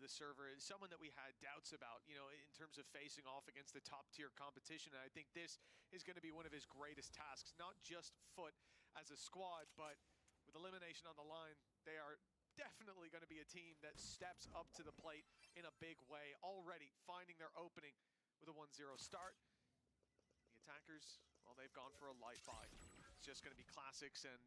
the server is someone that we had doubts about, you know, in terms of facing off against the top-tier competition. And I think this is going to be one of his greatest tasks, not just FUT as a squad, but with elimination on the line, they are definitely going to be a team that steps up to the plate in a big way, already finding their opening with a 1-0 start. The attackers, well, they've gone for a light buy. It's just going to be classics and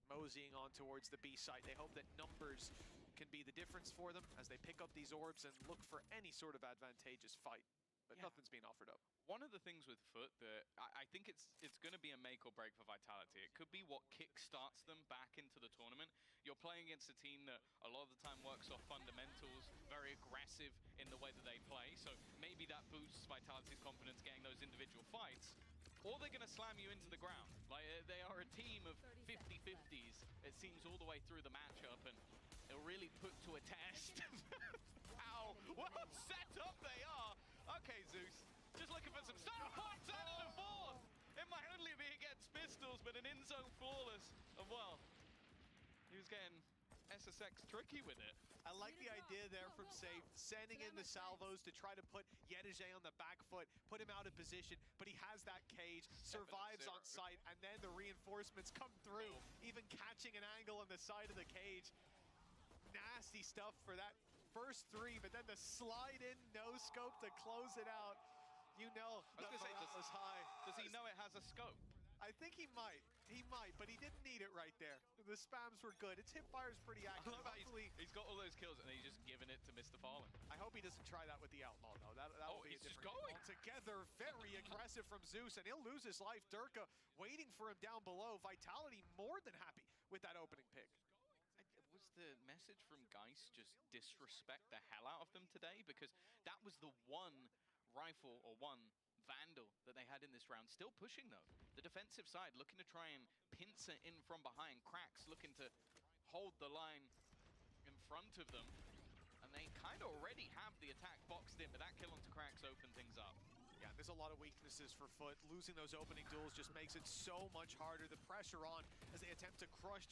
moseying on towards the B site. They hope that numbers can be the difference for them as they pick up these orbs and look for any sort of advantageous fight. But nothing's being offered up. One of the things with FUT that I think it's going to be a make or break for Vitality. It could be what kick-starts them back into the tournament. You're playing against a team that a lot of the time works off fundamentals, very aggressive in the way that they play. So maybe that boosts Vitality's confidence getting those individual fights. Or they're going to slam you into the ground. Like, they are a team of 50-50s, it seems, all the way through the matchup, and it'll really put to a test. Ow! What set up they are! Okay, Zeus. Just looking for some star points out of the fourth! It might only be against pistols, but an in-zone flawless. And well, he was getting SSX tricky with it. I like the idea there from Safe, sending in the salvos to try to put Yedege on the back foot, put him out of position, but he has that cage, survives on site, and then the reinforcements come through, even catching an angle on the side of the cage. Nasty stuff for that first three, but then the slide in no scope to close it out. You know, I was going to say, was high. Does he know it has a scope? I think he might, but he didn't need it right there. The spams were good. Its hipfire's pretty accurate. He's got all those kills and he's just giving it to Mr. Fallen. I hope he doesn't try that with the Outlaw, though. That'll be a different game altogether. Very aggressive from Zeus, and he'll lose his life. Durka waiting for him down below. Vitality more than happy with that opening pick. Was the message from Geist just disrespect the hell out of them today? Because that was the one rifle or one Vandal that they had in this round, still pushing though. The defensive side looking to try and pincer in from behind. Cracks looking to hold the line in front of them. And they kind of already have the attack boxed in, but that kill onto Cracks opened things up. Yeah, there's a lot of weaknesses for FUT. Losing those opening duels just makes it so much harder. The pressure on as they attempt to crunch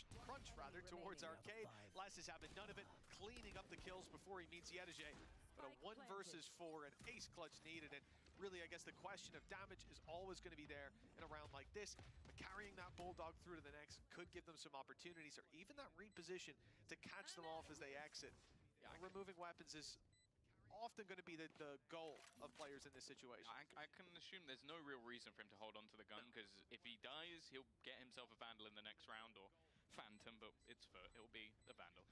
towards Arcade. Last is having none of it, cleaning up the kills before he meets Yedege. But a 1 versus 4, an ace clutch needed, and really, I guess the question of damage is always going to be there in a round like this. But carrying that Bulldog through to the next could give them some opportunities, or even that reposition to catch them off as they exit. Yeah, removing weapons is often going to be the goal of players in this situation. I can assume there's no real reason for him to hold on to the gun, because if he dies, he'll get himself a Vandal in the next round, or Phantom, but it's FUT, it'll be a Vandal.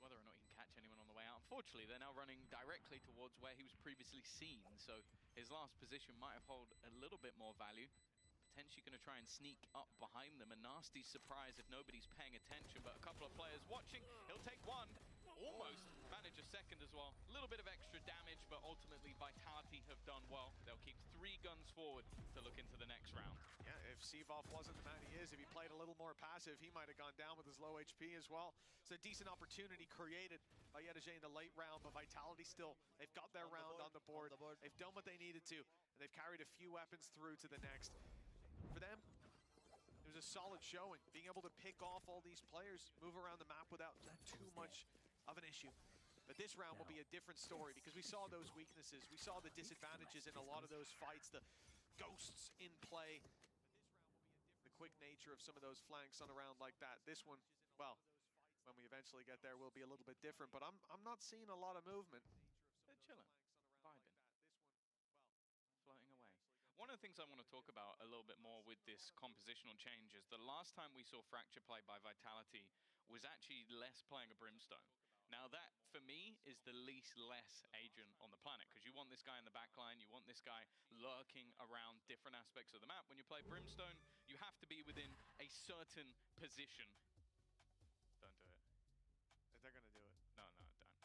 Whether or not he can catch anyone on the way out. Unfortunately, they're now running directly towards where he was previously seen, so his last position might have held a little bit more value. Potentially going to try and sneak up behind them. A nasty surprise if nobody's paying attention, but a couple of players watching. He'll take one. Almost manage a second as well. A little bit of extra damage, but ultimately Vitality have done well. They'll keep 3 guns forward to look into the next round. Yeah, if Seavoff wasn't the man he is, if he played a little more passive, he might have gone down with his low HP as well. It's a decent opportunity created by Yedege in the late round, but Vitality still, they've got their round on the board. They've done what they needed to, and they've carried a few weapons through to the next. For them, it was a solid showing, being able to pick off all these players, move around the map without too much of an issue. But this round will be a different story because we saw those weaknesses, we saw the disadvantages in a lot of those fights, the ghosts in play, the quick nature of some of those flanks on a round like that. This one, well, when we eventually get there, will be a little bit different, but I'm not seeing a lot of movement. They're chilling, vibing, floating away. One of the things I want to talk about a little bit more with this compositional change is the last time we saw Fracture play by Vitality was actually less playing a Brimstone. Now that, for me, is the least less agent on the planet, because you want this guy in the backline, you want this guy lurking around different aspects of the map. When you play Brimstone, you have to be within a certain position. Don't do it. They're going to do it. No,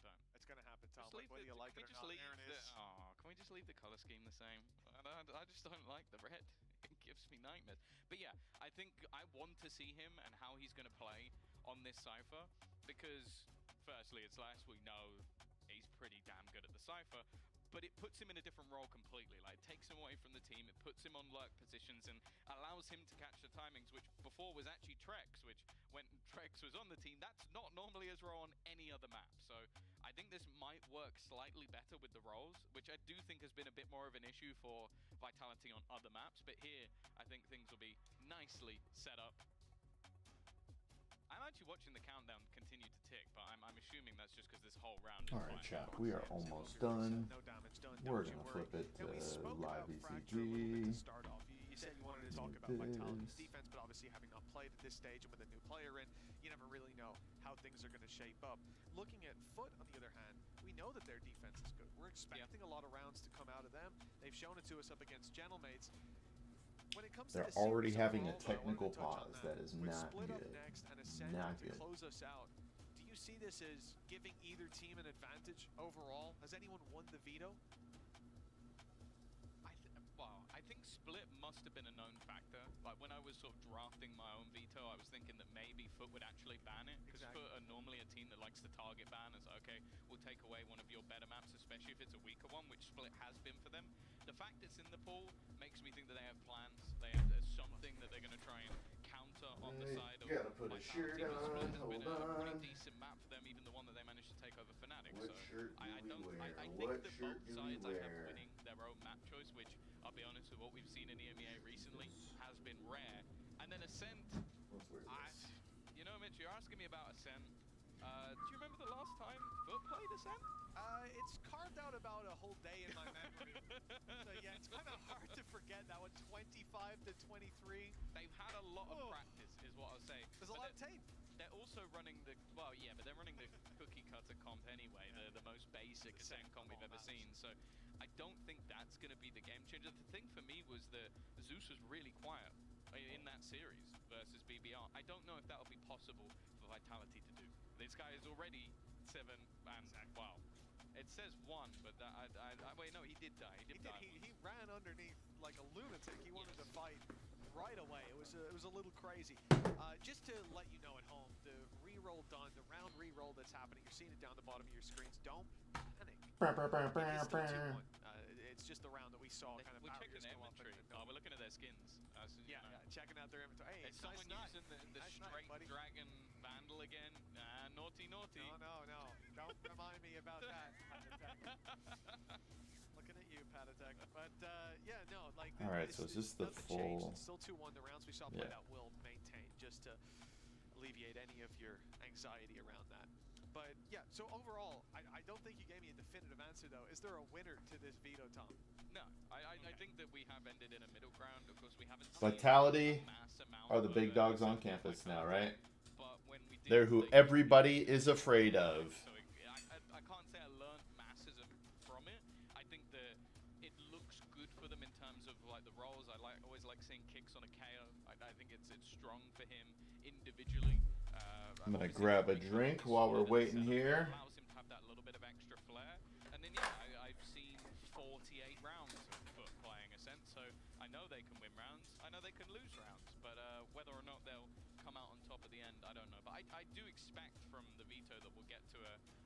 don't. It's going to happen, Tom. Whether you like it or not, there it is. Oh, can we just leave the color scheme the same? I just don't like the red. It gives me nightmares. But yeah, I think I want to see him and how he's going to play on this Cypher, because firstly, it's last we know he's pretty damn good at the Cypher, but it puts him in a different role completely. Like, it takes him away from the team, it puts him on lurk positions and allows him to catch the timings, which before was actually Trex, which when Trex was on the team, that's not normally his role on any other map. So I think this might work slightly better with the rolls, which I do think has been a bit more of an issue for Vitality on other maps. But here, I think things will be nicely set up. I'm actually watching the countdown continue to tick, but I'm assuming that's just because this whole round is Alright, chat, we are almost done. No damage done. We're gonna flip it to live ECG. Start off. You said you wanted to talk about Vitality's defense, but obviously having not played at this stage and with a new player in, you never really know how things are going to shape up. Looking at FUT, on the other hand, we know that their defense is good. We're expecting a lot of rounds to come out of them. They've shown it to us up against Gentlemaids. When it comes They're to already series having a overall, though, I wanted technical to touch on pause. That is With not Split good. Up next and Ascend Not to good. close us out. Do you see this as giving either team an advantage overall? Has anyone won the veto? Well, I think Split must have been a known factor. Like when I was sort of drafting my own veto, I was thinking that maybe FUT would actually ban it, because FUT are normally a team that likes to target ban. It's okay, we'll take away one of your better maps, especially if it's a weaker one, which Split has been for them. The fact it's in the pool makes me think that they have plans. There's something that they're going to try and counter on the side of Gotta put a shirt Vitality. Split on, has been hold a on. pretty decent map for them, even the one that they managed to take over Fnatic. What shirt do I we don't. wear? I think What that shirt both do we sides I have wear? winning their own map choice, which I'll be honest with what we've seen in EMEA recently has been rare. And then Ascent, Let's wear this. you know, Mitch, you're asking me about Ascent. Do you remember the last time FUT played Ascent? It's carved out about a whole day in my memory. So yeah, it's kind of hard to forget that one. 25 to 23. They've had a lot of practice, is what I'll say. There's a lot of tape. They're also running the, well, yeah, but they're running the cookie cutter comp anyway, the most basic Ascent comp we've ever seen. So I don't think that's going to be the game changer. The thing for me was that Zeus was really quiet in that series versus BBR. I don't know if that'll be possible for Vitality to do. This guy is already 7 and, wow. It says 1, but that, wait, no, he did die. He did. He ran underneath like a lunatic. He wanted to fight right away. It was a little crazy. Just to let you know at home, the reroll done, the round reroll that's happening. You're seeing it down the bottom of your screens. Don't panic. It is still 2-1. It's just the round that we saw kind of we're checking barriers their go up. inventory. Oh, we're looking at their skins. Yeah, checking out their inventory. Hey, is it's someone nice using the nice straight buddy. dragon vandal again? Naughty, naughty. No. Don't remind me about that. Looking at you, Patatek. But yeah, no, like. All right, so is this the nothing full? changed. It's still 2-1. The rounds we saw play Yeah. out will maintain, just to alleviate any of your anxiety around that. But yeah, so overall, I don't think you gave me a definitive answer though. Is there a winner to this veto, Tom? No, I think that we have ended in a middle ground. Of course, we haven't. Vitality seen a mass amount are the of, big dogs on something campus like now, that. right? But when we did, They're who they- everybody is afraid of. So I can't say I learned massism from it. I think that it looks good for them in terms of like the roles. Always like seeing kicks on a KO. I think it's strong for him individually. I'm gonna obviously grab a the drink weakness while of we're the waiting setup here. allows him to have that little bit of extra flair. And then yeah, I've seen 48 rounds of FUT playing Ascent, so I know they can win rounds. I know they can lose rounds, but whether or not they'll come out on top at the end, I don't know. But I do expect from the veto that we'll get to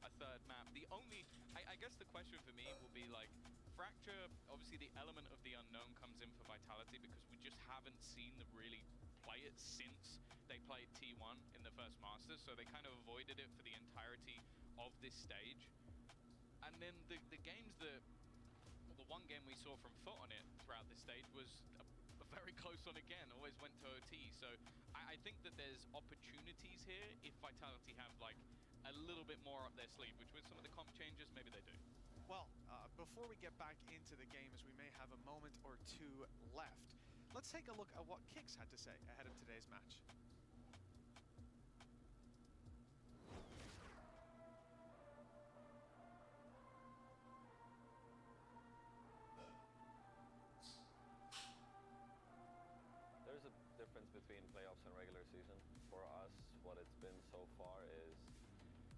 a third map. The only, I guess the question for me will be like, Fracture, obviously the element of the unknown comes in for Vitality because we just haven't seen them really play it since they played T1 in the first Masters, so they kind of avoided it for the entirety of this stage. And then the games that, well, the one game we saw from FUT on it throughout this stage was a very close one again, always went to OT. So I think that there's opportunities here if Vitality have like a little bit more up their sleeve, which with some of the comp changes, maybe they do. Well, before we get back into the game, as we may have a moment or two left, let's take a look at what Kix had to say ahead of today's match. There's a difference between playoffs and regular season. For us, what it's been so far is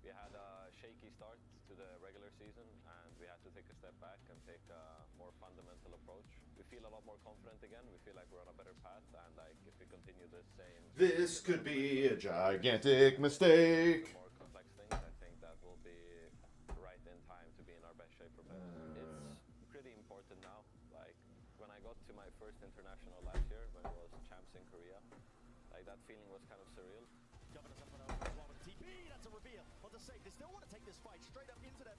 we had a shaky start to the regular season and we had to take a step back and take a more fundamental approach. We feel a lot more confident again. We feel like we're on a better path, and like if we continue this same... This could be a gigantic mistake. The more complex things, I think that will be right in time to be in our best shape for playoffs. It's pretty important now. Like when I got to my first international last year, when it was champs in Korea, like that feeling was kind of surreal. Governor's up and over as well with TP. That's a reveal. On the save, they still want to take this fight straight up into their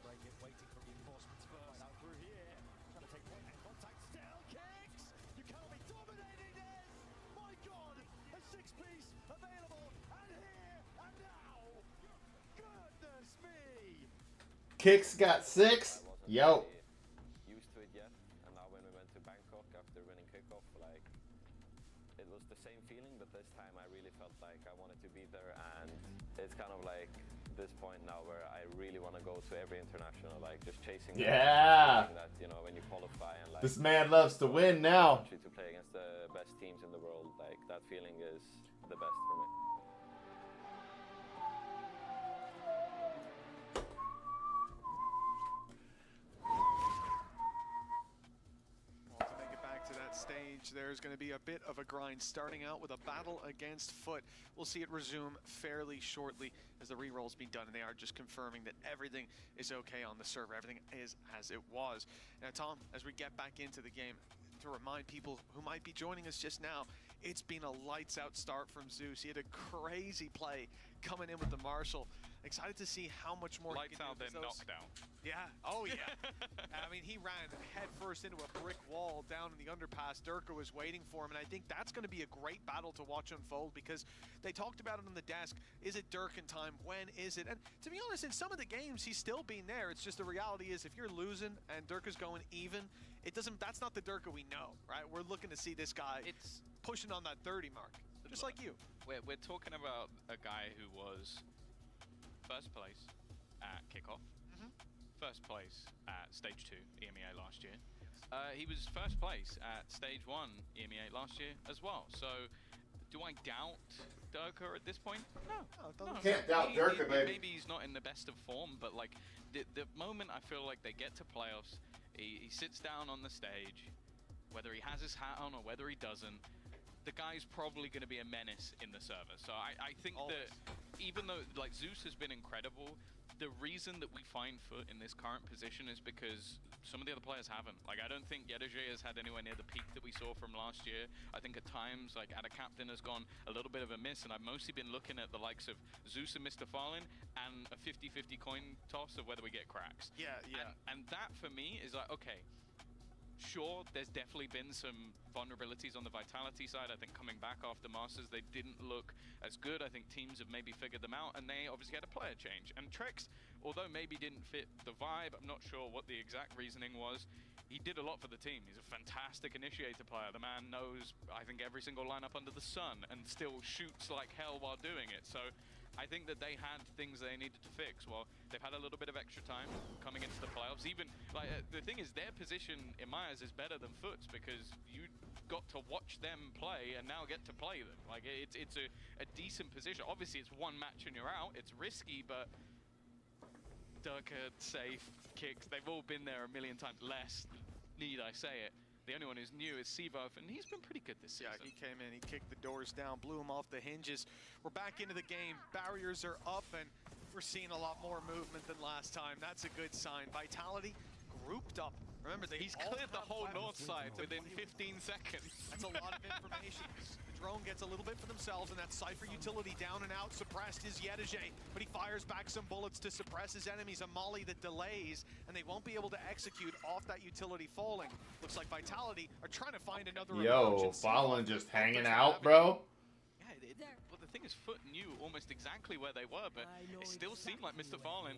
break it, waiting for reinforcements first. Out through here, trying to take point and contact, still kicks! You cannot be dominating this! My God, a six-piece available, and here, and now! Goodness me! Kicks got 6. I wasn't Yo. really used to it yet, and now when we went to Bangkok after winning kickoff, like, it was the same feeling, but this time I really felt like I wanted to be there, and it's kind of like this point now where I really want to go to every international, like just chasing Yeah. that, you know, when you qualify and like This man loves to win now. to play against the best teams in the world, like that feeling is the best for me. Well, to make it back to that stage, there's going to be a bit of a grind, starting out with a battle against FUT. We'll see it resume fairly shortly as the re-roll's been done, and they are just confirming that everything is okay on the server. Everything is as it was. Now, Tom, as we get back into the game, to remind people who might be joining us just now, it's been a lights-out start from Zeus. He had a crazy play coming in with the Marshall. Excited to see how much more Lights out, then those... knockdown. Yeah. Oh, yeah. I mean, he ran headfirst into a brick wall down in the underpass. Durka was waiting for him, and I think that's going to be a great battle to watch unfold because they talked about it on the desk. Is it Durkin time? When is it? And to be honest, in some of the games, he's still been there. It's just the reality is if you're losing and Durka's going even, it doesn't. That's not the Durka we know, right? We're looking to see this guy pushing on that 30 mark, just like you. We're talking about a guy who was first place at kickoff, first place at stage 2 EMEA last year. He was first place at stage 1 EMEA last year as well. So do I doubt Durka at this point? No. Can't doubt Durka, baby. Maybe he's not in the best of form, but like the moment I feel like they get to playoffs, he sits down on the stage, whether he has his hat on or whether he doesn't, the guy's probably going to be a menace in the server. So I think that even though like Zeus has been incredible, the reason that we find FUT in this current position is because some of the other players haven't. Like, I don't think Yedege has had anywhere near the peak that we saw from last year. I think at times, like, Ada Captain has gone a little bit of a miss, and I've mostly been looking at the likes of Zeus and Mr. Fallen and a 50-50 coin toss of whether we get cracks. Yeah. And that, for me, is like, okay, sure, there's definitely been some vulnerabilities on the Vitality side. I think coming back after Masters, they didn't look as good. I think teams have maybe figured them out, and they obviously had a player change. And Trex, although maybe didn't fit the vibe, I'm not sure what the exact reasoning was, he did a lot for the team. He's a fantastic initiator player. The man knows, I think, every single lineup under the sun and still shoots like hell while doing it. So I think that they had things they needed to fix. Well, they've had a little bit of extra time coming into the playoffs. Even, like, the thing is, their position in my eyes is better than FUT's because you got to watch them play and now get to play them. Like, it's a decent position. Obviously, it's one match and you're out. It's risky, but Durka, safe, kicks, they've all been there a million times. Less, need I say it. The only one who's new is Seabuff, and he's been pretty good this season. Yeah, he came in, he kicked the doors down, blew him off the hinges. We're back into the game. Barriers are up, and we're seeing a lot more movement than last time. That's a good sign. Vitality grouped up. Remember, he's cleared the whole north side within 15 seconds. That's a lot of information. The drone gets a little bit for themselves, and that Cypher utility down and out. Suppressed is Yedege, but he fires back some bullets to suppress his enemies. A molly that delays, and they won't be able to execute off that utility falling. Looks like Vitality are trying to find another approach. Yo, Fallen just hanging out, bro. Yeah, well, the thing is, FUT knew almost exactly where they were, but it still seemed like Mr. Fallen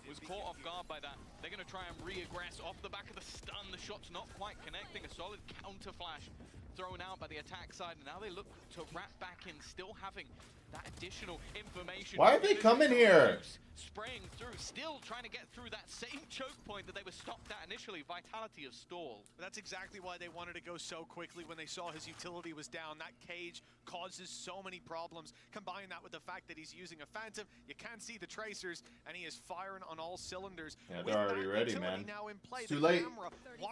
was caught off guard by that. They're going to try and re-aggress off the back of the stun. The shot's not quite connecting. A solid counter flash thrown out by the attack side. And now they look to wrap back in, still having that additional information. Why are they coming here? Spraying through, still trying to get through that same choke point that they were stopped at initially. Vitality have stalled. That's exactly why they wanted to go so quickly when they saw his utility was down. That cage causes so many problems. Combine that with the fact that he's using a Phantom, you can't see the tracers, and he is firing on all cylinders. Yeah, they're already ready, man. Now in play, It's too late.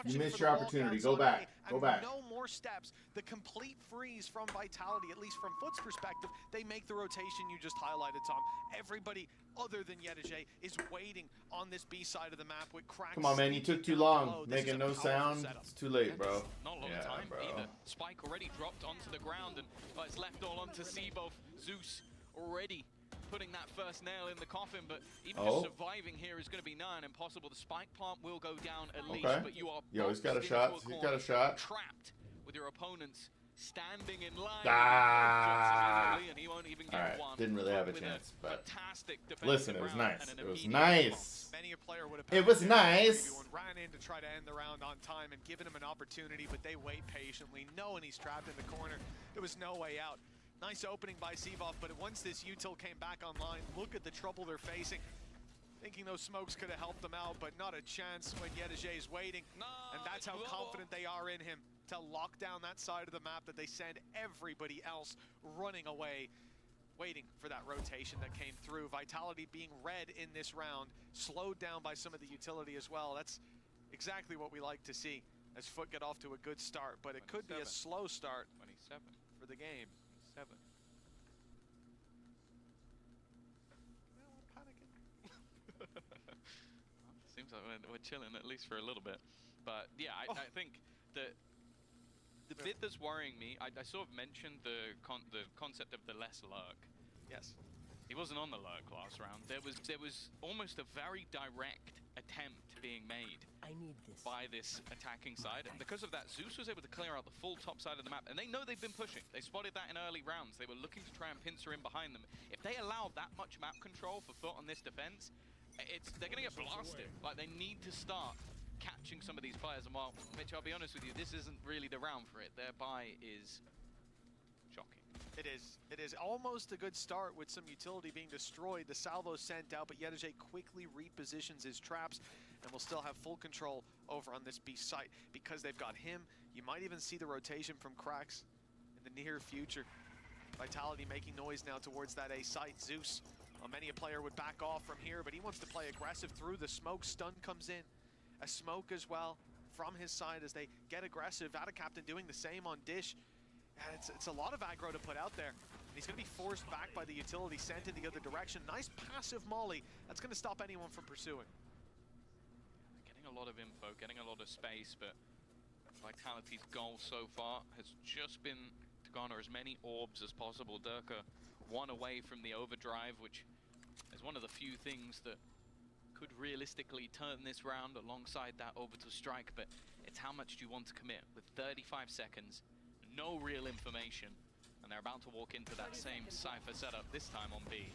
You missed your opportunity. Go back. Go back. No more steps. The complete freeze from Vitality, at least from FUT's perspective, they make the rotation you just highlighted, Tom. Everybody other than Yedege is waiting on this B side of the map with cracks. Come on, man. You took too long. Making no sound. It's too late, bro. Not a lot of time either. Spike already dropped onto the ground, and it's left all onto Seabuff. Zeus already putting that first nail in the coffin, but even Oh. just surviving here is going to be nigh on impossible. The spike plant will go down at least, Okay. but you are Yo, he's got a boxed shot. into He's corner, got a shot. trapped with your opponents standing in line. Ah. And he won't even get All right, one. didn't really have a With chance, but fantastic listen, defensive it was round nice. and an It was immediate nice. Many a player would have It was panicked there. nice. Everyone ran in to try to end the round on time and given him an opportunity, but they wait patiently, knowing he's trapped in the corner. There was no way out. Nice opening by Sevov, but once this util came back online, look at the trouble they're facing. Thinking those smokes could have helped them out, but not a chance when Yedajay's waiting. And that's how confident they are in him to lock down that side of the map that they send everybody else running away, waiting for that rotation that came through. Vitality being red in this round, slowed down by some of the utility as well. That's exactly what we like to see as FUT get off to a good start, but it could be a 27. slow start 27. for the game. 7. Well, I'm panicking. Seems like we're chilling at least for a little bit. But yeah, I think that the bit that's worrying me, I sort of mentioned the concept of the less lurk. Yes. He wasn't on the lurk last round. There was almost a very direct attempt being made I need this. by this attacking side, and because of that, Zeus was able to clear out the full top side of the map, and they know they've been pushing. They spotted that in early rounds. They were looking to try and pincer in behind them. If they allow that much map control for FUT on this defense, they're going to get blasted. Like, they need to start catching some of these players, and while, Mitch, I'll be honest with you, this isn't really the round for it. Their buy is shocking. It is. It is almost a good start with some utility being destroyed. The salvo sent out, but Yedajay quickly repositions his traps and will still have full control over on this B site because they've got him. You might even see the rotation from Cracks in the near future. Vitality making noise now towards that A site. Zeus, well, many a player would back off from here, but he wants to play aggressive through the smoke. Stun comes in. A smoke as well from his side as they get aggressive. Captain doing the same on Dish. And it's a lot of aggro to put out there. And he's going to be forced back by the utility, sent in the other direction. Nice passive molly. That's going to stop anyone from pursuing. Getting a lot of info, getting a lot of space, but Vitality's goal so far has just been to garner as many orbs as possible. Durka 1 away from the overdrive, which is one of the few things that could realistically turn this round alongside that orbital strike, but it's how much do you want to commit with 35 seconds. No real information, and they're about to walk into that same Cypher setup, this time on B.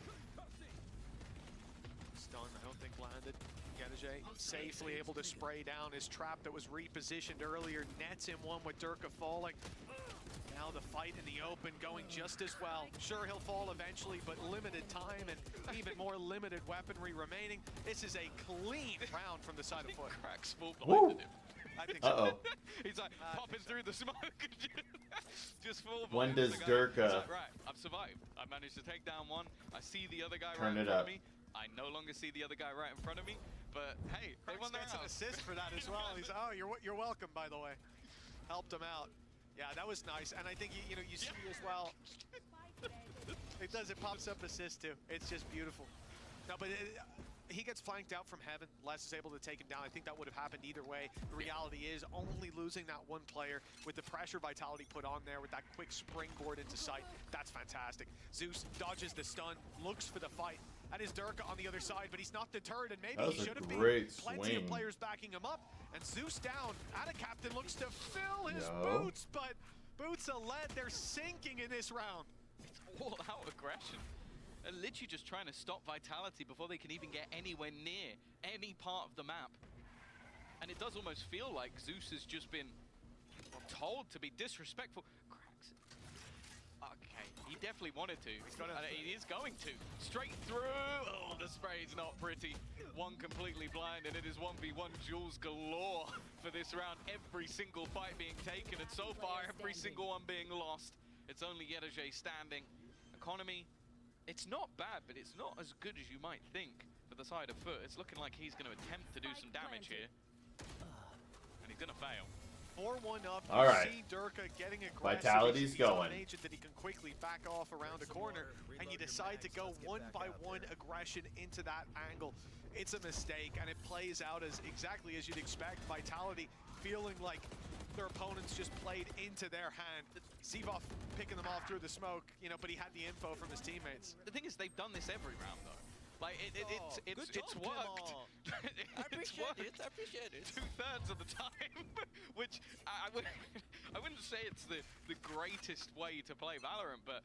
Stun, I don't think landed. Yedajay safely able to spray down his trap that was repositioned earlier. Nets in one with Durka falling. Now the fight in the open going just as well. Sure, he'll fall eventually, but limited time and even more limited weaponry remaining. This is a clean round from the side of FUT. Cracks full blinded him. I think so. Uh-oh. He's like popping through the smoke. Just full When blinded does the guy. Durka- He's like, right, I've survived. I managed to take down one. I see the other guy Turn right in it front up. of me. I no longer see the other guy right in front of me. But hey, they won their Gets an round. assist for that as well. He's you're welcome, by the way. Helped him out. Yeah, that was nice. And I think you see as well. It does. It pops up assist too. It's just beautiful. No, but he gets flanked out from heaven. Les is able to take him down. I think that would have happened either way. The reality is only losing that one player with the pressure Vitality put on there with that quick springboard into sight. That's fantastic. Zeus dodges the stun, looks for the fight. That is Durka on the other side, but he's not deterred, and maybe he should have been. Plenty of players backing him up, and Zeus down. Captain looks to fill his boots, but boots are led. They're sinking in this round. It's all out aggression. They're literally just trying to stop Vitality before they can even get anywhere near any part of the map. And it does almost feel like Zeus has just been told to be disrespectful. Cracks. Okay, he definitely wanted to. He is going to. Straight through. Oh, the spray's not pretty. One completely blind, and it is 1v1 Jules galore for this round. Every single fight being taken, and so far, every single one being lost. It's only Yedajay standing. Economy. It's not bad, but it's not as good as you might think for the side of FUT. It's looking like he's going to attempt to do some damage here. And he's going to fail. 4-1 up. All right. See Durka getting aggressive. Vitality's He's going. on an agent that he can quickly back off around a corner, and you decide to go one by one aggression into that angle. It's a mistake, and it plays out as exactly as you'd expect. Vitality feeling like their opponents just played into their hand. Zivov picking them off through the smoke, you know, but he had the info from his teammates. The thing is, they've done this every round, though. Like, it's worked. I appreciate it. I appreciate it. 2/3 of the time, which I wouldn't say it's the greatest way to play Valorant, but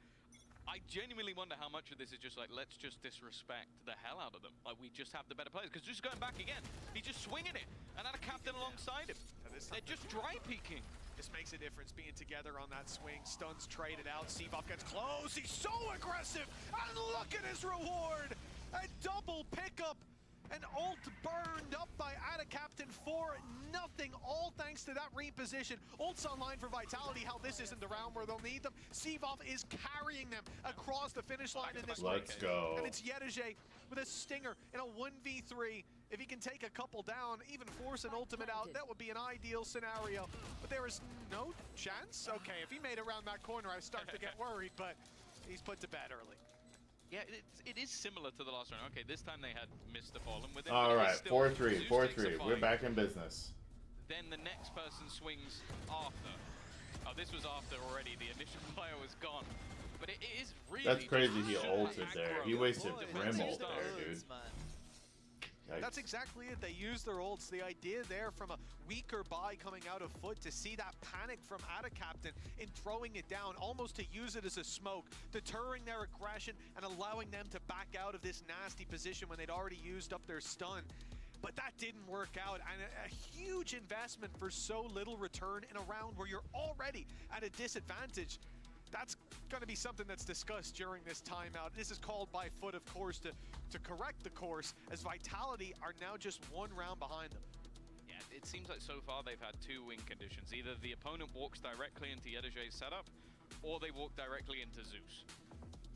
I genuinely wonder how much of this is just like, let's just disrespect the hell out of them. Like, we just have the better players. Because just going back again, he's just swinging it, and had a captain alongside him. They're just dry peeking. This makes a difference, being together on that swing. Stuns traded out. Zivov gets close. He's so aggressive. And look at his reward. A double pickup. An ult burned up by Ada Captain for nothing, all thanks to that reposition. Ult's online for Vitality. How this isn't the round where they'll need them. Zivov is carrying them across the finish line in this one. Let's go. And it's Yedege with a stinger in a 1v3. If he can take a couple down, even force an ultimate out, that would be an ideal scenario. But there is no chance. Okay, if he made it around that corner, I start to get worried, but he's put to bed early. Yeah, it is similar to the last round. Okay, this time they had Mr. Fallen with it. All right, 4-3, Zeus 4-3. takes a We're fight. back in business. Then the next person swings after. Oh, this was after already. The initial player was gone. But it is really That's crazy. He super ulted there. aggro. He wasted Boy, Grim defensive ult style. there, dude. Yikes. That's exactly it. They use their ults. The idea there from a weaker buy coming out of FUT to see that panic from Ada Captain in throwing it down, almost to use it as a smoke, deterring their aggression and allowing them to back out of this nasty position when they'd already used up their stun. But that didn't work out, and a huge investment for so little return in a round where you're already at a disadvantage. That's going to be something that's discussed during this timeout. This is called by FUT, of course, to correct the course, as Vitality are now just one round behind them. Yeah, it seems like so far they've had two win conditions. Either the opponent walks directly into Yedege's setup, or they walk directly into Zeus.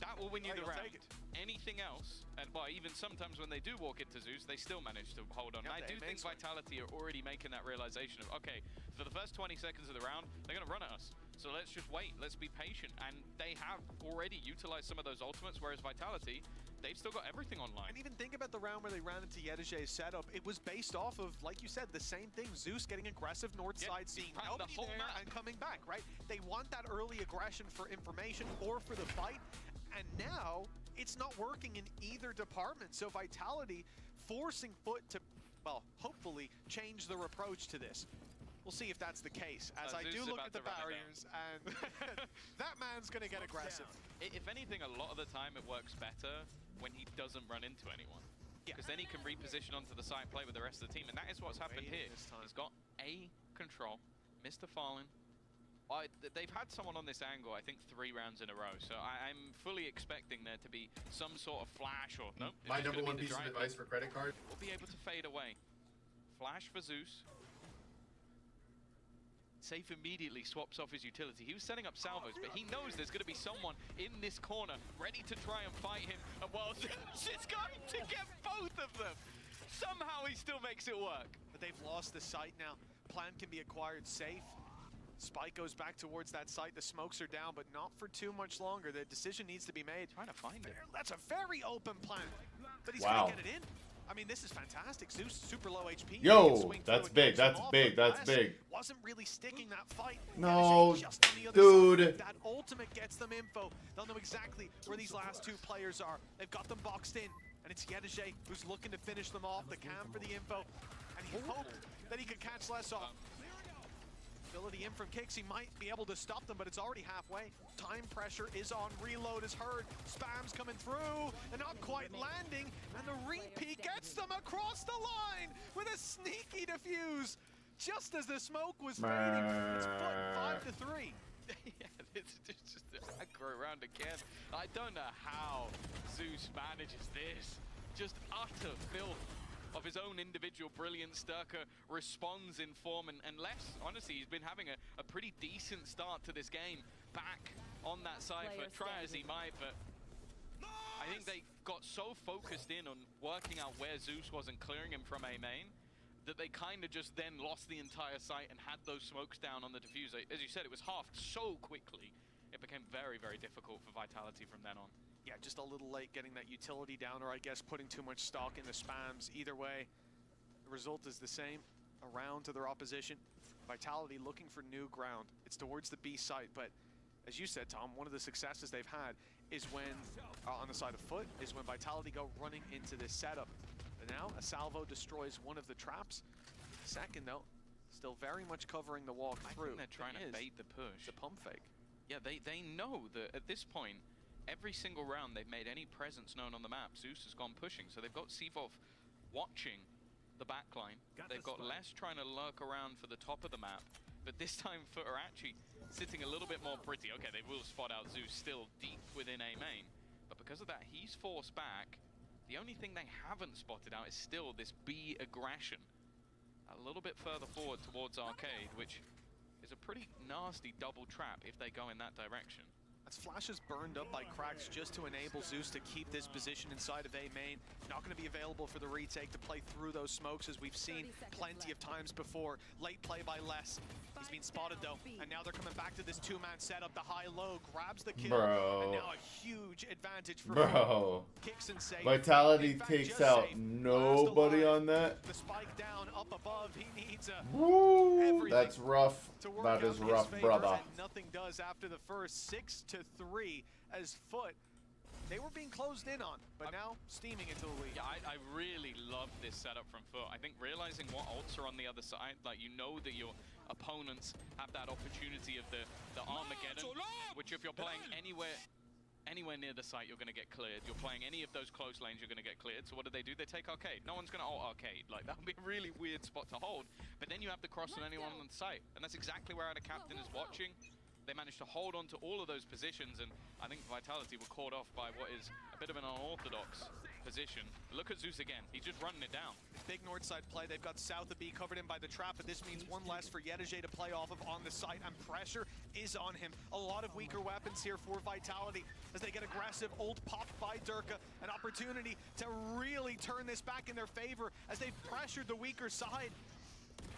That will win you the you'll round. take it. Anything else, and well, even sometimes when they do walk into Zeus, they still manage to hold on. Yeah, I do think Vitality are already making that realization of, okay, for the first 20 seconds of the round, they're going to run at us. So let's just wait, let's be patient. And they have already utilized some of those ultimates, whereas Vitality, they've still got everything online. And even think about the round where they ran into Yedege's setup. It was based off of, like you said, the same thing. Zeus getting aggressive north side, seeing the nobody whole there map. and coming back, right? They want that early aggression for information or for the fight. And now it's not working in either department. So Vitality forcing FUT to, well, hopefully change their approach to this. We'll see if that's the case, as I Zeus do is look about at the to run it barriers, and that man's going to get aggressive. If anything, a lot of the time it works better when he doesn't run into anyone. Yeah. Because then he can reposition onto the side and play with the rest of the team, and that is what's happened Waiting here. this time. He's got A control, Mr. Fallen. They've had someone on this angle, I think, 3 rounds in a row, so I'm fully expecting there to be some sort of flash or no. My number one piece of advice for credit card. We'll be able to fade away. Flash for Zeus. Safe immediately swaps off his utility. He was setting up salvos, but he knows there's going to be someone in this corner ready to try and fight him. And while Zeus is going to get both of them, somehow he still makes it work. But they've lost the site now. Plan can be acquired safe. Spike goes back towards that site. The smokes are down, but not for too much longer. The decision needs to be made. Trying to find it. That's a very open plan, but he's Wow. going to get it in. I mean, this is fantastic. Zeus, super low HP. Yo, He can swing that's through big, and catch that's them off, big, but that's Les big. Wasn't really sticking that fight. No, Yedege just on the other dude. side. That ultimate gets them info. They'll know exactly where these last two players are. They've got them boxed in, and it's Yedege who's looking to finish them off. The cam for the info, and he hoped that he could catch Les off. Ability in from kicks, he might be able to stop them, but it's already halfway. Time pressure is on, reload is heard, spam's coming through, and not quite landing, and the repeat gets them across the line with a sneaky defuse, just as the smoke was fading. It's FUT 5-3. Yeah, it's just aggro round again. I don't know how Zeus manages this. Just utter filth of his own individual brilliance. Sturka responds in form, and Les, honestly, he's been having a pretty decent start to this game. Back on that side for try as he might, but I think they got so focused in on working out where Zeus was and clearing him from A main that they kind of just then lost the entire site and had those smokes down on the diffuser. As you said, it was halved so quickly, it became very, very difficult for Vitality from then on. Yeah, just a little late getting that utility down, or I guess putting too much stock in the spams. Either way, the result is the same. A round to their opposition. Vitality looking for new ground. It's towards the B site, but as you said, Tom, one of the successes they've had is when, on the side of FUT, is when Vitality go running into this setup. But now, a salvo destroys one of the traps. Second, though, still very much covering the walk through. I think they're trying to bait the push. It's a pump fake. Yeah, they know that at this point, every single round they've made any presence known on the map, Zeus has gone pushing. So they've got Sivov watching the backline. They've got Les trying to lurk around for the top of the map. But this time, FUT are actually sitting a little bit more pretty. Okay, they will spot out Zeus still deep within A main. But because of that, he's forced back. The only thing they haven't spotted out is still this B aggression. A little bit further forward towards Arcade, which is a pretty nasty double trap if they go in that direction. As Flash is burned up by Cracks just to enable Zeus to keep this position inside of A main. Not going to be available for the retake to play through those smokes, as we've seen plenty of times before. Late play by Les. He's been spotted though, and now they're coming back to this two-man setup. The high-low grabs the kill, and now a huge advantage for kicks and saves. Vitality takes out nobody on that. The spike down up above. He needs a Woo! That's rough. That is rough, brother. And nothing does after the first. 6-3 as FUT. They were being closed in on, but now steaming into the lead. Yeah, I really love this setup from FUT. I think realizing what ults are on the other side, like you know that your opponents have that opportunity of the Armageddon, which if you're playing anywhere near the site, you're going to get cleared. You're playing any of those close lanes, you're going to get cleared. So what do? They take Arcade. No one's going to ult Arcade. Like, that would be a really weird spot to hold. But then you have the cross on anyone on the site. And that's exactly where our captain is watching. They managed to hold on to all of those positions, and I think Vitality were caught off by what is a bit of an unorthodox position. Look at Zeus again. He's just running it down. Big north side play. They've got south of B covered in by the trap, but this means one less for Yedajay to play off of on the site, and pressure is on him. A lot of weaker weapons here for Vitality as they get aggressive. Ult popped by Durka. An opportunity to really turn this back in their favor as they've pressured the weaker side.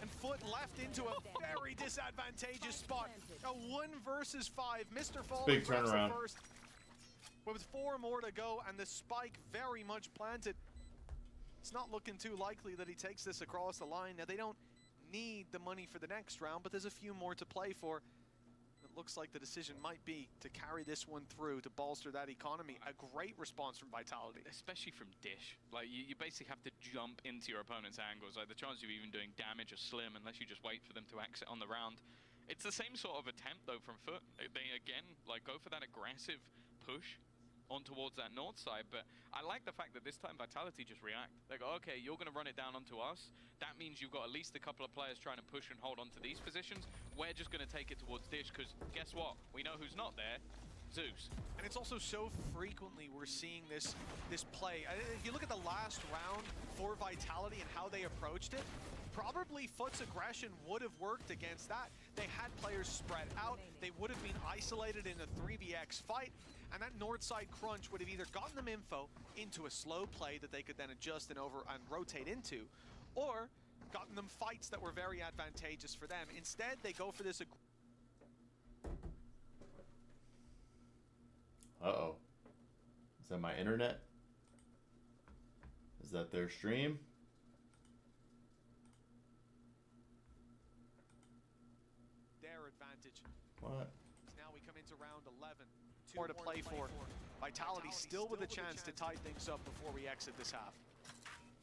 And FUT left into a very disadvantageous spot. A 1 versus 5. Mr. Fall big turnaround. First, with 4 more to go, and the spike very much planted. It's not looking too likely that he takes this across the line. Now, they don't need the money for the next round, but there's a few more to play for. It looks like the decision might be to carry this one through to bolster that economy. A great response from Vitality. Especially from Dish. Like, you basically have to jump into your opponent's angles. Like, the chance of even doing damage are slim unless you just wait for them to exit on the round. It's the same sort of attempt, though, from FUT. They again, like, go for that aggressive push on towards that north side, but I like the fact that this time Vitality just react. They go, okay, you're going to run it down onto us. That means you've got at least a couple of players trying to push and hold on to these positions. We're just going to take it towards Dish, because guess what? We know who's not there. Zeus. And it's also so frequently we're seeing this play. If you look at the last round for Vitality and how they approached it, probably FUT's aggression would have worked against that. They had players spread out. They would have been isolated in a 3vx fight. And that north side crunch would have either gotten them info into a slow play that they could then adjust and rotate into, or gotten them fights that were very advantageous for them. Instead, they go for this. Uh-oh. Is that my internet? Is that their stream? Their advantage. What? Now we come into round 11. 2 more to play for. Vitality still with a chance to tie things up before we exit this half.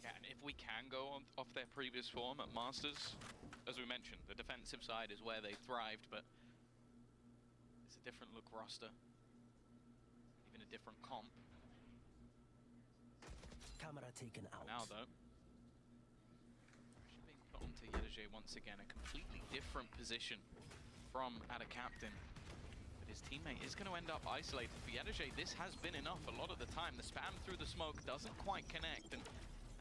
Yeah, and if we can go off their previous form at Masters, as we mentioned, the defensive side is where they thrived, but it's a different look roster. Even a different comp. Camera taken out. Now, though, being put onto Yedajay once again, a completely different position from Ada Captain. His teammate is going to end up isolated. For Yedajay, this has been enough a lot of the time. The spam through the smoke doesn't quite connect, and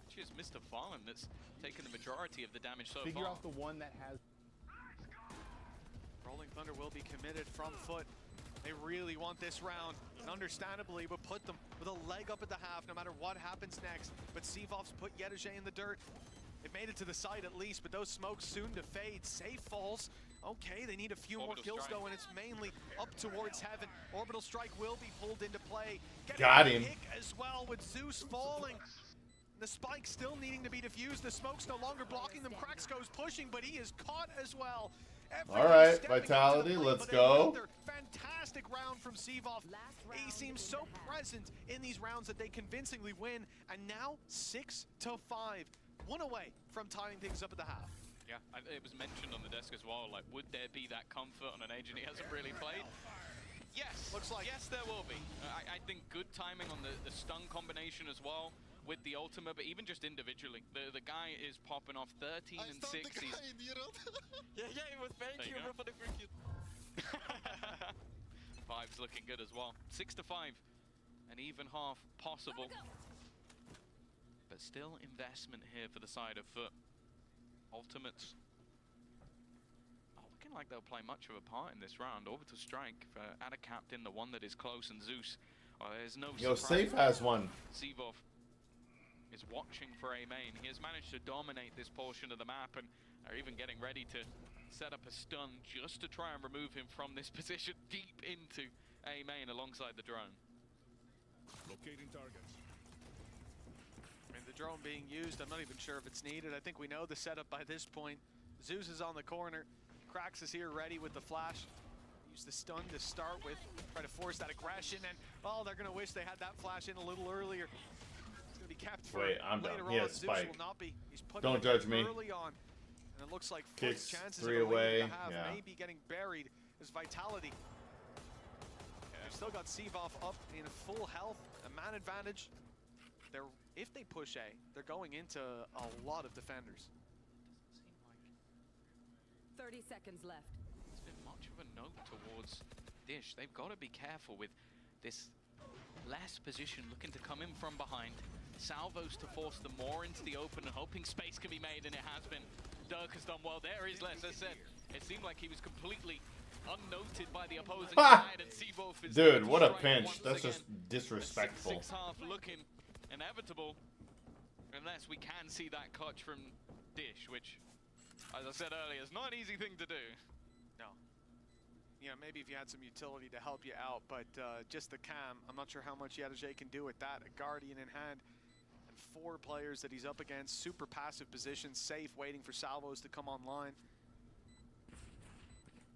actually it's Mr. Fallen that's taken the majority of the damage so Figure far. out the one that has... Rolling Thunder will be committed from FUT. They really want this round, and understandably would put them with a leg up at the half no matter what happens next. But Sivov's put Yedajay in the dirt. It made it to the side at least, but those smokes soon to fade. Safe falls. Okay, they need a few more kills though, and it's mainly up towards heaven. Orbital strike will be pulled into play. Got him. Pick as well with Zeus falling. The spike still needing to be defused. The smoke's no longer blocking them. Krax goes pushing, but he is caught as well. All right, Vitality, let's go. Fantastic round from Sevov. He seems so present in these rounds that they convincingly win, and now 6-5. One away from tying things up at the half. Yeah, it was mentioned on the desk as well, like, would there be that comfort on an agent he hasn't really played? Yes, looks like yes there will be. I think good timing on the stun combination as well with the ultimate, but even just individually. The guy is popping off 13 and 6. Yeah, it was very cute for the cricket. Five's looking good as well. 6-5, an even half possible. But still investment here for the side of FUT. Ultimates not looking like they'll play much of a part in this round. Orbital strike for Ada Captain, the one that is close, and Zeus. Oh, there's no Yo, surprise. Safe has one. Sevov is watching for a main. He has managed to dominate this portion of the map, and are even getting ready to set up a stun just to try and remove him from this position deep into a main alongside the drone. Locating targets. I mean, the drone being used, I'm not even sure if it's needed. I think we know the setup by this point. Zeus is on the corner. Krax is here ready with the flash. Use the stun to start with. Try to force that aggression, and oh, they're going to wish they had that flash in a little earlier. It's going to be kept for Wait, I'm later done. He on. has Zeus spike. will not be. He's put Don't judge me. early on. And it looks like Kicks chances 3 of a away. lead to have Yeah. may be getting buried as Vitality. They've still got Sevov up in full health, a man advantage. If they push A, they're going into a lot of defenders. 30 seconds left. There's been much of a note towards Dish. They've got to be careful with this last position, looking to come in from behind. Salvos to force them more into the open and hoping space can be made, and it has been. Dirk has done well there. Is less, as said. It seemed like he was completely unnoted by the opposing side, and Sevov is Dude, what a strike pinch. once That's again. just disrespectful. 6-6 looking inevitable, unless we can see that clutch from Dish, which, as I said earlier, is not an easy thing to do. No. You know, maybe if you had some utility to help you out, but just the cam, I'm not sure how much Yadajay can do with that. A Guardian in hand, and 4 players that he's up against. Super passive position, safe, waiting for salvos to come online.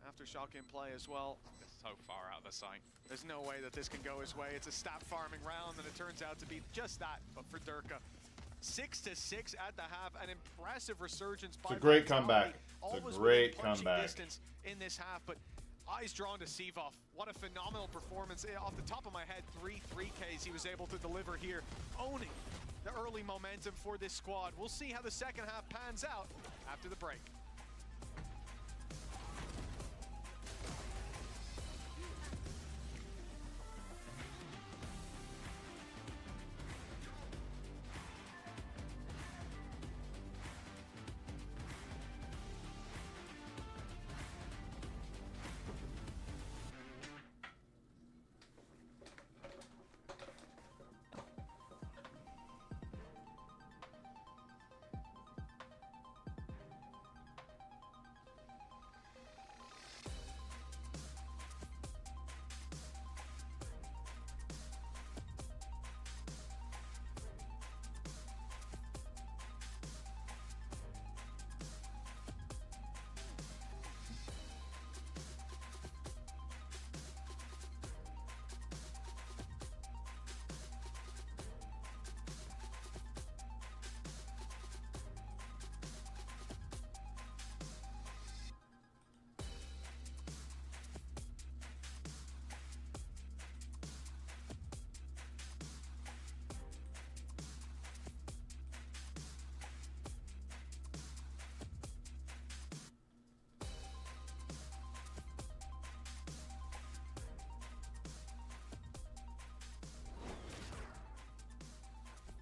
Aftershock in play as well. So far out of the sight. There's no way that this can go his way. It's a stat farming round, and it turns out to be just that, but for Durka. 6-6 at the half, an impressive resurgence by It's a great Vitality. comeback. It's a Always great within punching comeback. distance in this half, but eyes drawn to Sevov. What a phenomenal performance. Off the top of my head, 3-3Ks he was able to deliver here, owning the early momentum for this squad. We'll see how the second half pans out after the break.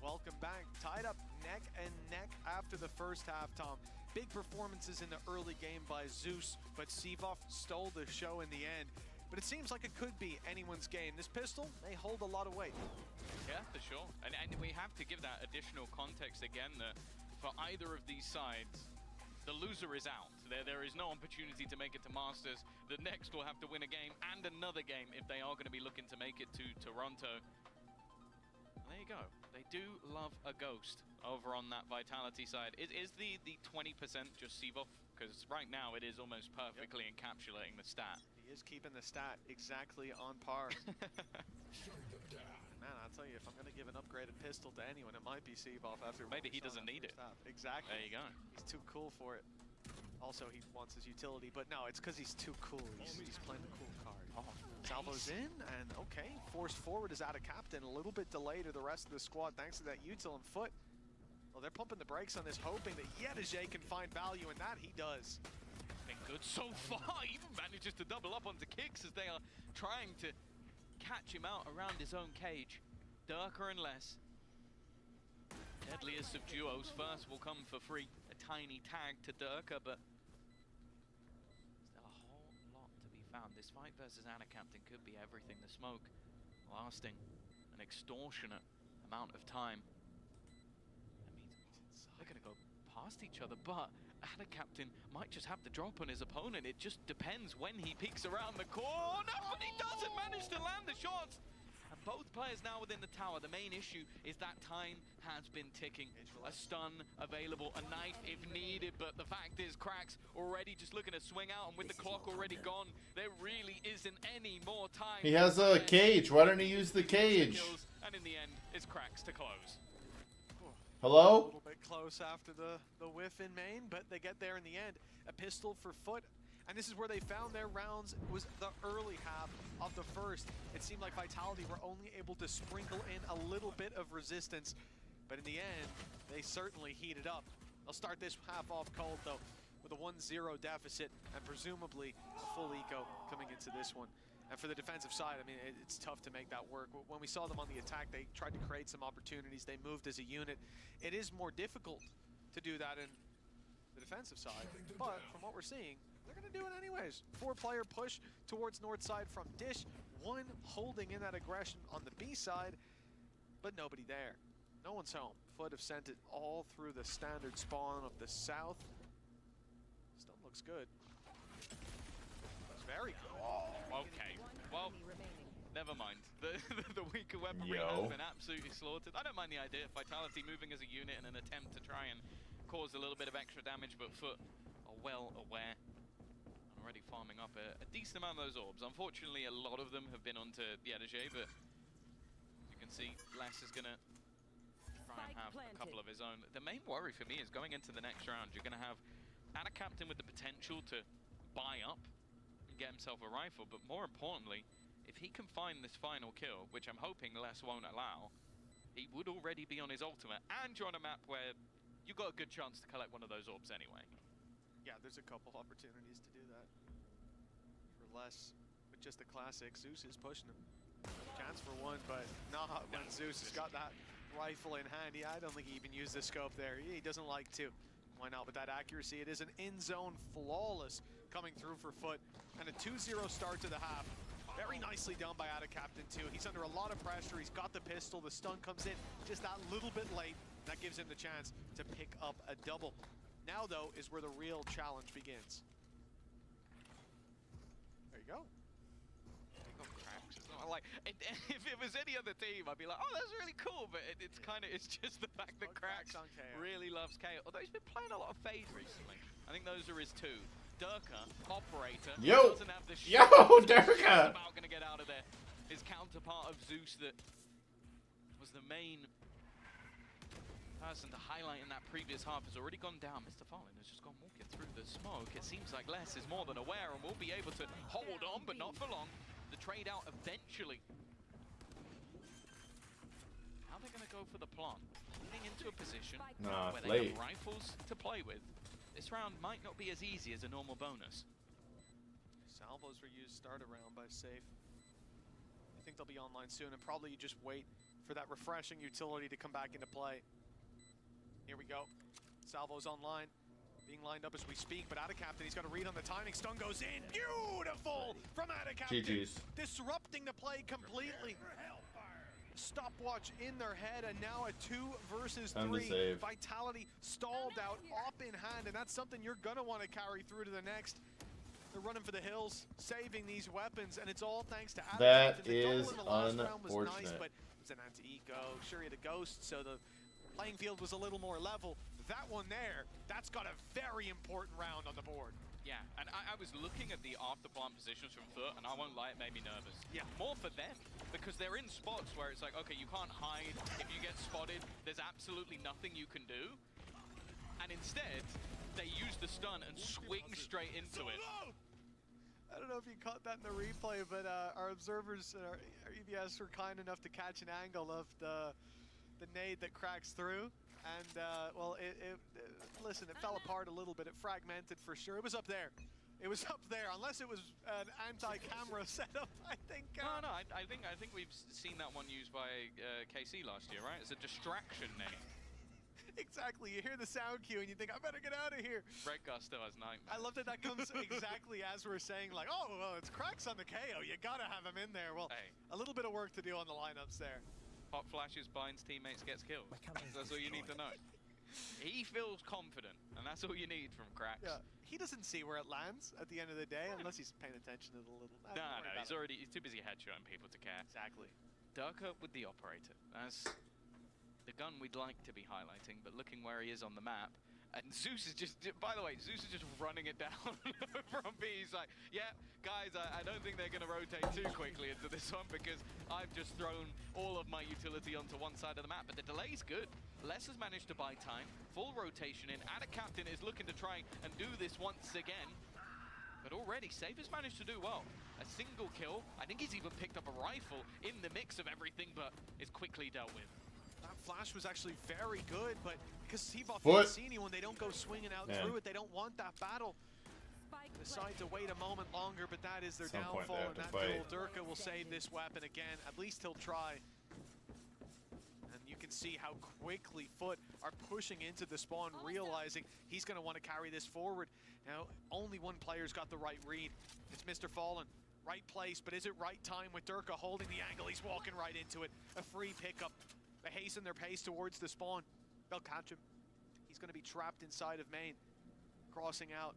Welcome back. Tied up neck and neck after the first half, Tom. Big performances in the early game by Zeus, but Sevov stole the show in the end. But it seems like it could be anyone's game. This pistol may hold a lot of weight. Yeah, for sure. And we have to give that additional context again that for either of these sides. The loser is out. There is no opportunity to make it to Masters. The next will have to win a game and another game if they are going to be looking to make it to Toronto. And there you go. They do love a ghost over on that Vitality side. Is the 20% just Seavoff? Because right now it is almost perfectly encapsulating the stat. He is keeping the stat exactly on par. Man, I'll tell you, if I'm going to give an upgraded pistol to anyone, it might be Seavoff after. Maybe he doesn't need it. Exactly. There you go. He's too cool for it. Also, he wants his utility, but no, it's because he's too cool. He's playing the cool card. Oh, Salvo's in, and okay, forced forward is out of captain. A little bit delayed to the rest of the squad thanks to that util and foot. Well, they're pumping the brakes on this, hoping that Yedajay can find value, and that he does. Been good so far. Even manages to double up onto kicks as they are trying to catch him out around his own cage. Durka and Les. Deadliest of duos. First will come for free. A tiny tag to Durka, but still a whole lot to be found. This fight versus Anna Captain could be everything. The smoke lasting an extortionate amount of time. That means they're going to go past each other, but Anna Captain might just have the drop on his opponent. It just depends when he peeks around the corner, but he doesn't manage to land the shots. And both players now within the tower. The main issue is that time has been ticking. A stun available, a knife if needed, but the fact is Cracks already just looking to swing out, and with the clock already gone, there really isn't any more time. He has a cage. Why don't he use the cage? And in the end, it's Cracks to close. Hello? A little bit close after the whiff in main, but they get there in the end. A pistol for foot, and this is where they found their rounds. It was the early half of the first. It seemed like Vitality were only able to sprinkle in a little bit of resistance, but in the end, they certainly heated up. They'll start this half off cold, though, with a 1-0 deficit, and presumably a full eco coming into this one. And for the defensive side, I mean, it's tough to make that work. When we saw them on the attack, they tried to create some opportunities. They moved as a unit. It is more difficult to do that in the defensive side, but from what we're seeing, they're going to do it anyways. 4-player push towards north side from Dish. One holding in that aggression on the B side, but nobody there. No one's home. FUT have sent it all through the standard spawn of the south. Stun looks good. Looks very good. Okay, well, never mind. The weaker weaponry has been absolutely slaughtered. I don't mind the idea of Vitality moving as a unit in an attempt to try and cause a little bit of extra damage, but FUT are well aware and already farming up a decent amount of those orbs. Unfortunately, a lot of them have been onto Yedajay, but as you can see, Les is going to try and have a couple of his own. The main worry for me is going into the next round, you're going to have Anna Captain with the potential to buy up and get himself a rifle, but more importantly, if he can find this final kill, which I'm hoping Les won't allow, he would already be on his ultimate, and you're on a map where you've got a good chance to collect one of those orbs anyway. Yeah, there's a couple opportunities to do that. For Les, with just the classic, Zeus is pushing him. Chance for one, but not when Zeus has got that rifle in hand. Yeah, I don't think he even used the scope there. He doesn't like to. Why not? With that accuracy, it is an in-zone flawless coming through for FUT, and a 2-0 start to the half. Very nicely done by Ada Captain too. He's under a lot of pressure. He's got the pistol. The stun comes in just that little bit late. That gives him the chance to pick up a double. Now, though, is where the real challenge begins. There you go. Like, if it was any other team, I'd be like, oh, that's really cool, but it's kind of, it's just the fact that Cracks really loves KO. Although he's been playing a lot of Fade recently. I think those are his two. Durka, operator, doesn't have the shot. Durka! About going to get out of there. His counterpart of Zeus that was the main person to highlight in that previous half has already gone down. Mr. Fallen has just gone walking through the smoke. It seems like Les is more than aware and will be able to hold on, but not for long. The trade out eventually. How are they going to go for the plant? Getting into a position where they have rifles to play with. This round might not be as easy as a normal bonus. Salvos were used start around by Safe. I think they'll be online soon, and probably you just wait for that refreshing utility to come back into play. Here we go. Salvos online. Being lined up as we speak, but Ada Captain, he's got a read on the timing. Stun goes in. Beautiful from Ada Captain. GG's. Disrupting the play completely. stopwatch in their head, and now a 2 versus 3. Time to save. Vitality stalled out, op in hand, and that's something you're gonna want to carry through to the next. They're running for the hills, saving these weapons, and it's all thanks to Adam. That The double is in the last round was nice, unfortunate. but it was an anti-eco, sure he had a ghost, so the playing field was a little more level. That one there, that's got a very important round on the board. Yeah, and I was looking at the after plant positions from FUT, and I won't lie, it made me nervous. Yeah. More for them, because they're in spots where it's like, okay, you can't hide. If you get spotted, there's absolutely nothing you can do. And instead, they use the stun and swing straight into it. I don't know if you caught that in the replay, but our observers, our EBS, were kind enough to catch an angle of the nade that cracks through. And, well, listen, it fell apart a little bit. It fragmented for sure. It was up there. It was up there, unless it was an anti-camera setup, I think. No, I think we've seen that one used by KC last year, right? It's a distraction name. Exactly. You hear the sound cue and you think, I better get out of here. Red Gus still has nightmares. I love that that comes exactly as we're saying, like, oh, well, it's cracks on the KO. You got to have him in there. Well, Hey. a little bit of work to do on the lineups there. Hot flashes, binds teammates, gets killed. That's all you need to know. He feels confident, and that's all you need from Cracks. Yeah, he doesn't see where it lands at the end of the day, unless he's paying attention to it a little. No, he's too busy headshotting people to care. Exactly. Durka with the operator. That's the gun we'd like to be highlighting, but looking where he is on the map. And Zeus is just, by the way, Zeus is just running it down from B. He's like, yeah, guys, I don't think they're going to rotate too quickly into this one because I've just thrown all of my utility onto one side of the map. But the delay's good. Les has managed to buy time. Full rotation in. Ada Captain is looking to try and do this once again. But already, Save has managed to do well. A single kill. I think he's even picked up a rifle in the mix of everything, but is quickly dealt with. That flash was actually very good, but because Seabuff Foot. didn't see anyone, they don't go swinging out through it. They don't want that battle. Decide to wait a moment longer, but that is their Some point downfall, they and have that to duel. Durka will save this weapon again. At least he'll try. And you can see how quickly FUT are pushing into the spawn, realizing he's going to want to carry this forward. Now, only one player's got the right read. It's Mr. Fallen. Right place, but is it right time with Durka holding the angle? He's walking right into it. A free pickup. They hasten their pace towards the spawn. They'll catch him. He's going to be trapped inside of main. Crossing out.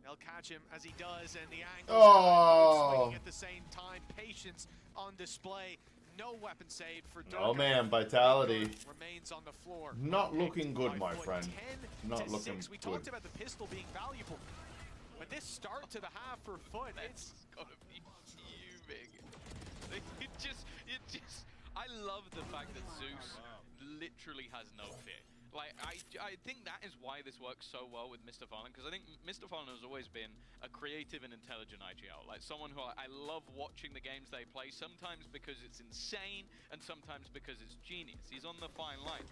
They'll catch him as he does, and the angle swinging at the same time. Patience on display. No weapon saved for Durka. Oh man, Vitality. Remains on the floor. Not looking good, my FUT. friend. 10 Not to looking 6. We good. talked about the pistol being valuable, but this start to the half for FUT, it's Gotta be fuming. It just, I love the fact that Zeus literally has no fear. Like, I think that is why this works so well with Mr. Fallen, because I think Mr. Fallen has always been a creative and intelligent IGL. Like, someone who I love watching the games they play, sometimes because it's insane, and sometimes because it's genius. He's on the fine line.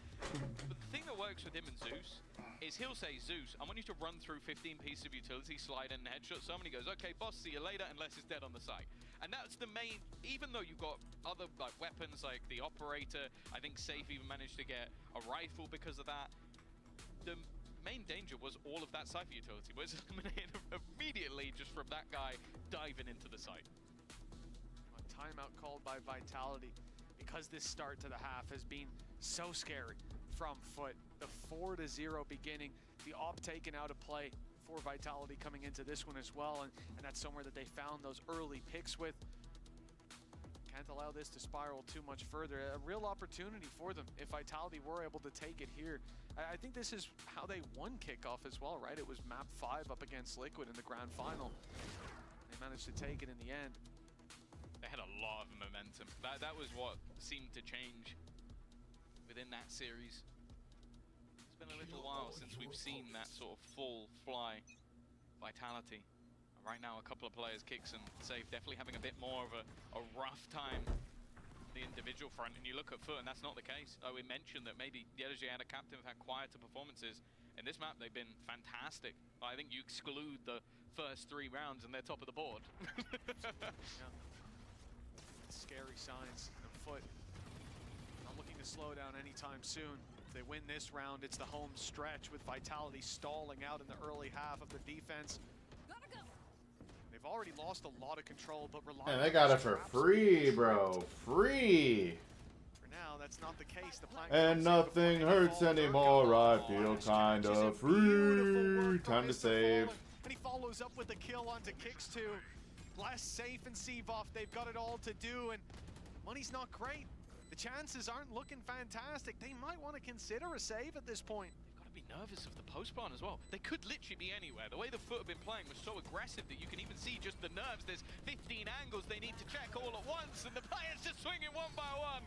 But the thing that works with him and Zeus is he'll say, Zeus, I want you to run through 15 pieces of utility, slide in and headshot someone. He goes, okay, boss, see you later, unless it's dead on the site. And that's the main, even though you've got other like weapons like the operator, I think Safe even managed to get a rifle because of that. The main danger was all of that Cypher utility was eliminated immediately just from that guy diving into the site. a timeout called by Vitality because this start to the half has been so scary from FUT. The 4-0 beginning, the op taken out of play for Vitality coming into this one as well, and that's somewhere that they found those early picks with. Can't allow this to spiral too much further. A real opportunity for them if Vitality were able to take it here. I think this is how they won kickoff as well, right? It was map 5 up against Liquid in the grand final. They managed to take it in the end. They had a lot of momentum. That was what seemed to change within that series. It's been a little while since we've seen that sort of full fly Vitality. Right now, a couple of players, Kicks and Safe, definitely having a bit more of a rough time on the individual front. And you look at FUT, and that's not the case. We mentioned that maybe the LG and a Captain have had quieter performances. In this map, they've been fantastic. I think you exclude the first 3 rounds, and they're top of the board. Yeah. Scary signs of FUT. Not looking to slow down anytime soon. If they win this round, it's the home stretch with Vitality stalling out in the early half of the defense. They've already lost a lot of control, but relying Man, they got it for free, bro. Free. that's not the case. The plan And nothing hurts anymore. I feel kind of free. Time to save. And he follows up with a kill onto Kicks 2. Less safe and Seavoff, they've got it all to do, and money's not great. The chances aren't looking fantastic. They might want to consider a save at this point. Got to be nervous of the post-spawn as well. They could literally be anywhere. The way the FUT have been playing was so aggressive that you can even see just the nerves. There's 15 angles they need to check all at once, and the players just swinging one by one.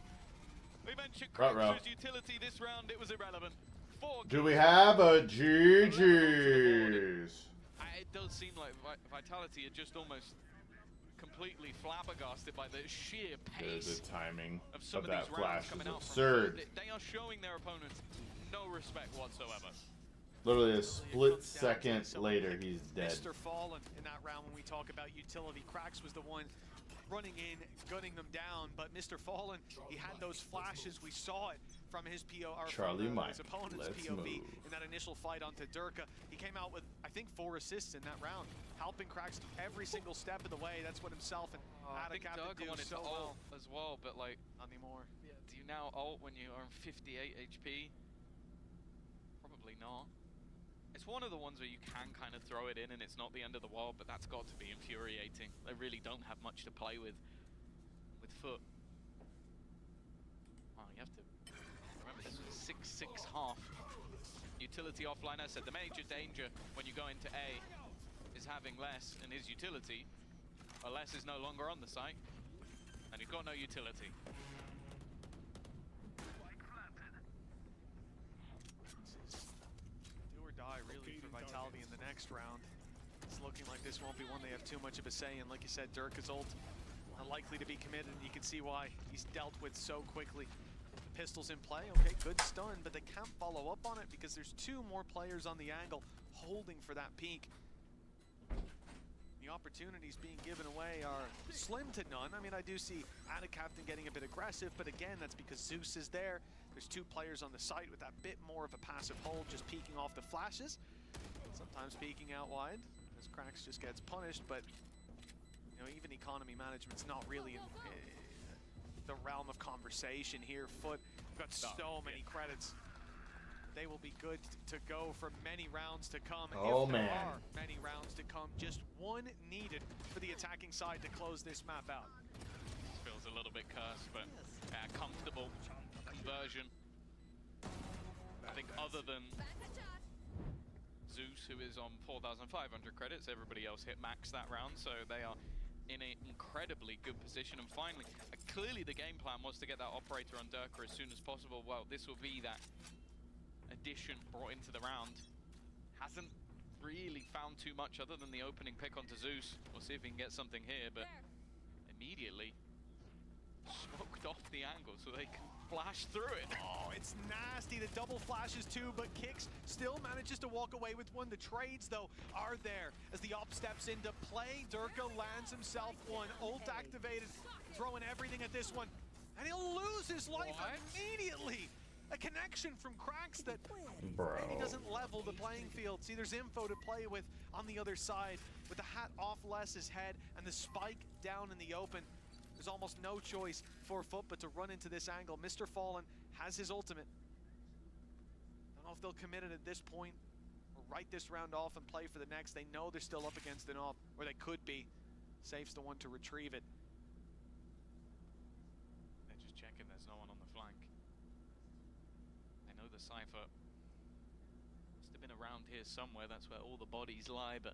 We mentioned Cruncher's utility this round. It was irrelevant. Do we have a GG's? It does seem like Vitality are just almost completely flabbergasted by the sheer pace The timing of some of of that these flash rounds coming is out. absurd. They are showing their opponents no respect whatsoever. Literally a split second later, he's dead. Mr. Fallen in that round when we talk about utility. Cracks was the one running in, gunning them down, but Mr. Fallen, he had those flashes. We saw it from his Charlie Mike, his opponent's let's POV move. in that initial fight onto Durka. He came out with, I think, 4 assists in that round, helping Cracks every single step of the way. That's what himself and I think Adicap Durka do wanted so to well. ult as well, but like, Not anymore. yeah, do you now ult when you are on 58 HP? Probably not. It's one of the ones where you can kind of throw it in and it's not the end of the world, but that's got to be infuriating. They really don't have much to play with FUT. Oh, you have to remember this was a 6-6 half. Utility offline. I said the major danger when you go into A is having less and his utility. Well, less is no longer on the site, and you've got no utility. Do or die really for Vitality in the next round. It's looking like this won't be one they have too much of a say in. Like you said, Durka's ult unlikely to be committed, and you can see why he's dealt with so quickly. The pistol's in play, okay, good stun, but they can't follow up on it because there's 2 more players on the angle holding for that peak. The opportunities being given away are slim to none. I mean, I do see Adicaptain getting a bit aggressive, but again, that's because Zeus is there. There's 2 players on the site with that bit more of a passive hold, just peeking off the flashes. Sometimes peeking out wide, as Cracks just gets punished, but you know, even economy management's not really in the realm of conversation here. FUT got so many credits. They will be good to go for many rounds to come. Oh, if there man. are many rounds to come, just one needed for the attacking side to close this map out. This feels a little bit cursed, but comfortable conversion. I think other than Zeus, who is on 4,500 credits, everybody else hit max that round, so they are in an incredibly good position. And finally, clearly the game plan was to get that operator on Durka as soon as possible. Well, this will be that addition brought into the round. Hasn't really found too much other than the opening pick onto Zeus. We'll see if we can get something here, but immediately smoked off the angle so they can flash through it. Oh, it's nasty. The double flashes too, but Kicks still manages to walk away with one. The trades, though, are there as the op steps into play. Durka lands himself one. Ult activated, throwing everything at this one. And he'll lose his life immediately. A connection from Cracks that maybe doesn't level the playing field. See, there's info to play with on the other side. With the hat off Les's head and the spike down in the open, there's almost no choice for FUT but to run into this angle. Mr. Fallen has his ultimate. Don't know if they'll commit it at this point or write this round off and play for the next. They know they're still up against an op, or they could be. Safe's the one to retrieve it. They're just checking there's no one on the flank. They know the Cypher must have been around here somewhere. That's where all the bodies lie, but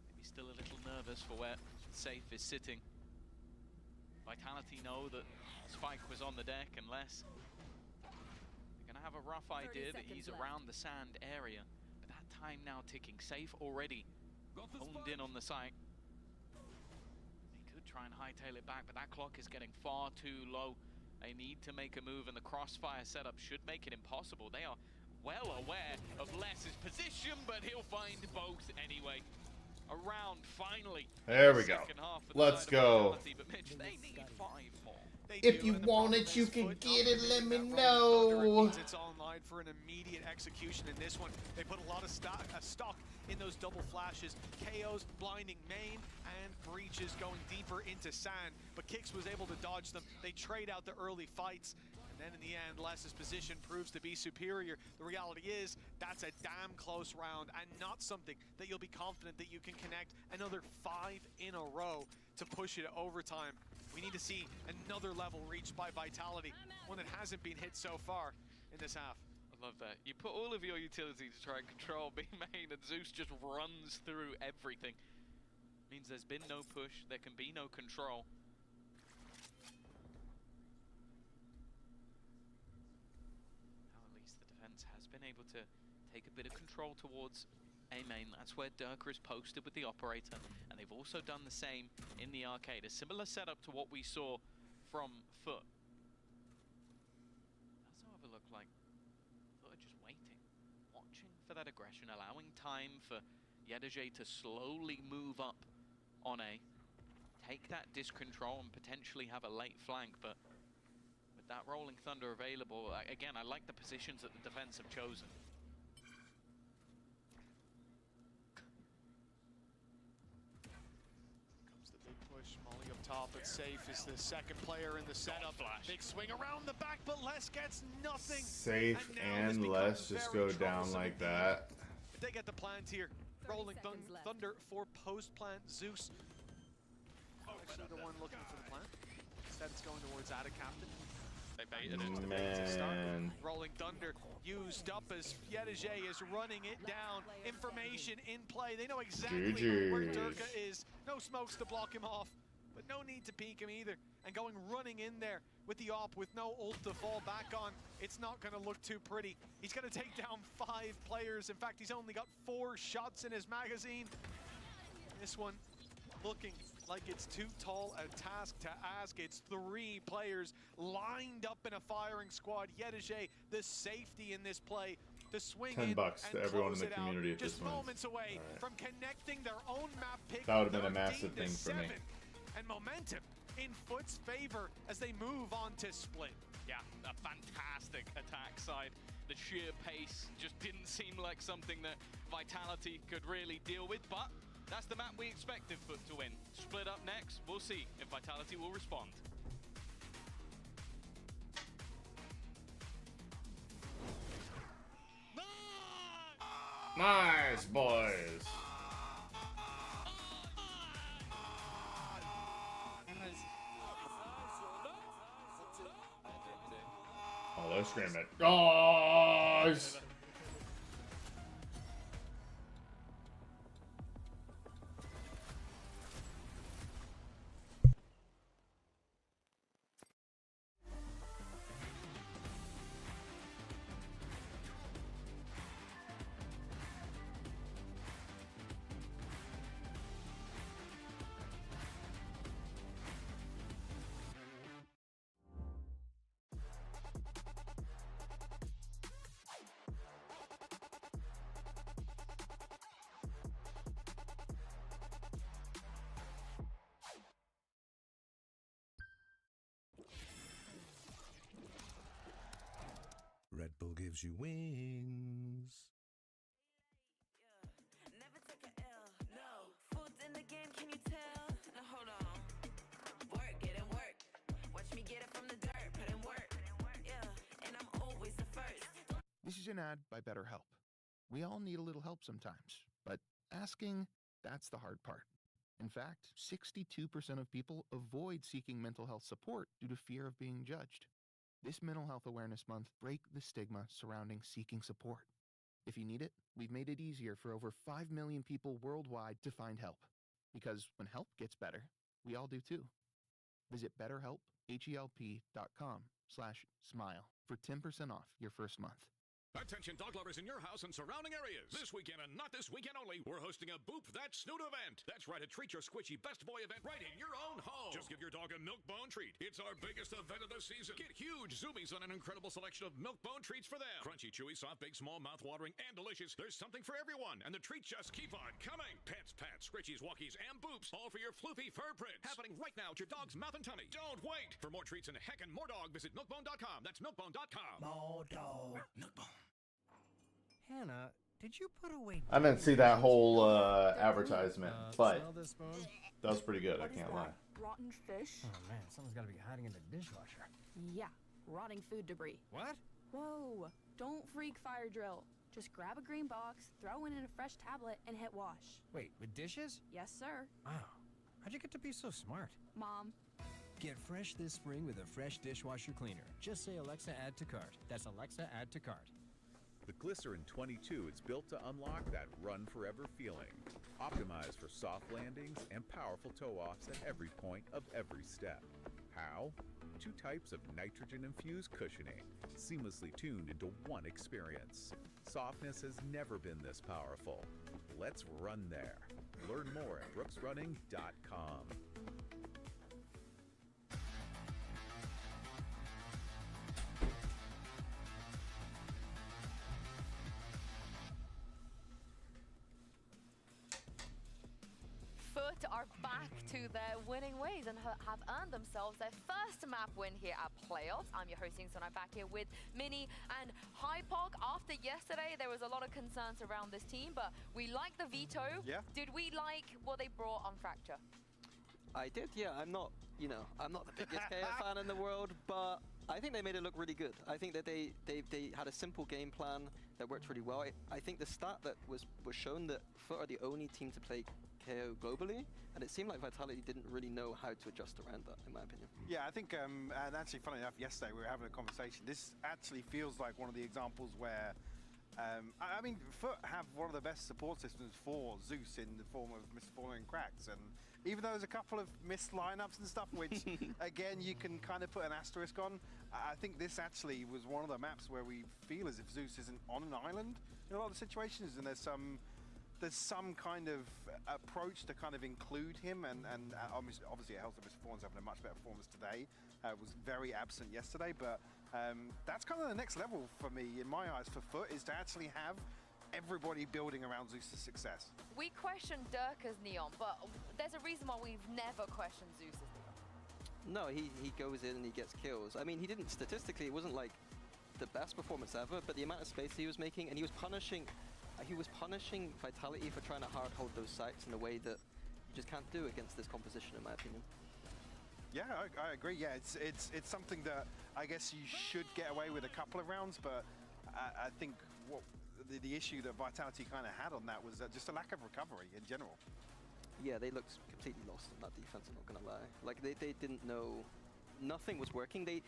maybe still a little nervous for where Safe is sitting. Vitality know that Spike was on the deck and less. They're gonna have a rough idea that he's around the sand area, but that time now ticking. Safe already honed in on the site. They could try and hightail it back, but that clock is getting far too low. They need to make a move, and the crossfire setup should make it impossible. They are well aware of Les's position, but he'll find both anyway. Around finally. There we go. Let's go. But Mitch, they need 5 more. If you want it, you can get it. Let me know. It's online for an immediate execution in this one. They put a lot of stock in those double flashes. KOs, blinding main, and breaches going deeper into sand. But Kicks was able to dodge them. They trade out the early fights. Then in the end, Les's position proves to be superior. The reality is, that's a damn close round and not something that you'll be confident that you can connect another 5 in a row to push it overtime. We need to see another level reached by Vitality, one that hasn't been hit so far in this half. I love that. You put all of your utility to try and control B main, and Zeus just runs through everything. Means there's been no push, there can be no control. Now at least the defense has been able to take a bit of control towards A main. That's where Durka is posted with the operator, and they've also done the same in the arcade. A similar setup to what we saw from FUT. Does however look like FUT are just waiting, watching for that aggression, allowing time for Yedajay to slowly move up on A, take that disc control and potentially have a late flank. But with that Rolling Thunder available, again, I like the positions that the defense have chosen. Comes the big push, Molly up top, it's safe, is the second player in the setup. Big swing around the back, but Les gets nothing. Safe and Les just go down like that. But they get the plant here. Rolling Thunder for post-plant. Zeus actually the one looking for the plant. Instead it's going towards Ada Captain. They baited it. Man. Rolling Thunder used up as Yedajay is running it down. Information in play. They know exactly where Durka is. No smokes to block him off, but no need to peek him either. And going running in there with the op with no ult to fall back on, it's not going to look too pretty. He's going to take down 5 players. In fact, he's only got 4 shots in his magazine. This one looking like it's too tall a task to ask. It's 3 players lined up in a firing squad. Yedajay, the safety in this play, to swing $10 in to and everyone in the close it community out. at this Just point. moments away from connecting their own map pick. That would have been a massive thing for me. And momentum in FUT's favor as they move on to split. Yeah, a fantastic attack side. The sheer pace just didn't seem like something that Vitality could really deal with, but that's the map we expected FUT to win. Split up next, we'll see if Vitality will respond. Nice, boys. Oh, they're screaming. Guys! Red Bull gives you wings. Never take a L, no. Food's in the game, can you tell? Now hold on. Work, get in work. Watch me get it from the dirt, put in work. Yeah, and I'm always the first. This is an ad by BetterHelp. We all need a little help sometimes, but asking, that's the hard part. In fact, 62% of people avoid seeking mental health support due to fear of being judged. This Mental Health Awareness Month, break the stigma surrounding seeking support. If you need it, we've made it easier for over 5 million people worldwide to find help. Because when help gets better, we all do too. Visit betterhelp.com/smile for 10% off your first month. Attention dog lovers in your house and surrounding areas. This weekend and not this weekend only, we're hosting a Boop That Snoot event. That's right, a Treat Your Squishy Best Boy event right in your own home. Just give your dog a milk bone treat. It's our biggest event of the season. Get huge zoomies on an incredible selection of milk bone treats for them. Crunchy, chewy, soft, big, small, mouth-watering, and delicious. There's something for everyone, and the treats just keep on coming. Pets, pats, scritchies, walkies, and boops, all for your floopy fur prints. Happening right now at your dog's mouth and tummy. Don't wait. For more treats and heckin' more dog, visit milkbone.com. That's milkbone.com. More dog. Milkbone. Hannah, did you put away? I didn't see that whole advertisement, but smell this spoon? that was pretty good, I can't lie. Rotten fish? Oh man, someone's got to be hiding in the dishwasher. Yeah, rotting food debris. What? Whoa, don't freak fire drill. Just grab a green box, throw it in a fresh tablet, and hit wash. Wait, with dishes? Yes, sir. Wow. How'd you get to be so smart? Mom. Get fresh this spring with a fresh dishwasher cleaner. Just say Alexa add to cart. That's Alexa add to cart. The Glycerin 22 is built to unlock that run forever feeling. Optimized for soft landings and powerful toe-offs at every point of every step. How? 2 types of nitrogen-infused cushioning, seamlessly tuned into one experience. Softness has never been this powerful. Let's run there. Learn more at brooksrunning.com. FUT are back to their winning ways and have earned themselves their first map win here at Playoffs. I'm your host, so I'm back here with Mini and Hypok. After yesterday, there was a lot of concerns around this team, but we like the veto. Yeah. Did we like what they brought on Fracture? I did, yeah. I'm not the biggest KO fan in the world, but I think they made it look really good. I think that they had a simple game plan that worked really well. I think the stat that was shown that FUT are the only team to play KO globally, and it seemed like Vitality didn't really know how to adjust around that, in my opinion. Yeah, I think, and actually, funny enough, yesterday we were having a conversation. This actually feels like one of the examples where, I mean, FUT have one of the best support systems for Zeus in the form of misfollowing cracks, and even though there's a couple of missed lineups and stuff, which, again, you can kind of put an asterisk on, I think this actually was one of the maps where we feel as if Zeus isn't on an island in a lot of situations, and there's some kind of approach to kind of include him, and obviously it helps that Mr. Fawn's having a much better performance today. Was very absent yesterday, but that's kind of the next level for me, in my eyes, for FUT, is to actually have everybody building around Zeus' success. We questioned Dirk as Neon, but there's a reason why we've never questioned Zeus as Neon. No, he goes in and he gets kills. I mean, he didn't, statistically, it wasn't like the best performance ever, but the amount of space he was making, and he was punishing Vitality for trying to hard hold those sites in a way that you just can't do against this composition, in my opinion. Yeah, I agree. Yeah, it's something that I guess you should get away with a couple of rounds, but I think what the issue that Vitality kind of had on that was just a lack of recovery in general. Yeah, they looked completely lost on that defense, I'm not gonna lie. Like, they didn't know, nothing was working. They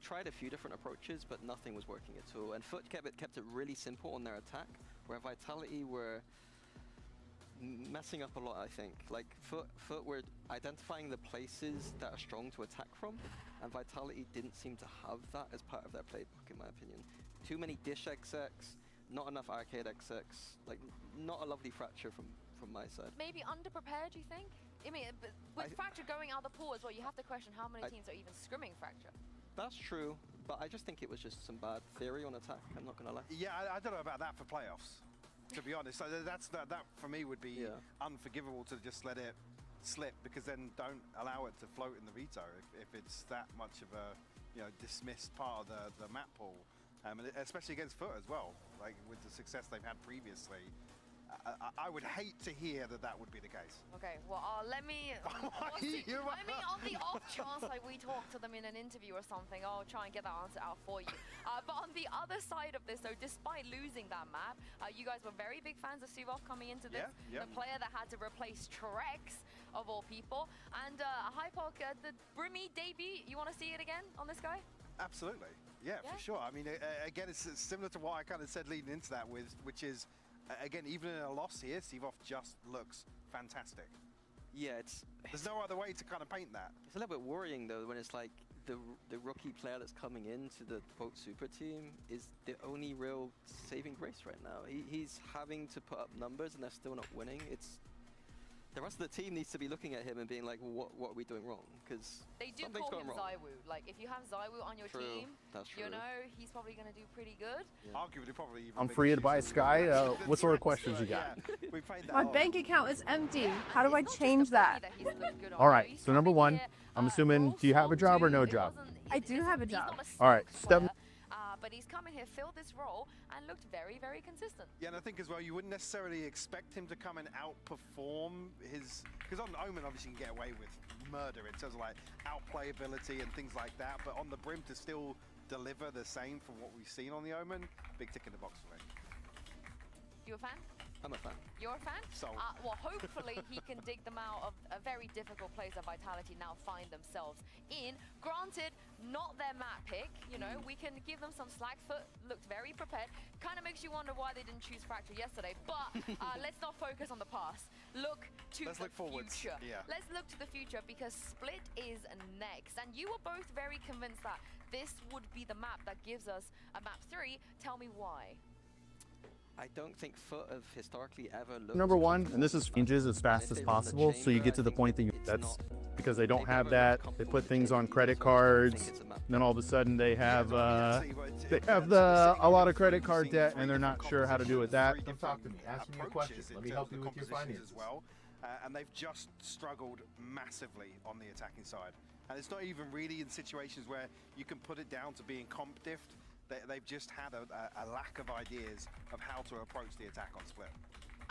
tried a few different approaches, but nothing was working at all. And FUT kept it really simple on their attack, where Vitality were messing up a lot, I think. Like, FUT were identifying the places that are strong to attack from, and Vitality didn't seem to have that as part of their playbook, in my opinion. Too many dish XX, not enough arcade XX, like, not a lovely Fracture from my side. Maybe underprepared, you think? I mean, with Fracture going out the pool as well, you have to question how many teams are even scrimming Fracture. That's true, but I just think it was just some bad theory on attack, I'm not gonna lie. Yeah, I don't know about that for playoffs, to be honest. That for me would be unforgivable, to just let it slip, because then don't allow it to float in the veto if it's that much of a dismissed part of the map pool, and especially against FUT as well, like with the success they've had previously. I would hate to hear that would be the case. Okay, well, let me... I mean, on the off chance like we talk to them in an interview or something, I'll try and get that answer out for you. But on the other side of this, though, despite losing that map, you guys were very big fans of Suvov coming into this. The player that had to replace Trex, of all people. And Hypok, the Brimmy debut, you want to see it again on this guy? Absolutely. Yeah, for sure. I mean, again, it's similar to what I kind of said leading into that, which is... Again, even in a loss here, Suvov just looks fantastic. Yeah, there's no other way to kind of paint that. It's a little bit worrying though when it's like the rookie player that's coming into the quote super team is the only real saving grace right now. He's having to put up numbers and they're still not winning. The rest of the team needs to be looking at him and being like, well, what are we doing wrong? Because they do call him Zywoo. Like, if you have Zywoo on your team, you know he's probably going to do pretty good. Yeah. Arguably, probably even I'm free to buy Sky. What sort of questions you got? My bank account is empty. How do I change that? All right. So number one, I'm assuming, do you have a job or no job? I do have a job. All right. Step. But he's come in here, filled this role, and looked very, very consistent. Yeah, and I think as well, you wouldn't necessarily expect him to come and outperform his... Because on Omen, obviously, you can get away with murder in terms of, like, outplayability and things like that. But on the Brim, to still deliver the same from what we've seen on the Omen, big tick in the box for me. You a fan? I'm a fan. You're a fan? Sold. Well, hopefully he can dig them out of a very difficult place that Vitality now find themselves in. Granted, not their map pick. You know, we can give them some slack. FUT looked very prepared. Kind of makes you wonder why they didn't choose Fracture yesterday. But let's not focus on the past. Look to the future. Yeah. Let's look to the future because Split is next. And you were both very convinced that this would be the map that gives us a map 3. Tell me why. I don't think FUT have historically ever looked... Number one, and this is changes as fast as possible, so you get to the point that that's because they don't have that. They put things on credit cards, and then all of a sudden they have a lot of credit card debt, and they're not sure how to do with that. Come talk to me. Ask me a question. Let me help you with your finances. As well. And they've just struggled massively on the attacking side. And it's not even really in situations where you can put it down to being comp diffed. They've just had a lack of ideas of how to approach the attack on Split.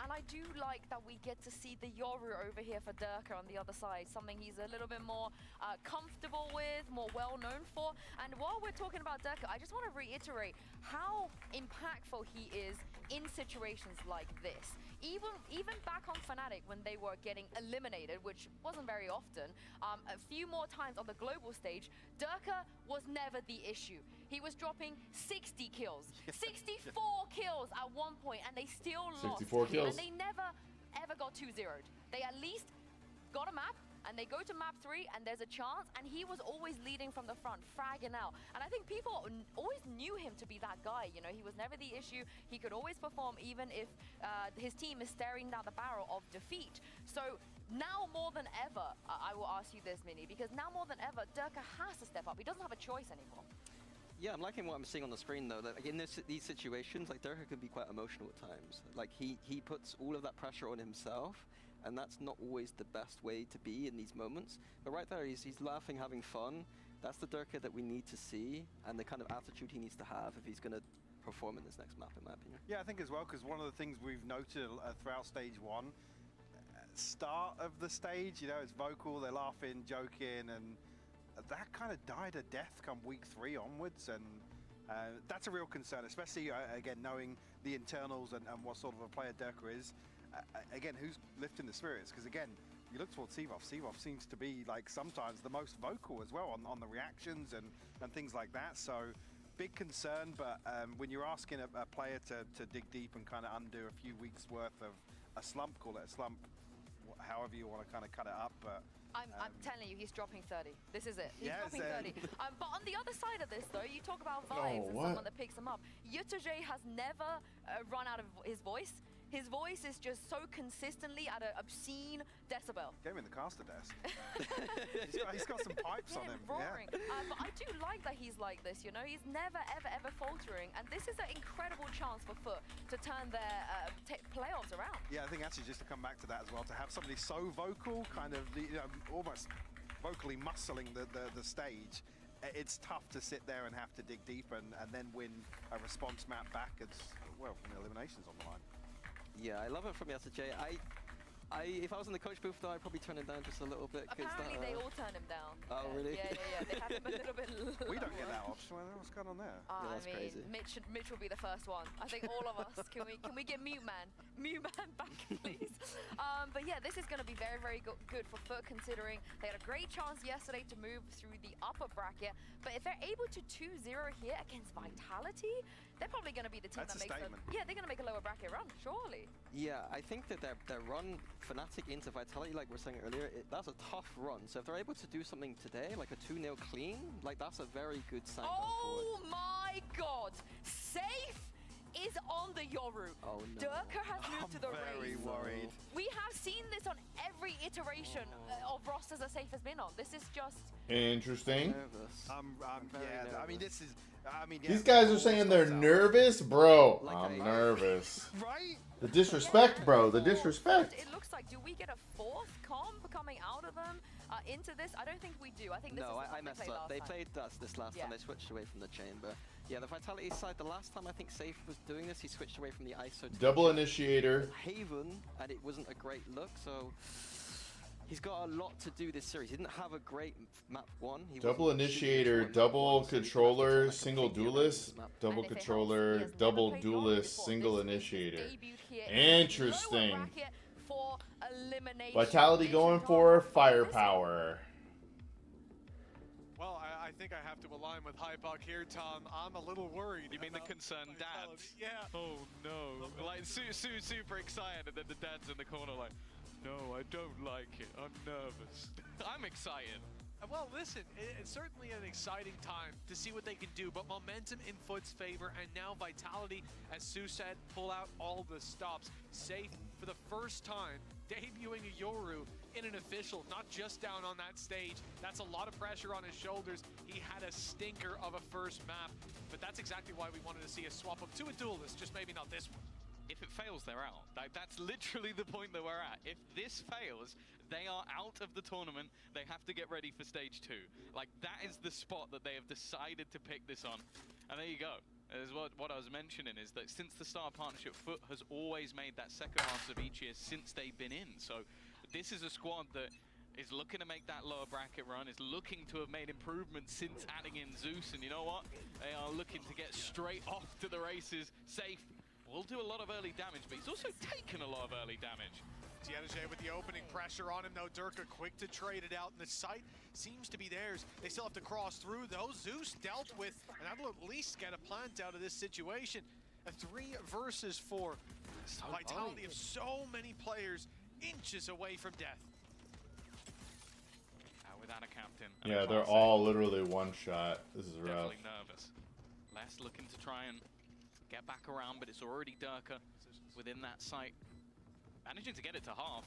And I do like that we get to see the Yoru over here for Durka on the other side, something he's a little bit more comfortable with, more well-known for. And while we're talking about Durka, I just want to reiterate how impactful he is in situations like this. Even back on Fnatic when they were getting eliminated, which wasn't very often, a few more times on the global stage, Durka was never the issue. He was dropping 60 kills, 64 kills at one point, and they still lost. 64 kills. And they never, ever got 2-0'd. They at least got a map, and they go to map 3, and there's a chance, and he was always leading from the front, fragging out. And I think people always knew him to be that guy, you know, he was never the issue. He could always perform even if his team is staring down the barrel of defeat. So now more than ever, I will ask you this, Mini, because now more than ever, Durka has to step up. He doesn't have a choice anymore. Yeah, I'm liking what I'm seeing on the screen though. That like, in these situations, like Durka can be quite emotional at times. Like he puts all of that pressure on himself, and that's not always the best way to be in these moments. But right there, he's laughing, having fun. That's the Durka that we need to see, and the kind of attitude he needs to have if he's going to perform in this next map, in my opinion. Yeah, I think as well, because one of the things we've noted throughout stage 1, start of the stage, you know, it's vocal, they're laughing, joking, and that kind of died a death come week 3 onwards, and that's a real concern, especially, again, knowing the internals and what sort of a player Durka is. Again, who's lifting the spirits? Because again, you look towards Sevov. Sevov seems to be like sometimes the most vocal as well on the reactions and things like that. So big concern, but when you're asking a player to dig deep and kind of undo a few weeks worth of a slump, call it a slump, however you want to kind of cut it up, but I'm telling you, he's dropping 30. This is it. He's yes, dropping 30. But on the other side of this, though, you talk about vibes and someone that picks him up. Yutajay has never run out of his voice. His voice is just so consistently at an obscene decibel. Get him in the caster desk. he's got some pipes on him. Roaring. Yeah. But I do like that he's like this, you know? He's never, ever faltering. And this is an incredible chance for FUT to turn their playoffs around. Yeah, I think actually just to come back to that as well, to have somebody so vocal, kind of almost vocally muscling the stage, it's tough to sit there and have to dig deep and then win a response map back. It's, well, from the eliminations on the line. Yeah, I love it from Yutajay. If I was in the coach booth though, I'd probably turn him down just a little bit. Apparently they all turn him down. Oh, really? Yeah. They have him a little bit lower. We don't get that option. What's going on there? Yeah, that's crazy. Mitch will be the first one. I think all of us. Can we get Mute Man? Mute Man back, please. But yeah, this is going to be very, very good for FUT, considering they had a great chance yesterday to move through the upper bracket. But if they're able to 2-0 here against Vitality, they're probably going to be the team that makes they're going to make a lower bracket run, surely. Yeah, I think that their run Fnatic into Vitality, like we were saying earlier, that's a tough run. So if they're able to do something today, like a 2-0 clean, like that's a very good sign. Oh my God! Safe is on the Yoru. Oh no. Durka has moved to the race. Very worried. We have seen this on every iteration of rosters that Safe has been on. This is just interesting. Yeah, I mean, this is. These guys are saying they're nervous, bro. I'm nervous. Right? The disrespect, bro. The disrespect. It looks like, do we get a 4th comp coming out of them into this? I don't think we do. I think this is I messed up. They played this last time. They switched away from the chamber. Yeah, the Vitality side, the last time I think Safe was doing this, he switched away from the ISO to double initiator Haven, and it wasn't a great look. So He's got a lot to do this series. He didn't have a great map 1. He Double wasn't initiator, shooting double map 1, so he's gonna have to controller, turn that single completely around duelist, this map. double And if it helps, controller, he has never double played Yoro duelist, before. single This is his initiator. debut here in the Interesting. lower bracket for elimination. Vitality going for firepower. Well, I think I have to align with Hybuck here, Tom. I'm a little worried. You mean the concerned dads? Yeah. Oh no. Like super excited, and then the dad's in the corner like, no, I don't like it. I'm nervous. I'm excited. Well, listen, it's certainly an exciting time to see what they can do, but momentum in FUT's favor, and now Vitality, as Sue said, pull out all the stops. Safe for the first time, debuting a Yoru in an official, not just down on that stage. That's a lot of pressure on his shoulders. He had a stinker of a first map, but that's exactly why we wanted to see a swap up to a duelist, just maybe not this one. If it fails, they're out. Like, that's literally the point that we're at. If this fails, they are out of the tournament. They have to get ready for stage 2. Like, that is the spot that they have decided to pick this on. And there you go. As what I was mentioning is that since the start of partnership, FUT has always made that second half of each year since they've been in. So this is a squad that is looking to make that lower bracket run, is looking to have made improvements since adding in Zeus. And you know what? They are looking to get straight off to the races. Safe will do a lot of early damage, but he's also taken a lot of early damage. Tianajay with the opening pressure on him, though. Durka quick to trade it out, and the site seems to be theirs. They still have to cross through, though. Zeus dealt with, and that'll at least get a plant out of this situation. A 3 versus 4. So Vitality of so many players inches away from death. Without a captain. Yeah, they're all literally one shot. This is rough. Definitely nervous. Les looking to try and get back around, but it's already Durka within that site. Managing to get it to half.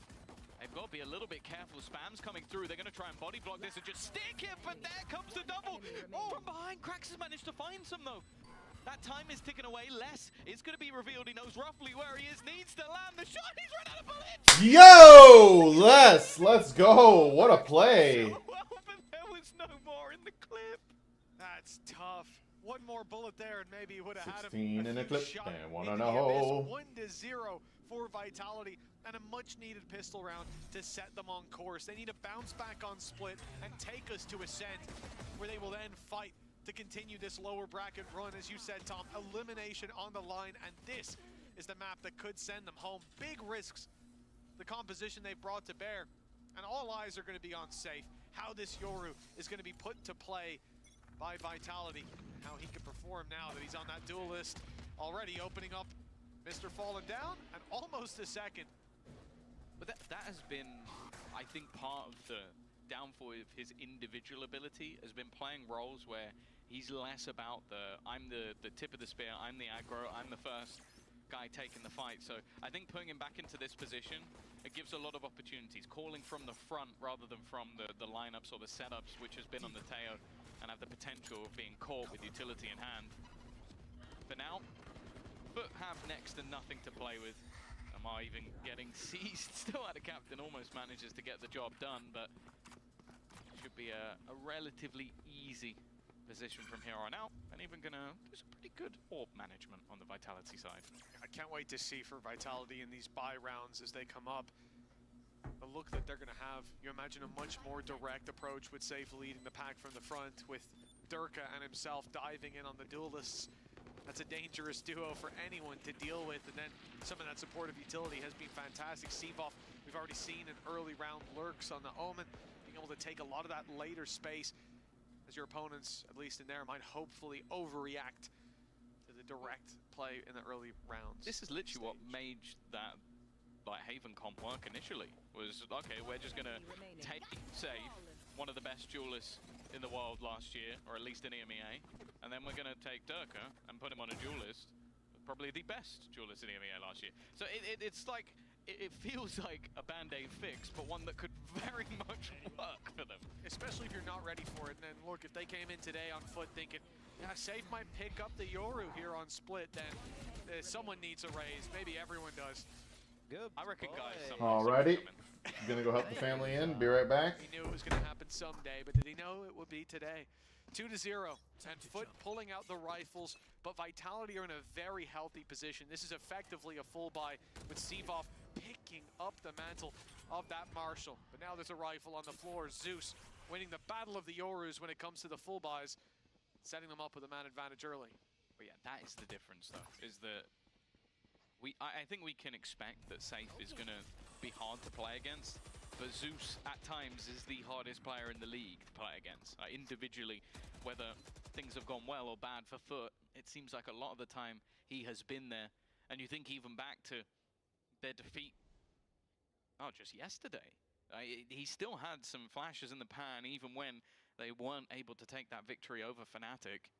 They've got to be a little bit careful. Spam's coming through. They're going to try and body block this and just stick it, but there comes the double. Oh, from behind, Krax has managed to find some, though. That time is ticking away. Les is going to be revealed. He knows roughly where he is. Needs to land the shot. He's run out of bullets. Yo, Les, let's go. What a play. Well, but there was no more in the clip. That's tough. One more bullet there, and maybe he would have had him. 16 in a clip, and 1 on a hole. hole. 1-0 for Vitality, and a much-needed pistol round to set them on course. They need to bounce back on split and take us to Ascent, where they will then fight to continue this lower bracket run. As you said, Tom, elimination on the line, and this is the map that could send them home. Big risks, the composition they've brought to bear, and all eyes are going to be on Safe. How this Yoru is going to be put to play by Vitality, how he can perform now that he's on that duelist. Already opening up Mr. Fallen Down, and almost a second. But that has been, I think, part of the downfall of his individual ability, has been playing roles where he's less about I'm the tip of the spear, I'm the aggro, I'm the first guy taking the fight. So I think putting him back into this position, it gives a lot of opportunities. Calling from the front rather than from the lineups or the setups, which has been on the Teo, and have the potential of being caught with utility in hand. For now, FUT have next to nothing to play with. Am I even getting seized? Still out of captain, almost manages to get the job done, but should be a relatively easy position from here on out, and even gonna do some pretty good orb management on the Vitality side. I can't wait to see for Vitality in these bye rounds as they come up. The look that they're gonna have, you imagine a much more direct approach with Safe leading the pack from the front, with Durka and himself diving in on the duelists. That's a dangerous duo for anyone to deal with, and then some of that supportive utility has been fantastic. Seavoff, we've already seen an early round lurks on the Omen, being able to take a lot of that later space, as your opponents, at least in there, might hopefully overreact to the direct play in the early rounds. This is literally what made that Haven comp work initially, was okay, we're just gonna take Safe, one of the best duelists in the world last year, or at least in EMEA, and then we're gonna take Durka and put him on a duelist, probably the best duelist in EMEA last year. So it's like, it feels like a band-aid fix, but one that could very much work for them. Especially if you're not ready for it. And then look, if they came in today on FUT thinking, yeah, Safe might pick up the Yoru here on split, then someone needs a raise. Maybe everyone does. Good. I reckon, guys. Alrighty, I'm gonna go help the family in. Be right back. He knew it was gonna happen someday, but did he know it would be today? 2-0, and FUT pulling out the rifles, but Vitality are in a very healthy position. This is effectively a full buy with Seavoff picking taking up the mantle of that Marshal. But now there's a rifle on the floor. Zeus winning the battle of the Yorus when it comes to the full buys, setting them up with a man advantage early. But yeah, that is the difference though, is that I think we can expect that Safe is going to be hard to play against, but Zeus at times is the hardest player in the league to play against. Individually, whether things have gone well or bad for FUT, it seems like a lot of the time he has been there. And you think even back to their defeat, just yesterday, he still had some flashes in the pan even when they weren't able to take that victory over Fnatic.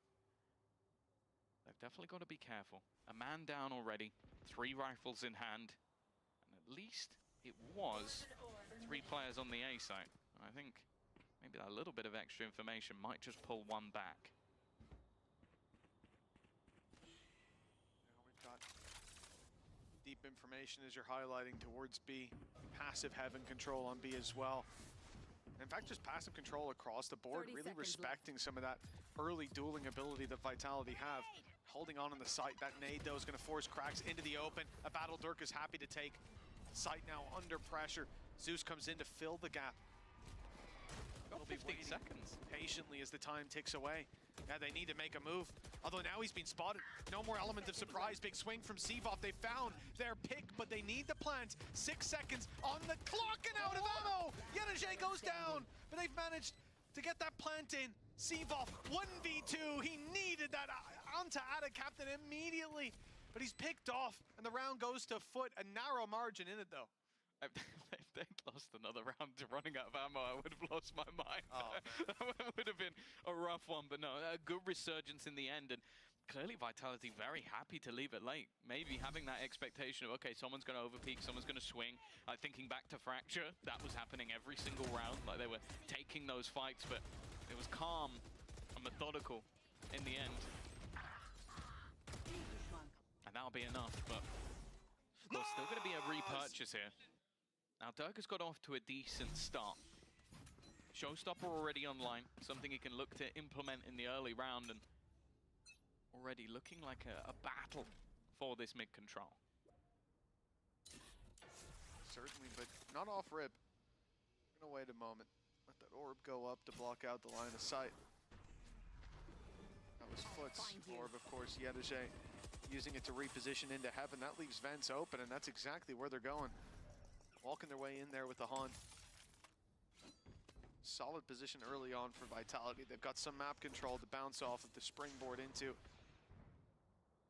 They've definitely got to be careful. A man down already, 3 rifles in hand, and at least it was 3 players on the A site. I think maybe that little bit of extra information might just pull one back. Now we've got deep information as you're highlighting towards B. Passive heaven control on B as well. In fact, just passive control across the board, really respecting some of that early dueling ability that Vitality have. Holding on the site, that nade though is going to force Cracks into the open. A battle Dirk is happy to take. Site now under pressure. Zeus comes in to fill the gap. Got 15 seconds. Patiently as the time ticks away. Yeah, they need to make a move. Although now he's been spotted. No more element of surprise. Big swing from Seavoff. They found their pick, but they need the plant. 6 seconds on the clock and out of ammo. Yetajay goes down, but they've managed to get that plant in. Seavoff 1v2. He needed that onto Ada Captain immediately, but he's picked off, and the round goes to FUT. A narrow margin in it though. If they'd lost another round to running out of ammo, I would have lost my mind. Oh, that would have been a rough one, but no, a good resurgence in the end, and clearly Vitality very happy to leave it late. Maybe having that expectation of, okay, someone's going to overpeak, someone's going to swing. Thinking back to Fracture, that was happening every single round, like they were taking those fights, but it was calm and methodical in the end. And that'll be enough, but of course, still going to be a repurchase here. Now, Dirk has got off to a decent start. Showstopper already online, something he can look to implement in the early round, and already looking like a battle for this mid control. Certainly, but not off rip. We're gonna wait a moment. Let that orb go up to block out the line of sight. That was FUT's orb, of course. Yetajay using it to reposition into heaven. That leaves vents open, and that's exactly where they're going. Walking their way in there with the Haunt. Solid position early on for Vitality. They've got some map control to bounce off of the springboard into.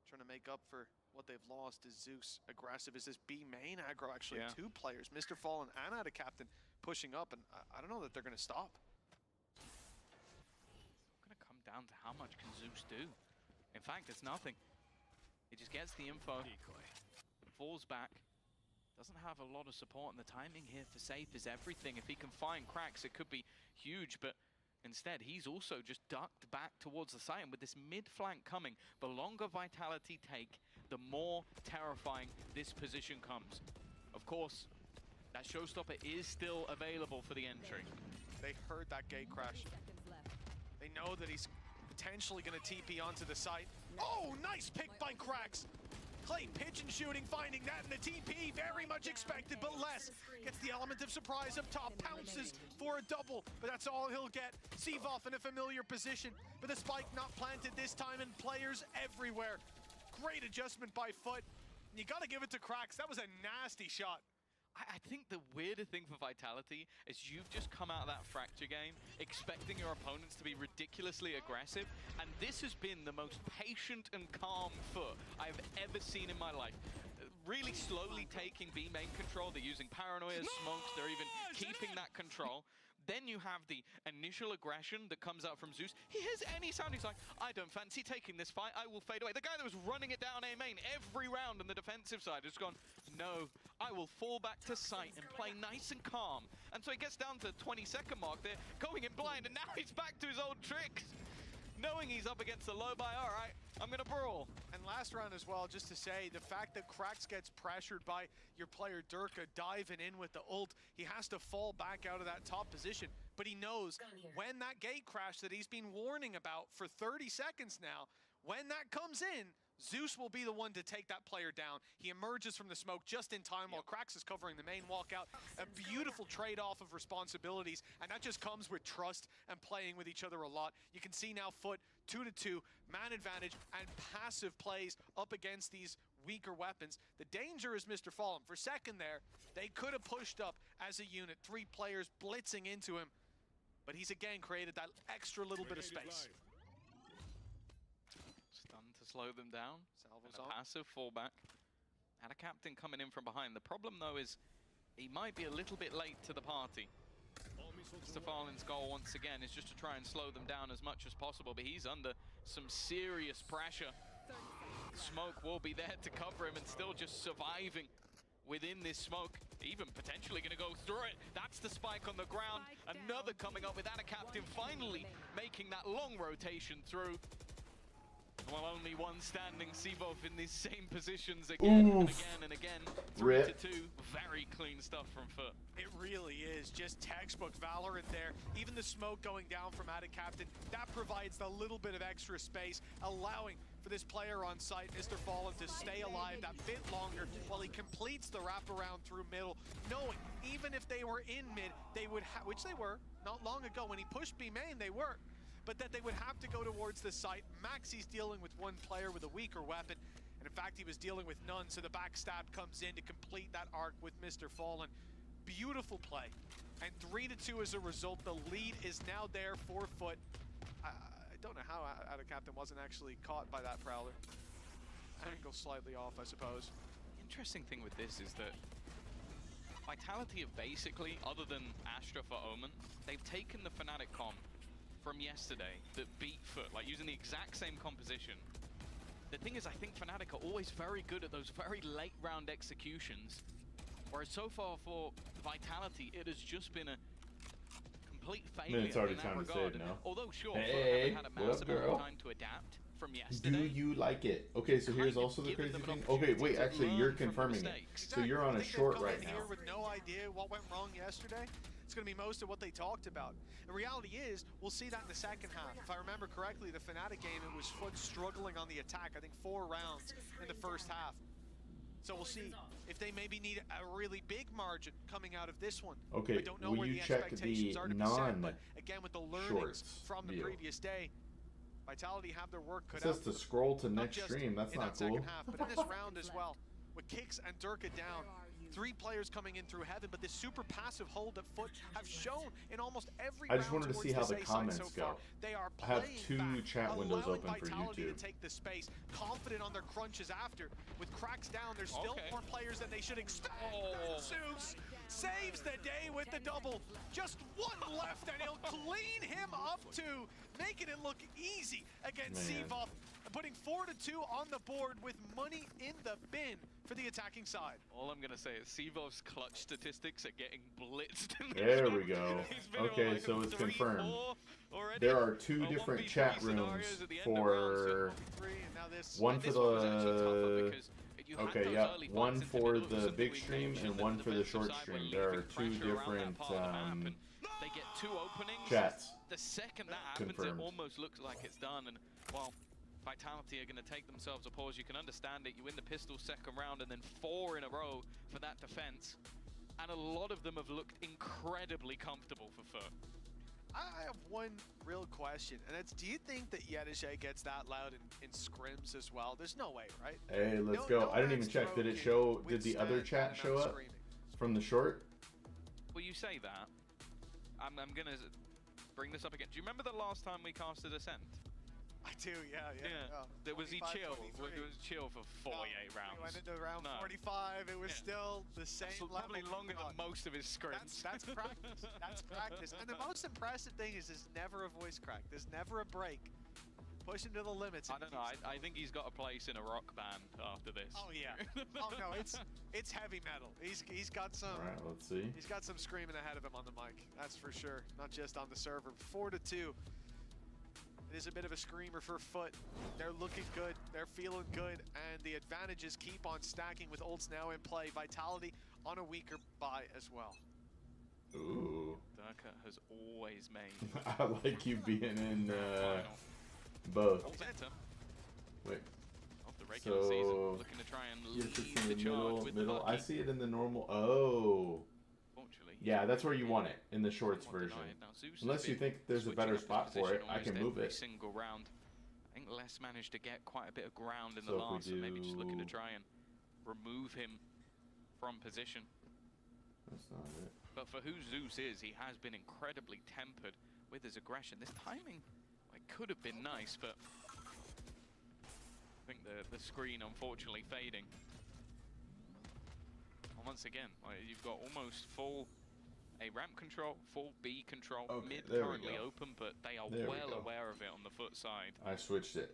Trying to make up for what they've lost. Is Zeus aggressive? Is this B main aggro actually? Yeah. 2 players, Mr. Fallen and Ada Captain, pushing up, and I don't know that they're going to stop. It's going to come down to how much can Zeus do. In fact, it's nothing. He just gets the info, falls back. Doesn't have a lot of support, and the timing here for Safe is everything. If he can find Cracks, it could be huge, but instead, he's also just ducked back towards the site, and with this mid-flank coming, the longer Vitality take, the more terrifying this position comes. Of course, that Showstopper is still available for the entry. They heard that gate crash. They know that he's potentially going to TP onto the site. Oh, nice pick by Cracks! Clay pigeon shooting, finding that in the TP, very much expected, but less. Gets the element of surprise up top, pounces for a double, but that's all he'll get. Seavoff in a familiar position, but the spike not planted this time, and players everywhere. Great adjustment by FUT. And you gotta give it to Cracks, that was a nasty shot. I think the weirder thing for Vitality is you've just come out of that Fracture game expecting your opponents to be ridiculously aggressive, and this has been the most patient and calm FUT I've ever seen in my life. Really slowly taking B main control. They're using Paranoia, smokes, they're even keeping that control. Then you have the initial aggression that comes out from Zeus. He hears any sound, he's like, I don't fancy taking this fight, I will fade away. The guy that was running it down A main every round on the defensive side has gone, no, I will fall back to sight and play nice and calm. And so he gets down to the 20-second mark there, going in blind, and now he's back to his old tricks. Knowing he's up against the low buy, all right, I'm gonna brawl. And last round as well, just to say, the fact that Cracks gets pressured by your player Durka diving in with the ult, he has to fall back out of that top position. But he knows when that gate crash that he's been warning about for 30 seconds now, when that comes in, Zeus will be the one to take that player down. He emerges from the smoke just in time while Krax is covering the main walkout. A beautiful trade-off of responsibilities, and that just comes with trust and playing with each other a lot. You can see now FUT 2-2, man advantage, and passive plays up against these weaker weapons. The danger is Mr. Fallen. For a second there, they could have pushed up as a unit, 3 players blitzing into him, but he's again created that extra little bit of space. Stun to slow them down. Salvo's and a on. passive fallback. And a captain coming in from behind. The problem, though, is he might be a little bit late to the party. Mr. Fallen's goal, once again, is just to try and slow them down as much as possible, but he's under some serious pressure. Smoke will be there to cover him and still just surviving within this smoke. Even potentially going to go through it. That's the spike on the ground. Another coming up with that, a captain finally making that long rotation through. Well, only one standing. Sivov in these same positions again and again and again. 3-2. Very clean stuff from FUT. It really is just textbook Valorant there. Even the smoke going down from Attic Captain, that provides a little bit of extra space, allowing for this player on site, Mr. Fallen, to stay alive that bit longer while he completes the wraparound through middle, knowing even if they were in mid, they would which they were not long ago when he pushed B main, they were. But that they would have to go towards the site. Maxi's dealing with one player with a weaker weapon, and in fact he was dealing with none, so the backstab comes in to complete that arc with Mr. Fallen. Beautiful play, and 3-2 as a result. The lead is now there for FUT. I don't know how Attic Captain wasn't actually caught by that Prowler. Angle slightly off, I suppose. Interesting thing with this is that Vitality have basically, other than Astra for Omen, they've taken the Fnatic comp from yesterday that beat FUT, like using the exact same composition. The thing is, I think Fnatic are always very good at those very late round executions, whereas so far for Vitality, it has just been a complete failure It's already in that time regard. to save now. Although sure, Hey, FUT haven't had a what up, massive amount girl? of time to adapt from Do yesterday. you like it? Okay, so here's also the crazy thing. Okay, wait, actually, you're confirming it. So you're on a short right now. Here with no idea what went wrong yesterday. It's going to be most of what they talked about. The reality is, we'll see that in the second half. If I remember correctly, the Fnatic game, it was FUT struggling on the attack. I think 4 rounds in the first half. So we'll see if they maybe need a really big margin coming out of this one. Okay, I don't know will where you the check expectations the are to be set, but again, with the learnings non-shorts from the view? previous day, Vitality have their work cut It says out. to scroll to Not next just stream. That's in not that cool. second half, but in this round as well, with Kicks and Durka down. 3 players coming in through heaven, but this super passive hold that FUT have shown in almost every I just round wanted to towards see how this the A side comments so go. far. They are I have playing 2 back, chat windows allowing open for Vitality YouTube. to take the space, confident on their crunches after. With Cracks down, there's still more players than they should expect. Zeus saves the day with the double. Just 1 left, and he'll clean him up too, making it look easy against Sivov, putting 4-2 on the board with money in the bin for the attacking side. All I'm gonna say is Sivov's clutch statistics are getting blitzed. There we go. Okay, so it's confirmed. There are 2 different chat rooms for one for the okay, yeah, one for the big stream and one for the short stream. There are 2 different they get 2 openings. chats. The second that happens, Confirmed. it almost looks like it's done. And well, Vitality are going to take themselves a pause. You can understand it. You win the pistol second round and then 4 in a row for that defense. And a lot of them have looked incredibly comfortable for FUT. I have one real question, and that's, do you think that Yedishe gets that loud in scrims as well? There's no way, right? Hey, let's go. I didn't even check. Did it show? Did the other chat show up from the short? Well, you say that. I'm going to bring this up again. Do you remember the last time we casted Ascent? I do, yeah. Was he chill? It was chill for 48 rounds. We went into round 45. It was still the same level. Probably longer than most of his scrims. That's practice. That's practice. And the most impressive thing is there's never a voice crack. There's never a break. Push him to the limits. I don't know. I think he's got a place in a rock band after this. Oh yeah. Oh no, it's heavy metal. He's got some. All right, let's see. He's got some screaming ahead of him on the mic. That's for sure. Not just on the server. 4-2. It is a bit of a screamer for FUT. They're looking good, they're feeling good, and the advantages keep on stacking with ults now in play. Vitality on a weaker buy as well. Ooh. Durka has always made. I like you being in both. Wait. the regular season, looking to try and lead the charge with middle. the I see it in the normal. Oh. Yeah, that's where you want it, in the shorts version. Unless you think there's a better spot for it, I can move it. Single round. I think Les managed to get quite a bit of ground in the last, so maybe just looking to try and remove him from position. That's not it. But for who Zeus is, he has been incredibly tempered with his aggression. This timing, it could have been nice, but I think the screen unfortunately fading. And once again, you've got almost full A ramp control, full B control, mid currently open, but they are well aware of it on the foot side. I switched it.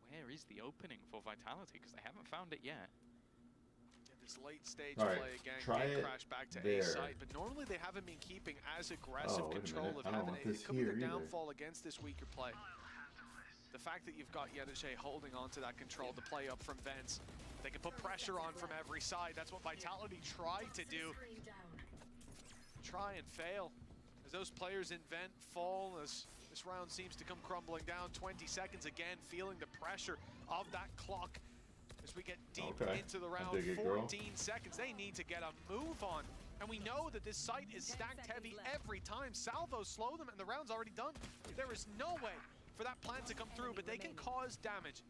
Where is the opening for Vitality? Because they haven't found it yet. This late stage play again, get crashed back to A site, but normally they haven't been keeping as aggressive control of heaven. It could be their downfall against this weaker play. The fact that you've got Yedishe holding on to that control to play up from vents, they can put pressure on from every side. That's what Vitality tried to do. Try and fail as those players in vent fall, as this round seems to come crumbling down. 20 seconds again, feeling the pressure of that clock as we get deep into the round. 14 seconds, they need to get a move on, and we know that this site is stacked heavy every time. Salvos slow them and the round's already done. There is no way for that plant to come through, but they can cause damage.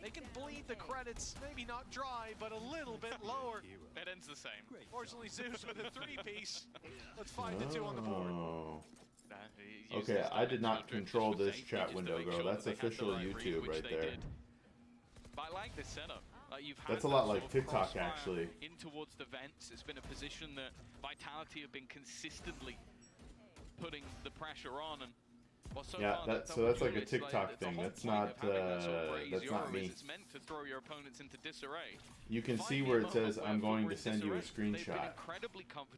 They can bleed the credits, maybe not dry, but a little bit lower. That ends the same. Fortunately, Zeus with a 3-piece. Let's 5-2 on the board. Okay, I did not control this chat window, girl. That's official YouTube right there. But I like this setup. That's a lot like TikTok, actually. In towards the vents, it's been a position that Vitality have been consistently putting the pressure on, and yeah, that's like a TikTok thing. That's not me. It's meant to throw your opponents into disarray. You can see where it says, I'm going to send you a screenshot.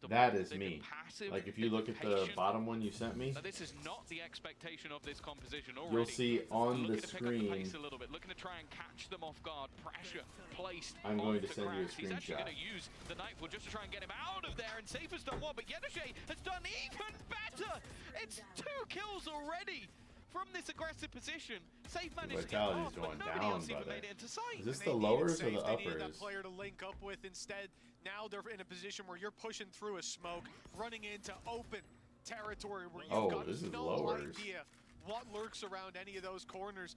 That is me. Like if you look at the bottom one you sent me, this is not the expectation of this composition already. You'll see on the screen. Looking to try and catch them off guard. Pressure placed. I'm going to send you a screenshot. He's actually going to use the Nightfall just to try and get him out of there, and Safe has done what, but Yedishe has done even better. It's 2 kills already from this aggressive position. Safe managed to get off, but nobody else even made it into sight. Is this the lowers or the uppers? They needed that player to link up with. Instead, now they're in a position where you're pushing through a smoke, running into open territory where you've got no idea what lurks around any of those corners.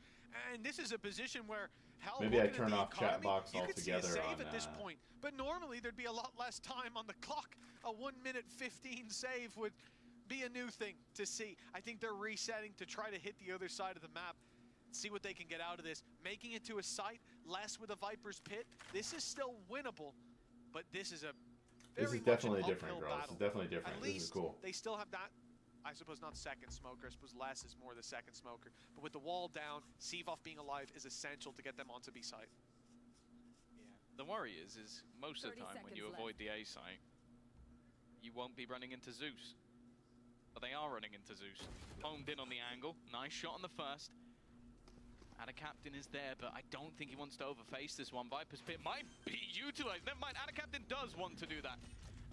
And this is a position where, hell, maybe I turn off chat box altogether. You could see a save at this point, but normally there'd be a lot less time on the clock. A 1:15 save would be a new thing to see. I think they're resetting to try to hit the other side of the map, see what they can get out of this. Making it to a site, less with a Viper's Pit. This is still winnable, but this is a very definitely different, girls. It's definitely different. This is cool. They still have that, I suppose not second smoker, I suppose less is more the second smoker. But with the wall down, Seavoff being alive is essential to get them onto B site. Yeah. The worry is most of the time when you avoid the A site, you won't be running into Zeus. But they are running into Zeus. Homed in on the angle. Nice shot on the first. Ada Captain is there, but I don't think he wants to overface this one. Viper's Pit might be utilized. Never mind, Ada Captain does want to do that.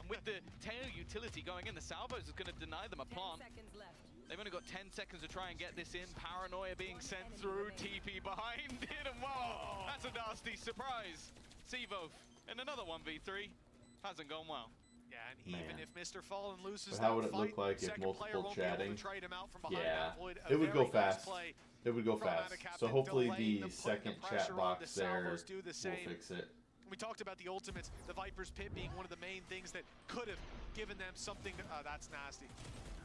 And with the tail utility going in, the Salvos is going to deny them a plant. They've only got 10 seconds to try and get this in. Paranoia being sent through. TP behind it, and whoa! That's a nasty surprise. Seavoff in another 1v3. Hasn't gone well. Yeah, and even if Mr. Fallen loses how would it look like if multiple chatting? Yeah, it would go fast. It would go fast. So hopefully the second chat box there will fix it. We talked about the ultimates, the Viper's Pit being one of the main things that could have given them something to, that's nasty.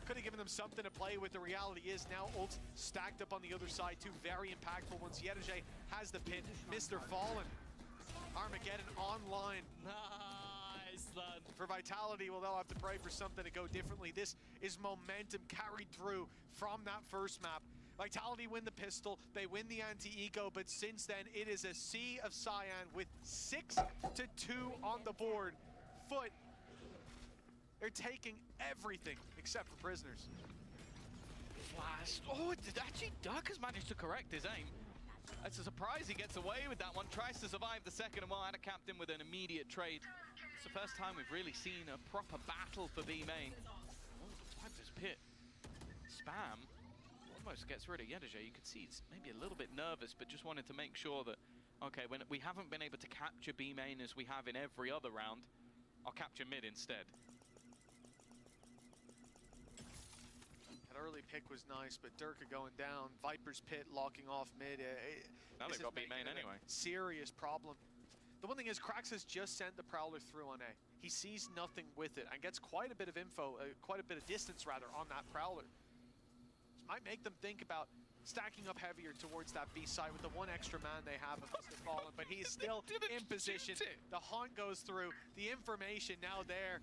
Could have given them something to play with. The reality is now ults stacked up on the other side, 2 very impactful ones. Yedishe has the pin. Mr. Fallen, Armageddon online. For Vitality, well, they'll have to pray for something to go differently. This is momentum carried through from that first map. Vitality win the pistol, they win the anti-eco, but since then it is a sea of cyan with 6-2 on the board. FUT, they're taking everything except for prisoners. Flash. Oh, actually Duck has managed to correct his aim. That's a surprise he gets away with that one. Tries to survive the second, and while Ada Captain with an immediate trade. It's the first time we've really seen a proper battle for B main. Oh, Viper's Pit. Spam almost gets rid of Yedishe. You could see it's maybe a little bit nervous, but just wanted to make sure that okay, when we haven't been able to capture B main as we have in every other round, I'll capture mid instead. That early pick was nice, but Durka going down. Viper's Pit locking off mid. Now they've got B main anyway. Serious problem. The one thing is, Krax has just sent the Prowler through on A. He sees nothing with it and gets quite a bit of info, quite a bit of distance rather, on that Prowler. This might make them think about stacking up heavier towards that B side with the one extra man they have of Mr. Fallen, but he's still in position. The hunt goes through, the information now there.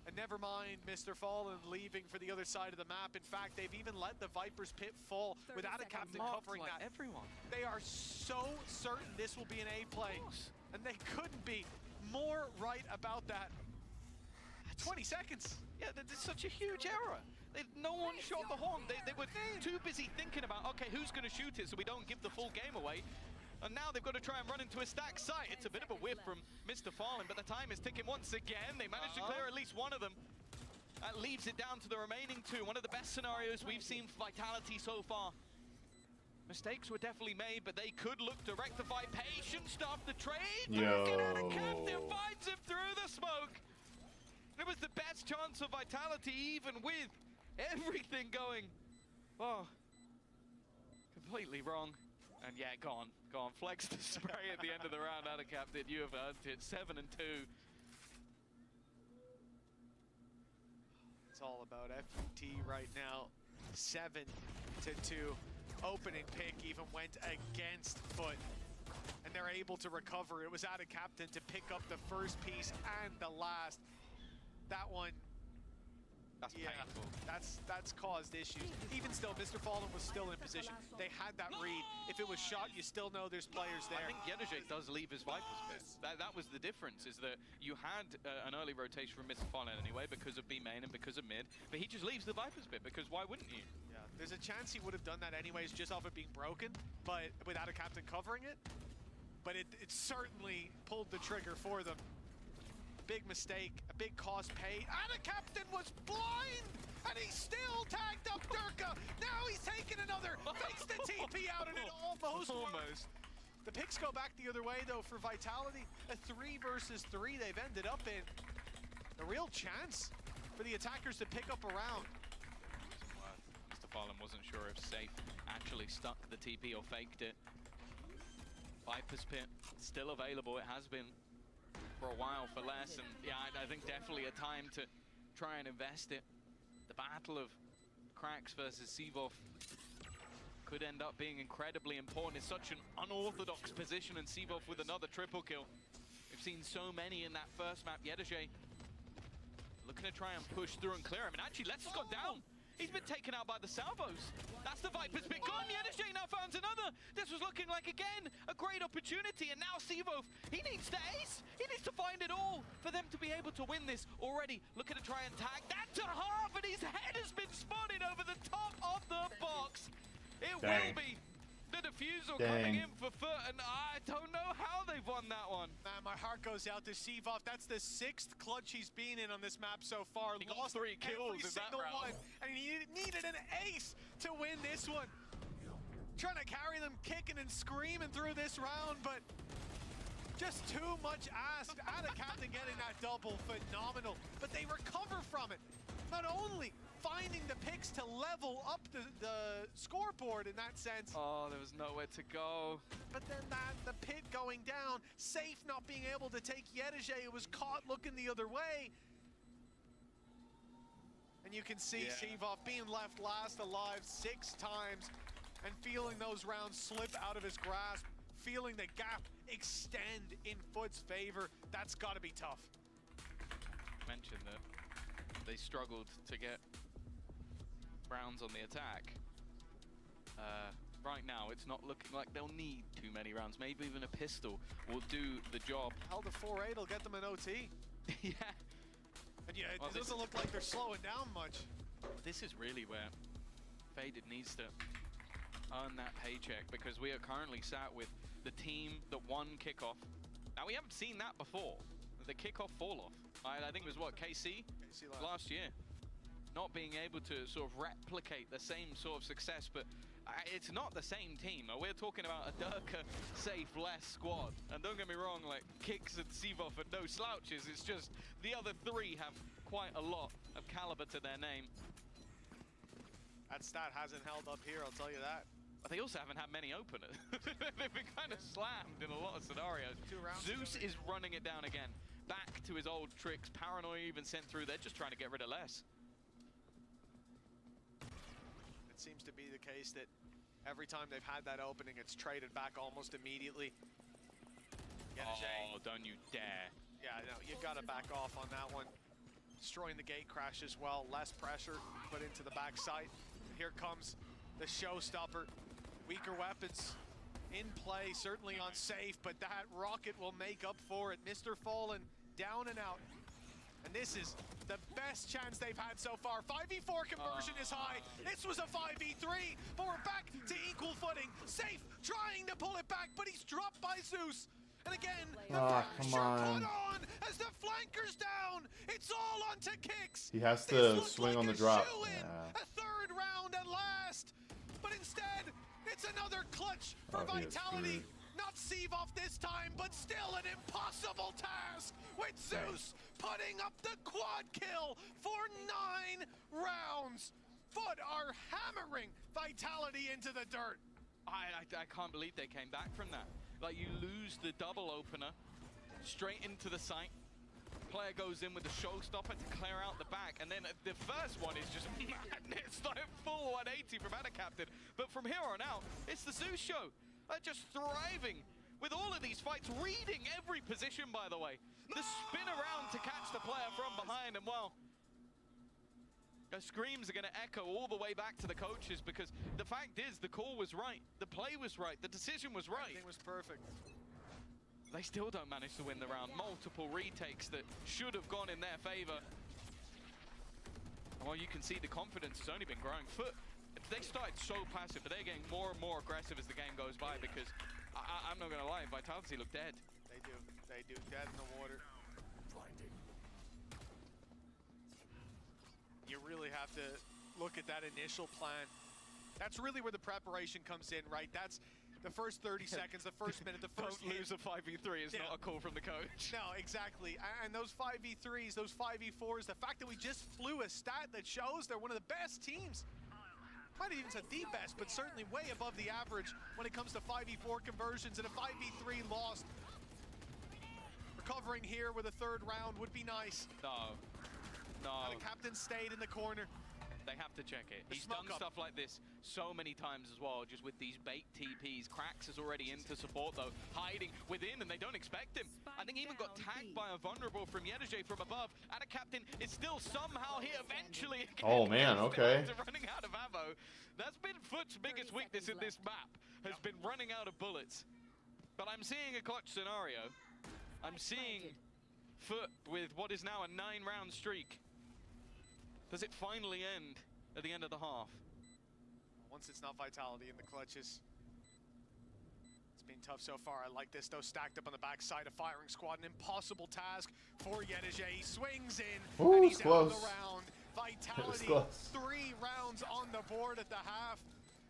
And never mind Mr. Fallen leaving for the other side of the map. In fact, they've even let the Viper's Pit fall without a captain covering that. Everyone. They are so certain this will be an A play. And they couldn't be more right about that. 20 seconds. Yeah, there's such a huge error. No one shot the horn. They were too busy thinking about, okay, who's going to shoot it so we don't give the full game away. And now they've got to try and run into a stack site. It's a bit of a whiff from Mr. Fallen, but the time is ticking once again. They managed to clear at least one of them. That leaves it down to the remaining two. One of the best scenarios we've seen for Vitality so far. Mistakes were definitely made, but they could look to rectify. Patient stuff, the trade. And Captain finds him through the smoke. It was the best chance of Vitality, even with everything going, completely wrong. And yeah, gone. Flex the spray at the end of the round out of Captain. You have earned it. 7-2. It's all about FUT right now. 7-2. Opening pick even went against FUT. And they're able to recover. It was out of Captain to pick up the first piece and the last. That one, that's painful. That's caused issues. Even still, Mr. Fallen was still in position. They had that read. If it was shot, you still know there's players there. I think Yedajay does leave his Viper's Pit. That was the difference, is that you had an early rotation from Mr. Fallen anyway because of B main and because of mid, but he just leaves the Viper's Pit because why wouldn't you? Yeah, there's a chance he would have done that anyways just off it being broken, but without a captain covering it. But it certainly pulled the trigger for them. Big mistake, a big cost paid, and a captain was blind, and he still tagged up Durka. Now he's taking another, takes the TP out, and it almost worked. The picks go back the other way though for Vitality. A 3 versus 3 they've ended up in. A real chance for the attackers to pick up a round. Mr. Fallen wasn't sure if Safe actually stuck the TP or faked it. Viper's Pit still available, it has been for a while for less, and yeah, I think definitely a time to try and invest it. The battle of Krax versus Sivov could end up being incredibly important. It's such an unorthodox position, and Sivov with another triple kill. We've seen so many in that first map. Yedajay looking to try and push through and clear him, and actually Let's has gone down. He's been taken out by the salvos. That's the Viper's Pit gone. Yedajay now finds another. This was looking like, again, a great opportunity. And now Sivov, he needs to ace. He needs to find it all for them to be able to win this. Already looking to try and tag that to half. And his head has been spotted over the top of the box. It will be the defusal coming in for FUT, and I don't know how they've won that one. Man, my heart goes out to Sivov. That's the 6th clutch he's been in on this map so far. He lost 3 kills in that round. And he needed an ace to win this one. Trying to carry them kicking and screaming through this round, but just too much asked. Out of Captain getting that double, phenomenal. But they recover from it. Not only finding the picks to level up the scoreboard in that sense. Oh, there was nowhere to go. But then the pit going down, Safe not being able to take Yedajay, who was caught looking the other way. And you can see Sivov being left last alive 6 times and feeling those rounds slip out of his grasp, feeling the gap extend in FUT's favor. That's got to be tough. Mentioned that they struggled to get rounds on the attack. Right now, it's not looking like they'll need too many rounds. Maybe even a pistol will do the job. Hell, the 4-8 will get them an OT. Yeah. And yeah, it doesn't look like they're slowing down much. This is really where Faded needs to earn that paycheck, because we are currently sat with the team that won kickoff. Now, we haven't seen that before. The kickoff fall-off. I think it was, what, KC last year. Not being able to sort of replicate the same sort of success, but It's not the same team. We're talking about a Durka safe less squad. And don't get me wrong, like Kicks and Sivov are no slouches. It's just the other three have quite a lot of caliber to their name. That stat hasn't held up here, I'll tell you that. But they also haven't had many openers. They've been kind of slammed in a lot of scenarios. Zeus is running it down again. Back to his old tricks. Paranoia even sent through. They're just trying to get rid of less. It seems to be the case that every time they've had that opening, it's traded back almost immediately. Oh, don't you dare. Yeah, no, you gotta back off on that one. Destroying the gate crash as well. Less pressure put into the backside. Here comes the showstopper. Weaker weapons in play, certainly on safe, but that rocket will make up for it. Mr. Fallen down and out. And this is the best chance they've had so far. 5v4 conversion is high. This was a 5v3, but we're back to equal footing. Safe trying to pull it back, but he's dropped by Zeus. And again, the pressure put on as the flanker's down. It's all onto Kicks. He has to swing on the drop. A third round at last. But instead, it's another clutch for Vitality. Not Sivov this time, but still an impossible task with Zeus putting up the quad kill for 9 rounds. FUT are hammering Vitality into the dirt. I can't believe they came back from that. Like, you lose the double opener straight into the site. Player goes in with the showstopper to clear out the back, and then the first one is just madness, like full 180 from Ada Captain. But from here on out, it's the Zeus show. They're just thriving with all of these fights, reading every position, by the way. The spin around to catch the player from behind, and well, the screams are going to echo all the way back to the coaches, because the fact is, the call was right, the play was right, the decision was right. Everything was perfect. They still don't manage to win the round. Multiple retakes that should have gone in their favor. Well, you can see the confidence has only been growing. FUT, they started so passive, but they're getting more and more aggressive as the game goes by, because I'm not going to lie, Vitality look dead. They do, dead in the water. You really have to look at that initial plan. That's really where the preparation comes in, right? That's the first 30 seconds, the first minute, the first Don't lose a 5v3 is not a call from the coach. No, exactly. And those 5v3s, those 5v4s, the fact that we just flew a stat that shows they're one of the best teams. Might have even said the best, but certainly way above the average when it comes to 5v4 conversions, and a 5v3 lost. Recovering here with a third round would be nice. No. The captain stayed in the corner. They have to check it. He's done stuff like this so many times as well, just with these bait TPs. Krax is already in to support, though, hiding within, and they don't expect him. I think he even got tagged by a vulnerable from Yedege from above, and a captain is still somehow here eventually. Oh, man, okay. Running out of ammo. That's been FUT's biggest weakness in this map, has been running out of bullets. But I'm seeing a clutch scenario. I'm seeing FUT with what is now a 9-round streak. Does it finally end at the end of the half? Once it's not Vitality in the clutches. It's been tough so far. I like this, though. Stacked up on the backside of firing squad. An impossible task for Yedege. He swings in, and he's out of the round. Vitality, 3 rounds on the board at the half.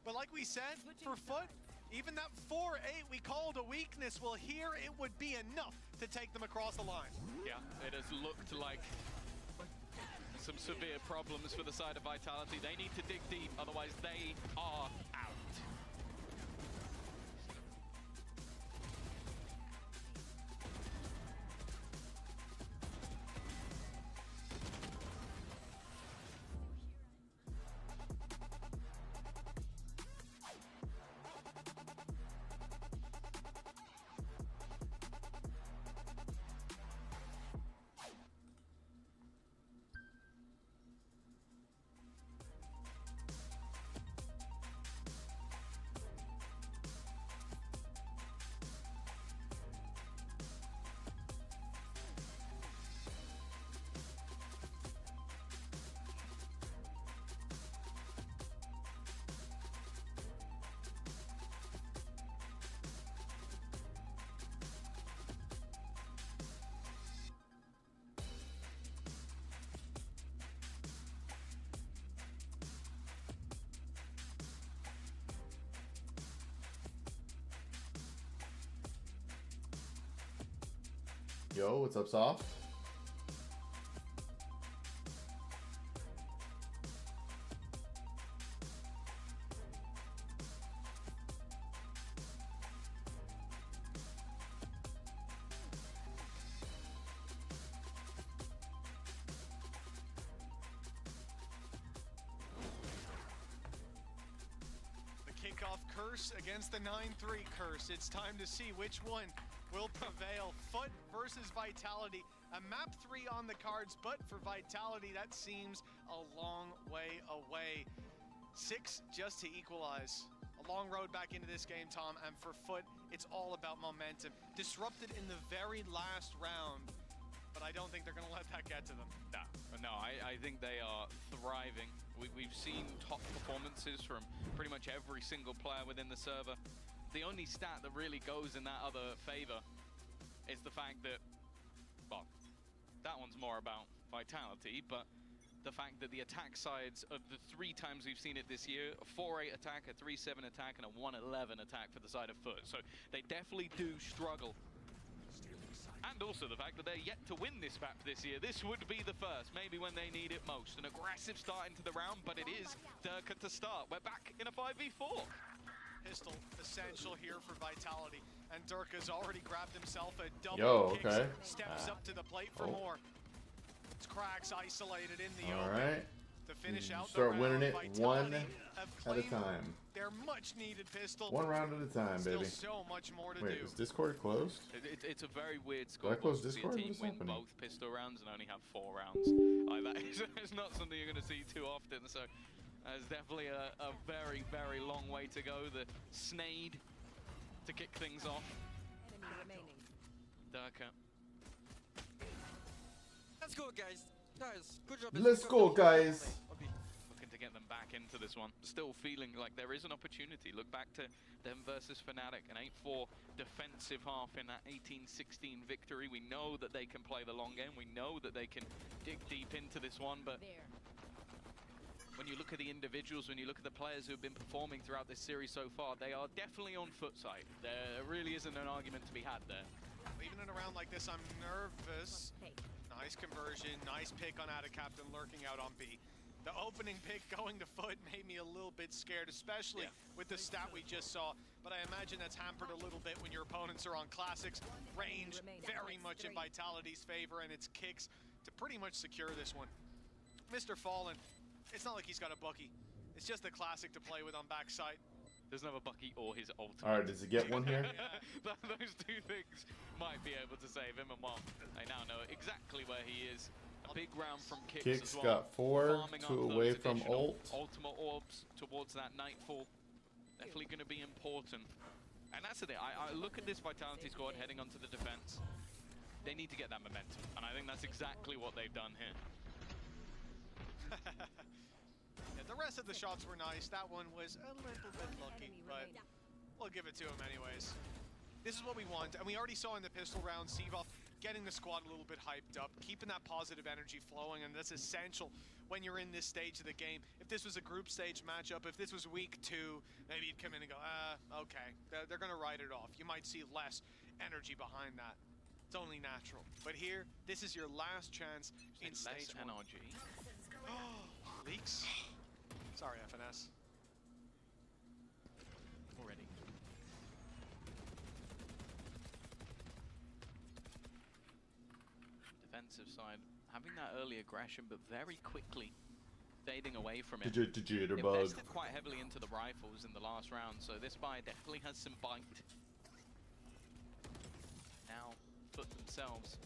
But like we said, for FUT, even that 4-8 we called a weakness, well, here it would be enough to take them across the line. Yeah, it has looked like some severe problems for the side of Vitality. They need to dig deep, otherwise they are out. Yo, what's up, Soft? Kickoff curse against the 9-3 curse. It's time to see which one will prevail. FUT versus Vitality. A map 3 on the cards, but for Vitality, that seems a long way away. 6 just to equalize. A long road back into this game, Tom, and for FUT, it's all about momentum. Disrupted in the very last round, but I don't think they're going to let that get to them. No, I think they are thriving. We've seen top performances from pretty much every single player within the server. The only stat that really goes in that other favor is the fact that, well, that one's more about Vitality, but the fact that the attack sides of the 3 times we've seen it this year, a 4-8 attack, a 3-7 attack, and a 1-11 attack for the side of FUT. So they definitely do struggle. And also the fact that they're yet to win this map this year. This would be the first, maybe when they need it most. An aggressive start into the round, but it is Durka to start. We're back in a 5v4. Pistol essential here for Vitality, and Durka's already grabbed himself a double kick. Steps up to the plate for more. It's Cracks isolated in the open. To finish out start the winning it one at a claimed time. Their much needed pistol. One round at a time, baby. Still so much more to Wait, do. is Discord closed? It's a very weird Did I score close to see a Discord? team What's win happening? both pistol rounds and only have 4 rounds. Like that it's not something you're going to see too often. So there's definitely a very, very long way to go. The Snade to kick things off. Durka. Let's go, guys. Guys, good job. Let's go, guys. Looking to get them back into this one. Still feeling like there is an opportunity. Look back to them versus Fnatic, an 8-4 defensive half in that 18-16 victory. We know that they can play the long game. We know that they can dig deep into this one, but when you look at the individuals, when you look at the players who have been performing throughout this series so far, they are definitely on FUT side. There really isn't an argument to be had there. Even in a round like this, I'm nervous. Nice conversion, nice pick on Ada Captain lurking out on B. The opening pick going to FUT made me a little bit scared, especially with the stat we just saw. But I imagine that's hampered a little bit when your opponents are on classics. Range very much in Vitality's favor, and it's kicks to pretty much secure this one. Mr. Fallen, it's not like he's got a Bucky. It's just a classic to play with on backside. Doesn't have a Bucky or his ultimate. All right, does he get one here? Those 2 things might be able to save him, and well, they now know exactly where he is. A big round from Kicks as well. Got 4, Farming 2 up away those from ult. Ultimate orbs towards that Nightfall. Definitely going to be important. And that's the thing, I look at this Vitality squad heading onto the defense. They need to get that momentum, and I think that's exactly what they've done here. The rest of the shots were nice. That one was a little bit lucky, but we'll give it to him anyways. This is what we want, and we already saw in the pistol round, Sevov getting the squad a little bit hyped up, keeping that positive energy flowing, and that's essential when you're in this stage of the game. If this was a group stage matchup, if this was week 2, maybe you'd come in and go, okay, they're going to write it off. You might see less energy behind that. It's only natural. But here, this is your last chance in stage 1. NRG. Leaks. Sorry, FNS. Already. Defensive side, having that early aggression, but very quickly fading away from it. Jitterbug. Invested quite heavily into the rifles in the last round, so this buy definitely has some bite. Now, FUT themselves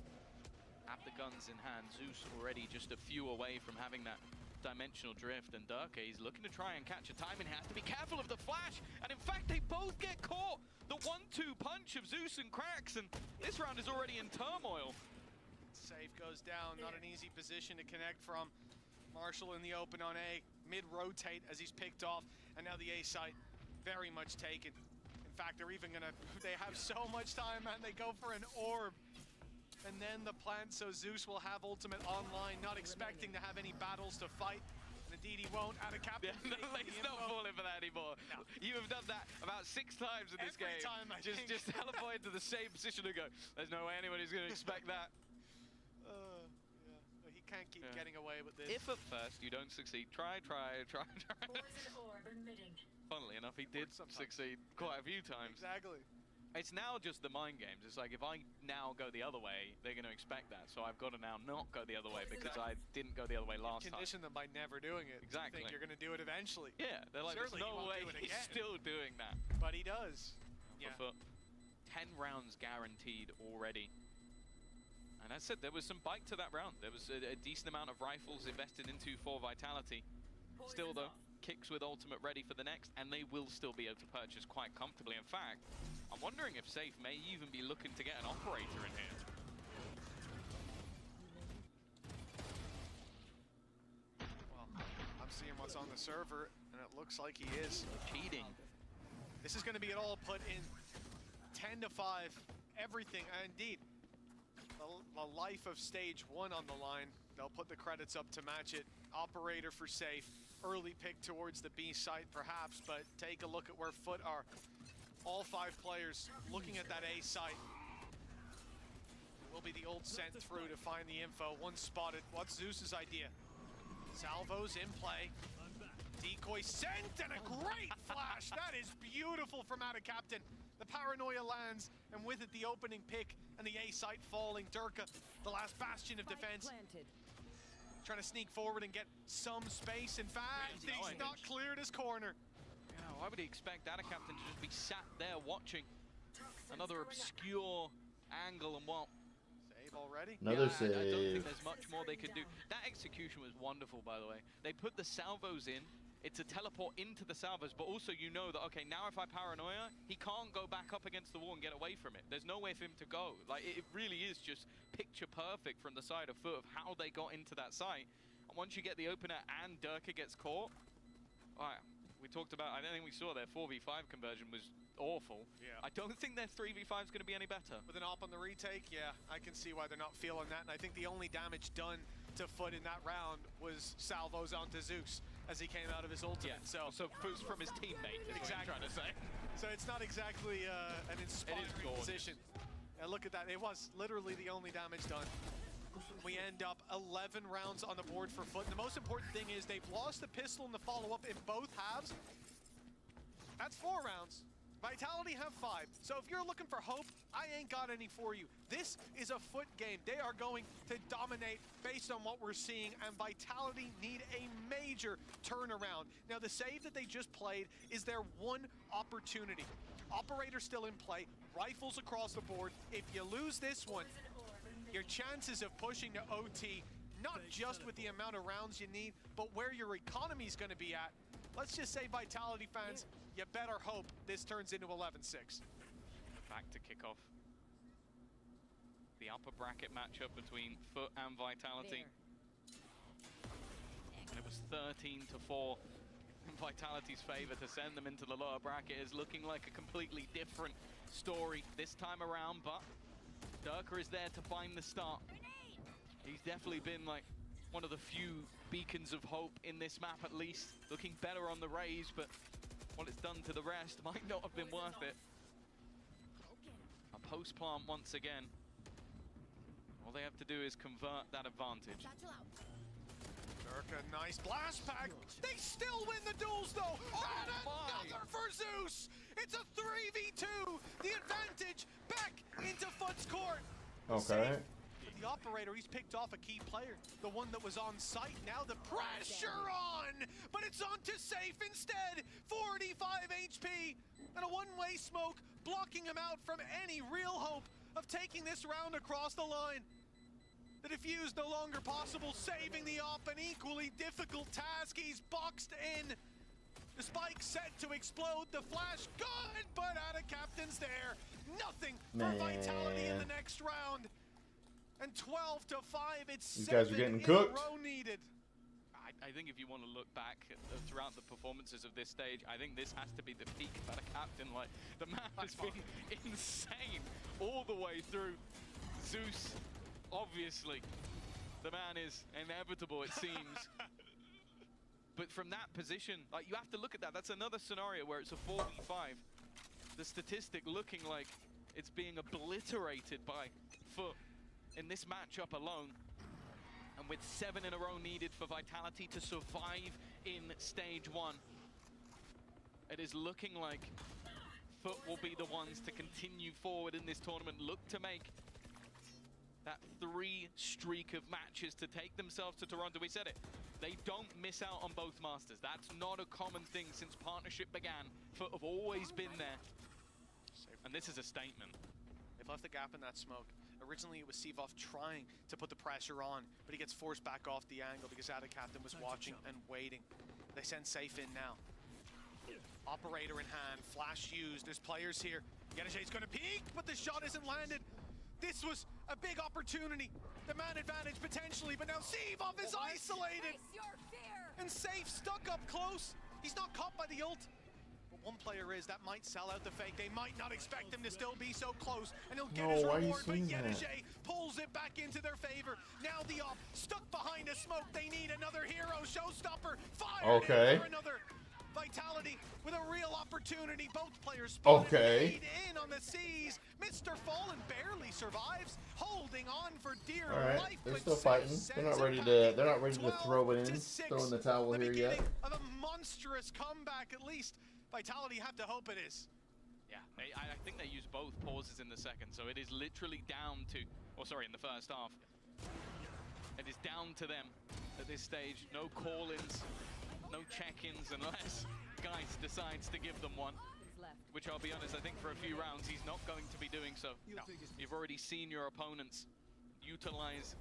have the guns in hand. Zeus already just a few away from having that dimensional drift, and Durka, he's looking to try and catch a timing. Has to be careful of the flash, and in fact they both get caught. The 1-2 punch of Zeus and Cracks, and this round is already in turmoil. Safe goes down, not an easy position to connect from. Marshall in the open on A, mid-rotate as he's picked off, and now the A site very much taken. In fact, they're even gonna, they have so much time, and they go for an orb. And then the plant, so Zeus will have ultimate online, not expecting to have any battles to fight. And indeed he won't. Out of captain. He's not falling for that anymore. No. You have done that about 6 times in this game. Every time, I think. Just teleport into the same position and go, there's no way anybody's going to expect that. Yeah. He can't keep getting away with this. If at first you don't succeed, try. Funnily enough, he did succeed quite a few times. Exactly. It's now just the mind games. It's like, if I now go the other way, they're going to expect that. So I've got to now not go the other way because I didn't go the other way last time. Condition them by never doing it. Exactly. You think you're going to do it eventually. Yeah, they're like, Certainly there's no way he's still doing that. But he does. Yeah. For 10 rounds guaranteed already. And as I said, there was some bite to that round. There was a decent amount of rifles invested into for Vitality. Still, though, Kicks with ultimate ready for the next, and they will still be able to purchase quite comfortably. In fact, I'm wondering if Safe may even be looking to get an operator in here. Well, I'm seeing what's on the server, and it looks like he is cheating. This is going to be it all put in 10 to 5, everything, and indeed, the life of stage 1 on the line. They'll put the credits up to match it. Operator for Safe. Early pick towards the B site, perhaps, but take a look at where FUT are. All 5 players looking at that A site. It will be the old sent through to find the info. One spotted. What's Zeus's idea? Salvos in play. Decoy sent, and a great flash. That is beautiful from out of captain. The paranoia lands, and with it the opening pick and the A site falling. Durka, the last bastion of defense. Trying to sneak forward and get some space. In fact, he's not cleared his corner. Yeah, why would he expect that a captain to just be sat there watching? Another obscure angle and what? Save already? Another I save. don't think there's much more they could do. That execution was wonderful, by the way. They put the salvos in. It's a teleport into the salvos, but also you know that, okay, now if I paranoia, he can't go back up against the wall and get away from it. There's no way for him to go. Like, it really is just picture perfect from the side of FUT of how they got into that site. And once you get the opener and Durka gets caught, we talked about, I don't think we saw their 4v5 conversion was awful. Yeah. I don't think their 3v5 is going to be any better. With an op on the retake, yeah, I can see why they're not feeling that. And I think the only damage done to FUT in that round was salvos onto Zeus as he came out of his ultimate. Yeah. So from his teammate, is what I'm trying to say. So it's not exactly an inspiring position. And look at that, it was literally the only damage done. We end up 11 rounds on the board for FUT. And the most important thing is they've lost the pistol in the follow-up in both halves. That's 4 rounds. Vitality have 5. So if you're looking for hope, I ain't got any for you. This is a FUT game. They are going to dominate based on what we're seeing, and Vitality need a major turnaround. Now, the save that they just played is their one opportunity. Operator still in play, rifles across the board. If you lose this one, your chances of pushing to OT, not just with the amount of rounds you need, but where your economy is going to be at. Let's just say, Vitality fans, you better hope this turns into 11-6. Back to kickoff. The upper bracket matchup between FUT and Vitality. And it was 13-4 in Vitality's favor to send them into the lower bracket. Is looking like a completely different story this time around, but Durka is there to find the start. He's definitely been like one of the few beacons of hope in this map, at least. Looking better on the raise, but what it's done to the rest might not have been worth it. A post plant once again. All they have to do is convert that advantage. Durka, nice blast pack. They still win the duels, though. And another for Zeus. It's a 3v2. The advantage back into FUT's court. Okay. For the operator, he's picked off a key player. The one that was on site. Now the pressure on. But it's on to Safe instead. 45 HP. And a one-way smoke blocking him out from any real hope of taking this round across the line. The defuse no longer possible, saving the op, an equally difficult task. He's boxed in. The spike set to explode, the flash gone, but out of captain's there. Nothing for Vitality in the next round. And 12-5, it's these guys are getting cooked. Needed. I think if you want to look back throughout the performances of this stage, I think this has to be the peak of a captain. Like, the map has been insane all the way through. Zeus, obviously, the man is inevitable, it seems. But from that position, like, you have to look at that. That's another scenario where it's a 4v5. The statistic looking like it's being obliterated by FUT in this matchup alone. And with 7 in a row needed for Vitality to survive in stage 1, it is looking like FUT will be the ones to continue forward in this tournament, look to make that 3 streak of matches to take themselves to Toronto. We said it. They don't miss out on both Masters. That's not a common thing since partnership began. FUT have always been there. And this is a statement. They've left the gap in that smoke. Originally, it was Sevov trying to put the pressure on, but he gets forced back off the angle because Captain was watching and waiting. They send Safe in now. Operator in hand, flash used. There's players here. Yedajay's going to peek, but the shot isn't landed. This was a big opportunity. The man advantage potentially, but now Sevov is isolated. And Safe stuck up close. He's not caught by the ult. But one player is. That might sell out the fake. They might not expect him to still be so close. And he'll get his reward, but Yedajay pulls it back into their favor. Now the op stuck behind a smoke. They need another hero. Showstopper fired in for another. Vitality with a real opportunity. Both players spotted in on the seas. Mr. Fallen barely survives, holding on for dear life. They're still fighting. They're not ready to. They're not ready to throw it in. Throw in the towel here yet. Of a monstrous comeback, at least. Vitality have to hope it is. Yeah, I think they use both pauses in the second, so it is literally down to, or sorry, in the first half. It is down to them at this stage. No call-ins, no check-ins, unless Geist decides to give them one. Which, I'll be honest, I think for a few rounds he's not going to be doing so. No. You've already seen your opponents utilize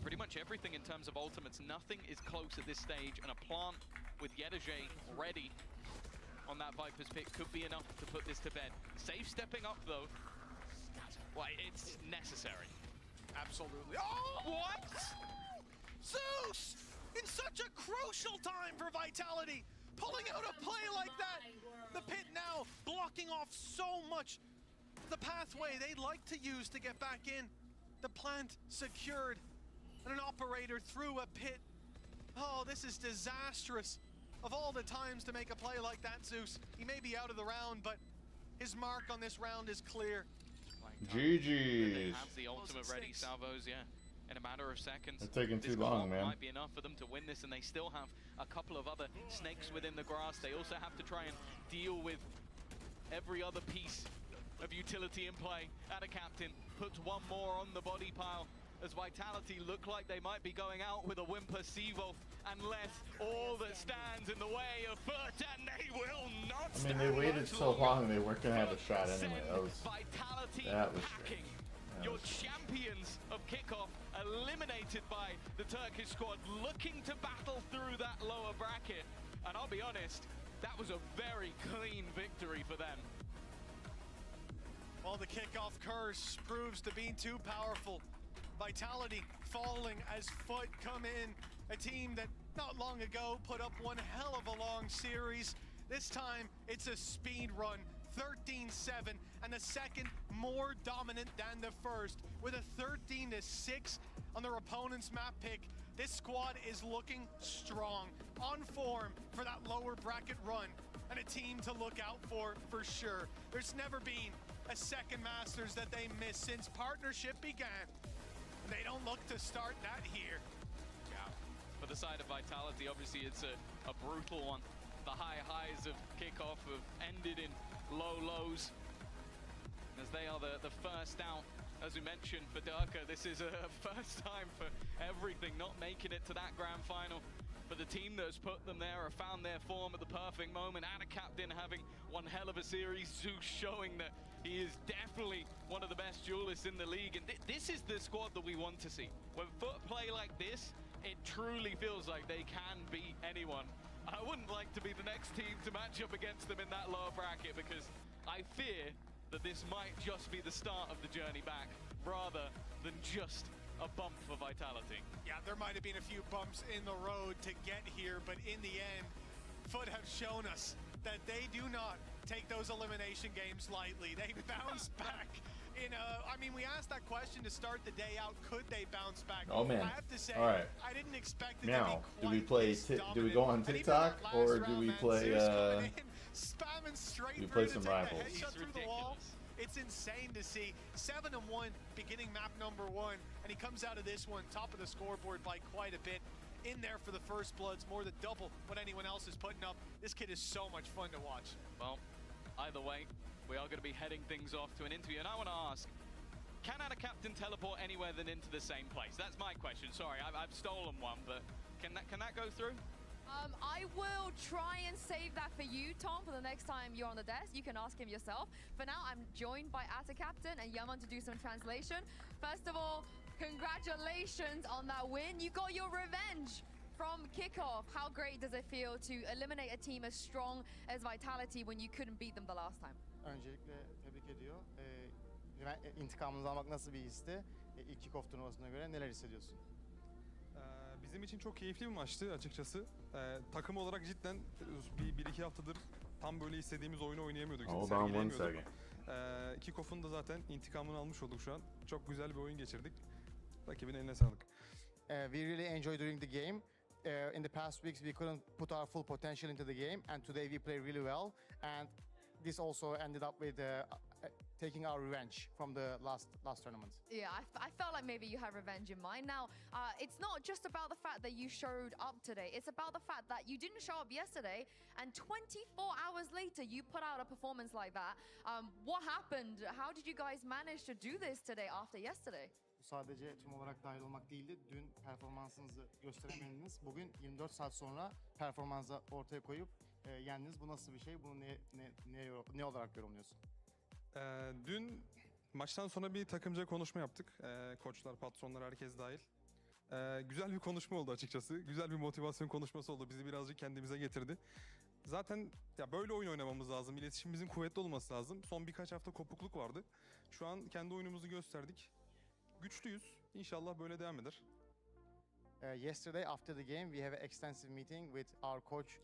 pretty much everything in terms of ultimates. Nothing is close at this stage, and a plant with Yedajay ready on that Viper's pick could be enough to put this to bed. Safe stepping up, though. Well, it's necessary. Absolutely. Oh! What? Zeus! In such a crucial time for Vitality! Pulling out a play like that! The pit now blocking off so much the pathway they'd like to use to get back in. The plant secured, and an operator through a pit. Oh, this is disastrous. Of all the times to make a play like that, Zeus, he may be out of the round, but his mark on this round is clear. GG's. They have the ultimate ready, Salvos, yeah. In a matter of seconds. It's taking too long, man. Might be enough for them to win this, and they still have a couple of other snakes within the grass. They also have to try and deal with every other piece of utility in play. Captain puts one more on the body pile as Vitality look like they might be going out with a whimper. Sevov, unless all that stands in the way of FUT, and they will not. I mean, they waited so long, they weren't gonna have a shot anyway. That was strange. Your champions of kickoff eliminated by the Turkish squad, looking to battle through that lower bracket. And I'll be honest, that was a very clean victory for them. Well, the kickoff curse proves to be too powerful. Vitality falling as FUT come in. A team that not long ago put up one hell of a long series. This time, it's a speed run. 13-7, and the second more dominant than the first. With a 13-6 on their opponent's map pick, this squad is looking strong, on form for that lower bracket run, and a team to look out for sure. There's never been a second Masters that they missed since partnership began, and they don't look to start that here. Yeah, for the side of Vitality, obviously it's a brutal one. The high highs of kickoff have ended in low lows, as they are the first out. As we mentioned, for Durka, this is a first time for everything, not making it to that grand final. For the team that has put them there or found their form at the perfect moment. Captain having one hell of a series, Zeus showing that he is definitely one of the best duelists in the league. And this is the squad that we want to see. When FUT play like this, it truly feels like they can beat anyone. I wouldn't like to be the next team to match up against them in that lower bracket, because I fear that this might just be the start of the journey back, rather than just a bump for Vitality. Yeah, there might have been a few bumps in the road to get here, but in the end, FUT have shown us that they do not take those elimination games lightly. They bounce back. I mean, we asked that question to start the day out. Could they bounce back? Oh man! I have to say, all right. I didn't expect it now, to be do we go on TikTok or do we play? Spamming straight we play some to rivals. through the wall. It's insane to see 7-1 beginning map number 1, and he comes out of this one top of the scoreboard by quite a bit. In there for the first bloods, more than double what anyone else is putting up. This kid is so much fun to watch. Well, either way, we are going to be heading things off to an interview, and I want to ask, can a captain teleport anywhere than into the same place? That's my question. Sorry, I've stolen one, but can that go through? I will try and save that for you, Tom, for the next time you're on the desk. You can ask him yourself. For now, I'm joined by Ata Captain and Yaman to do some translation. First of all, congratulations on that win. You got your revenge from kickoff. How great does it feel to eliminate a team as strong as Vitality when you couldn't beat them the last time? Öncelikle tebrik ediyor. İntikamınızı almak nasıl bir histi? İlk kickoff turnuvasına göre neler hissediyorsun? Bizim için çok keyifli bir maçtı açıkçası. Takım olarak cidden bir iki haftadır tam böyle istediğimiz oyunu oynayamıyorduk. Kickoff'un da zaten intikamını almış olduk şu an. Çok güzel bir oyun geçirdik. Rakibin eline sağlık. We really enjoyed during the game. In the past weeks we couldn't put our full potential into the game, and today we played really well. And this also ended up with taking our revenge from the last tournament. Yeah, I felt like maybe you had revenge in mind. Now, it's not just about the fact that you showed up today. It's about the fact that you didn't show up yesterday, and 24 hours later, you put out a performance like that. What happened? How did you guys manage to do this today after yesterday? Sadece tüm olarak dahil olmak değildi. Dün performansınızı gösteremediniz. Bugün 24 saat sonra performansı ortaya koyup yendiniz. Bu nasıl bir şey? Bunu ne olarak yorumluyorsun? Dün maçtan sonra bir takımca konuşma yaptık. Koçlar, patronlar, herkes dahil. Güzel bir konuşma oldu açıkçası. Güzel bir motivasyon konuşması oldu. Bizi birazcık kendimize getirdi. Zaten ya böyle oyun oynamamız lazım. İletişimimizin kuvvetli olması lazım. Son birkaç hafta kopukluk vardı. Şu an kendi oyunumuzu gösterdik. Güçlüyüz. İnşallah böyle devam eder. Yesterday after the game we have an extensive meeting with our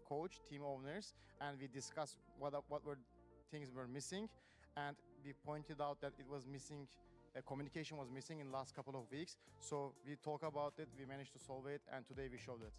coach, team owners, and we discussed what were things were missing, and we pointed out that it was missing. Communication was missing in the last couple of weeks, so we talk about it, we managed to solve it, and today we showed it.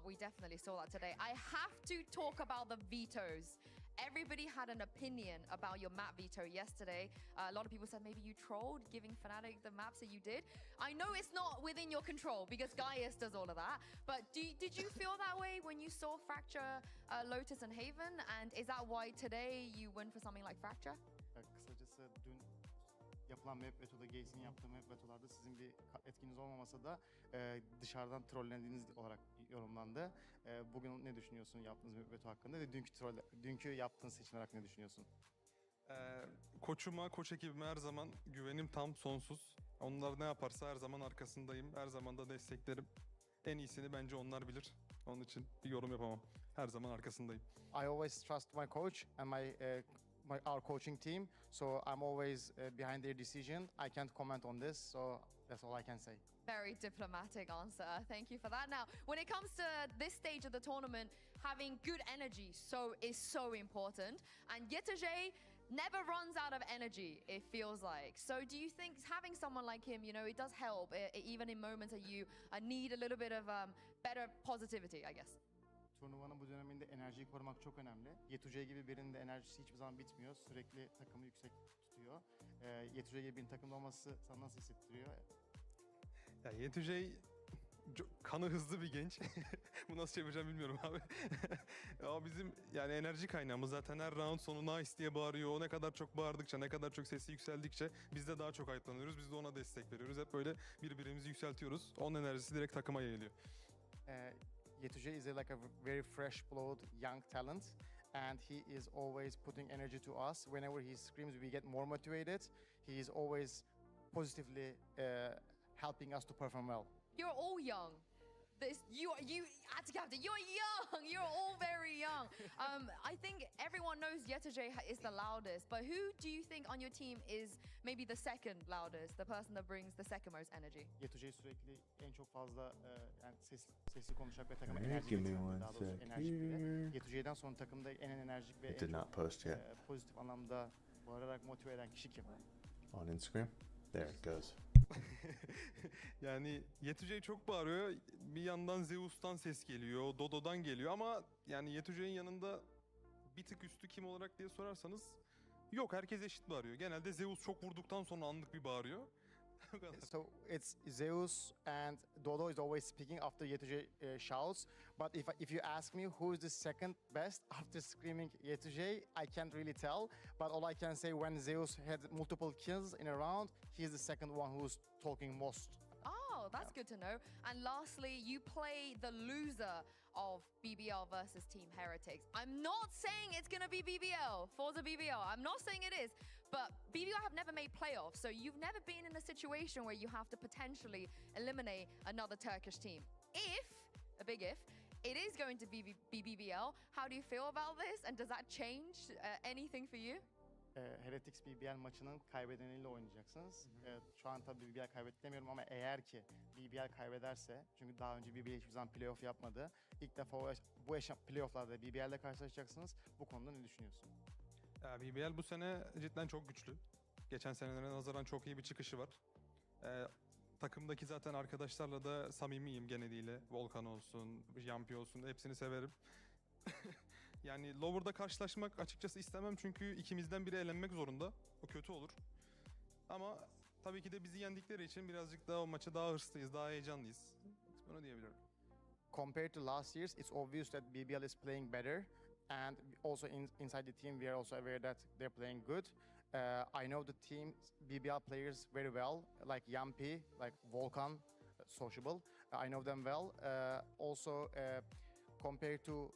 We definitely saw that today. I have to talk about the vetoes. Everybody had an opinion about your map veto yesterday. A lot of people said maybe you trolled giving Fnatic the maps that you did. I know it's not within your control because Gaius does all of that, but did you feel that way when you saw Fracture, Lotus and Haven? And is that why today you went for something like Fracture? Kısacası dün yapılan map beto'da, Gaze'in yaptığı map beto'larda sizin bir etkiniz olmamasa da dışarıdan trollendiğiniz olarak yorumlandı. Bugün ne düşünüyorsun yaptığınız map beto hakkında ve dünkü yaptığınız seçimler hakkında ne düşünüyorsun? Koçuma, koç ekibime her zaman güvenim tam, sonsuz. Onlar ne yaparsa her zaman arkasındayım. Her zaman da desteklerim. En iyisini bence onlar bilir. Onun için bir yorum yapamam. Her zaman arkasındayım. I always trust my coach and our coaching team, so I'm always behind their decision. I can't comment on this, so that's all I can say. Very diplomatic answer. Thank you for that. Now, when it comes to this stage of the tournament, having good energy is so important. And Yetuje never runs out of energy, it feels like. So do you think having someone like him, you know, it does help, even in moments that you need a little bit of better positivity, I guess? Turnuvanın bu döneminde enerjiyi korumak çok önemli. Yetuje gibi birinin de enerjisi hiçbir zaman bitmiyor. Sürekli takımı yüksek tutuyor. Yetuje gibi birinin takımda olması sana nasıl hissettiriyor? Ya Yetuje kanı hızlı bir genç. Bu nasıl çevireceğim bilmiyorum abi. Ya bizim yani enerji kaynağımız zaten her round sonu nice diye bağırıyor. O ne kadar çok bağırdıkça, ne kadar çok sesi yükseldikçe biz de daha çok hype'lanıyoruz. Biz de ona destek veriyoruz. Hep böyle birbirimizi yükseltiyoruz. Onun enerjisi direkt takıma yayılıyor. Yetuje is like a very fresh-blood young talent, and he is always putting energy to us. Whenever he screams, we get more motivated. He is always positively helping us to perform well. You're all young. You at captain, you're young. You're all very young. I think everyone knows Yetuje is the loudest, but who do you think on your team is maybe the second loudest, the person that brings the second most energy? Yetuje sürekli en çok fazla yani sesli konuşacak ve takıma enerji getiren, daha doğrusu enerjik biri. Yetuje'den sonra takımda en enerjik ve en çok pozitif anlamda bağırarak motive eden kişi kim? On Instagram. There it goes. Yani Yetüce'yi çok bağırıyor. Bir yandan Zeus'tan ses geliyor, Dodo'dan geliyor ama yani Yetüce'nin yanında bir tık üstü kim olarak diye sorarsanız yok, herkes eşit bağırıyor. Genelde Zeus çok vurduktan sonra anlık bir bağırıyor. So it's Zeus and Dodo is always speaking after Yetüce shouts. But if you ask me who is the second best after screaming Yetüce, I can't really tell. But all I can say, when Zeus had multiple kills in a round, he's the second one who's talking most. Oh, that's good to know. And lastly, you play the loser of BBL versus Team Heretics. I'm not saying it's going to be BBL, Forza BBL. I'm not saying it is, but BBL have never made playoffs, so you've never been in a situation where you have to potentially eliminate another Turkish team. If, a big if, it is going to be BBL, how do you feel about this? And does that change anything for you? Heretics BBL maçının kaybedeniyle oynayacaksınız. Şu an tabii BBL kaybetti demiyorum ama eğer ki BBL kaybederse, çünkü daha önce BBL hiçbir zaman playoff yapmadı. İlk defa bu playofflarda BBL'le karşılaşacaksınız. Bu konuda ne düşünüyorsun? Ya BBL bu sene cidden çok güçlü. Geçen senelere nazaran çok iyi bir çıkışı var. Takımdaki zaten arkadaşlarla da samimiyim geneliyle. Volkan olsun, Yampi olsun, hepsini severim. Yani lower'da karşılaşmak açıkçası istemem çünkü ikimizden biri elenmek zorunda. O kötü olur. Ama tabii ki de bizi yendikleri için birazcık daha o maça daha hırslıyız, daha heyecanlıyız. Bunu diyebilirim. Compared to last year's, it's obvious that BBL is playing better. And also inside the team, we are also aware that they're playing good. I know the team BBL players very well, like Yampi, like Volkan, Sociable. I know them well. Also, compared to,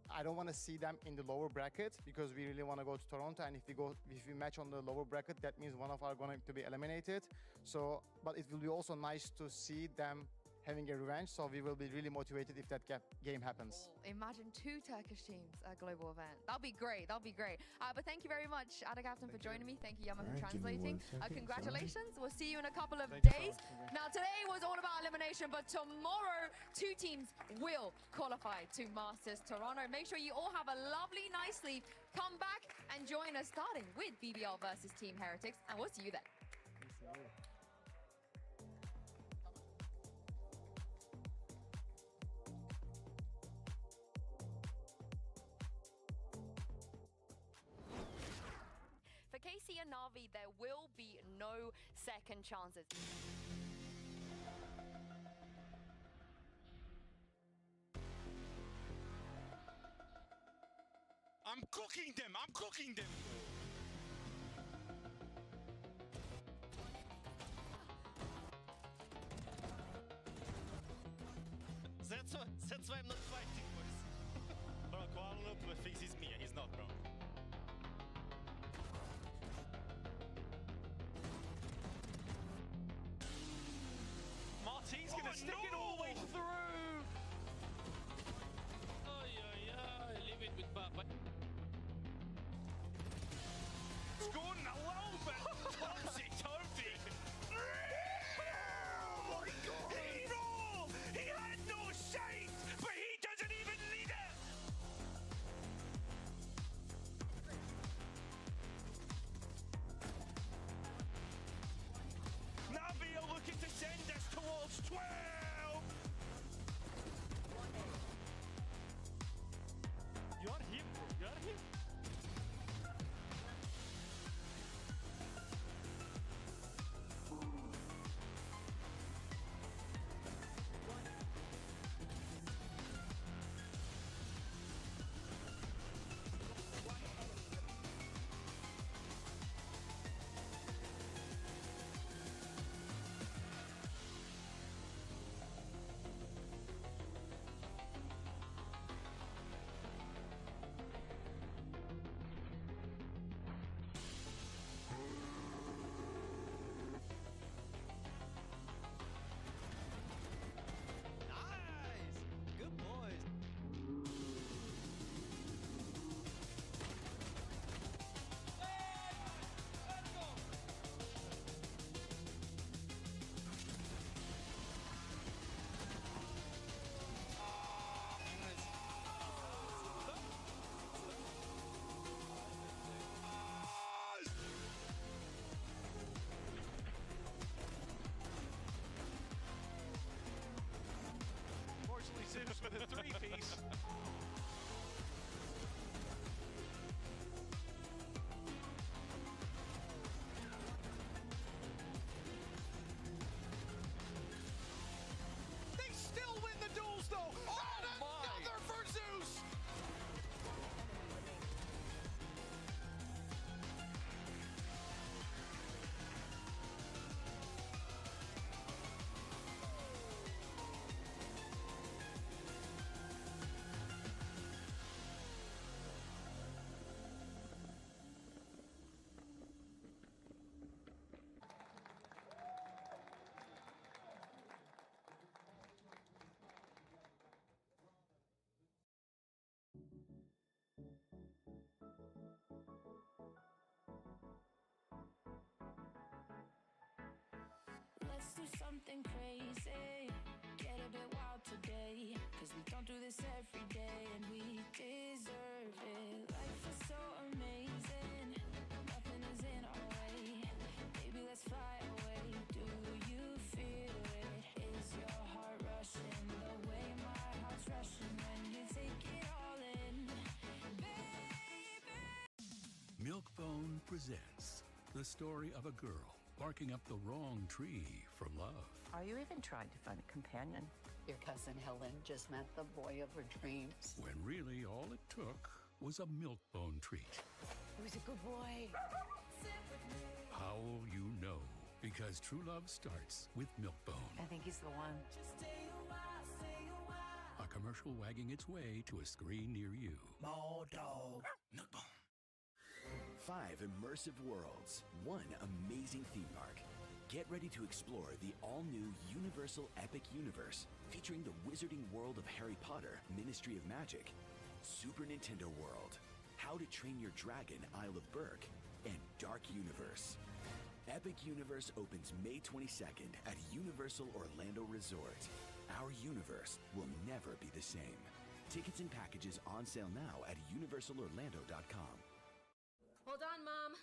I don't want to see them in the lower bracket because we really want to go to Toronto. And if we match on the lower bracket, that means one of our going to be eliminated. So, but it will be also nice to see them having a revenge, so we will be really motivated if that game happens. Oh, imagine 2 Turkish teams at a global event. That'll be great, that'll be great. But thank you very much, Ada Captain, for joining me. Thank you, Yama, for translating. Congratulations, we'll see you in a couple of days. Now, today was all about elimination, but tomorrow, 2 teams will qualify to Masters Toronto. Make sure you all have a lovely, nice sleep. Come back and join us, starting with BBL versus Team Heretics, and we'll see you then. For KC and Na'Vi, there will be no second chances. I'm cooking them! I'm cooking them! That's why I'm not fighting, boys. Bro, Kuala Lumpur thinks he's me, he's not, bro. Martin's gonna stick it all the way through! Leave it with Papa. Gordon alone, but topsy-turvy! Oh my god! He had no shame, but he doesn't even need it! Na'Vi are looking to send us towards 12! You are him, bro. You are him. for the three-piece. They still win the duels, though. Oh, another for Zeus. Let's do something crazy, get a bit wild today, cause we don't do this every day and we deserve it. Life is so amazing, nothing is in our way. Baby, let's fly away. Do you feel it? Is your heart rushing the way my heart's rushing when you take it all in, baby? Milkbone presents the story of a girl barking up the wrong tree for love. Are you even trying to find a companion? Your cousin Helen just met the boy of her dreams. When really all it took was a Milkbone treat. He was a good boy. How will you know? Because true love starts with Milkbone. I think he's the one. A commercial wagging its way to a screen near you. More dog. Milkbone. 5 immersive worlds, 1 amazing theme park. Get ready to explore the all-new Universal Epic Universe, featuring the wizarding world of Harry Potter, Ministry of Magic, Super Nintendo World, How to Train Your Dragon, Isle of Berk, and Dark Universe. Epic Universe opens May 22nd at Universal Orlando Resort. Our universe will never be the same. Tickets and packages on sale now at universalorlando.com. Hold on, Mom.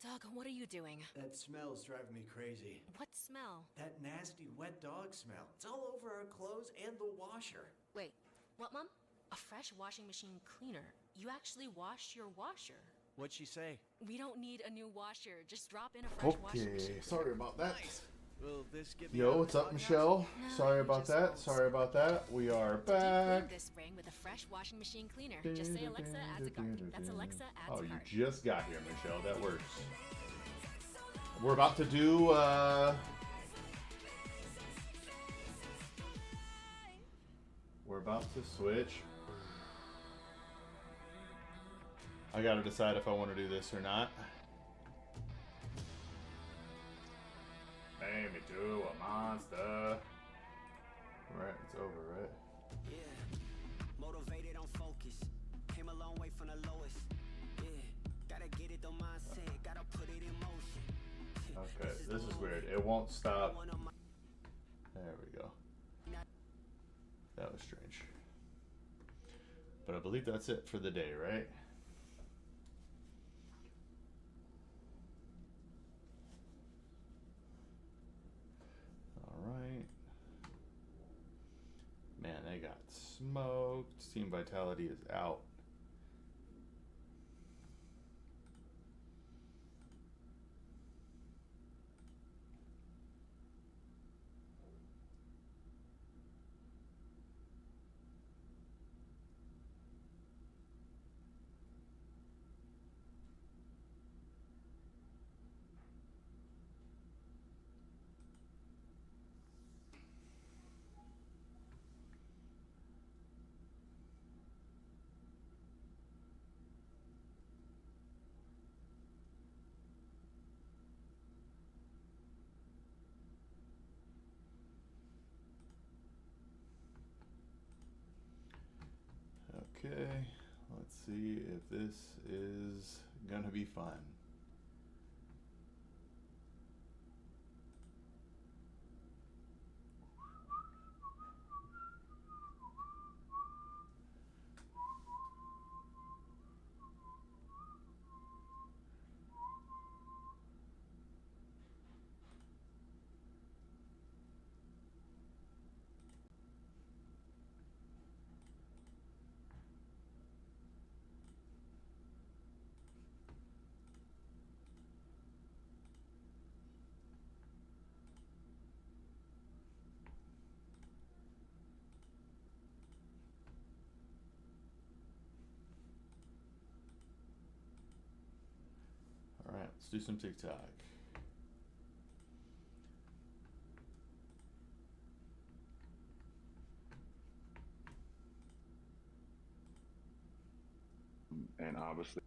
Doug, what are you doing? That smell's driving me crazy. What smell? That nasty wet dog smell. It's all over our clothes and the washer. Wait, what, Mom? A fresh washing machine cleaner. You actually washed your washer. What'd she say? We don't need a new washer. Just drop in a fresh washing machine. Okay, sorry about that. Will this get me Yo, out what's of up, the Michelle? No, Sorry about that. Sorry about that. We are Deep clean back. this spring with a fresh washing machine cleaner. Just say Alexa add to cart. That's Alexa add Oh, to you cart. just got here, Michelle. That works. We're about to do, we're about to switch. I gotta decide if I want to do this or not. Made me do a monster. Right, it's over, right? Yeah, motivated on focus. Came a long way from the lowest. Yeah, gotta get it, the mindset. Gotta put it in motion. Okay, this is weird. It won't stop. There we go. That was strange. But I believe that's it for the day, right? Alright. Man, they got smoked. Team Vitality is out. Okay, let's see if this is gonna be fun. let's do some TikTok. And obviously,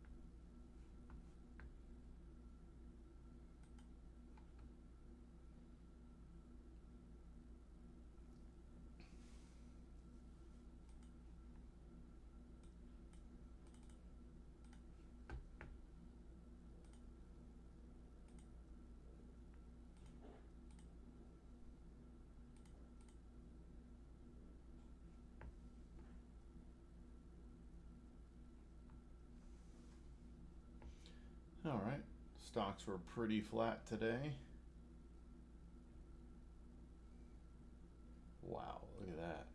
All right, stocks were pretty flat today. Wow, look at that.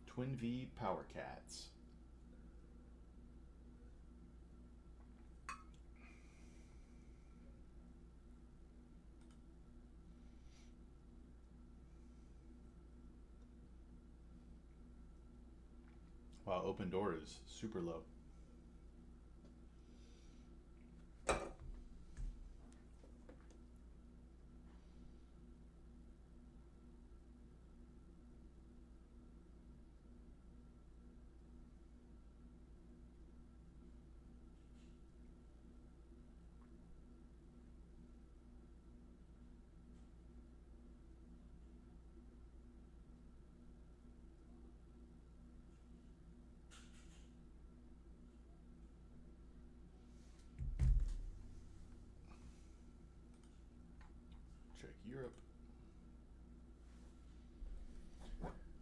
Twin V Power Cats. Wow, open door is super low. Check Europe.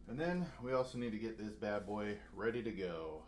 And then we also need to get this bad boy ready to go.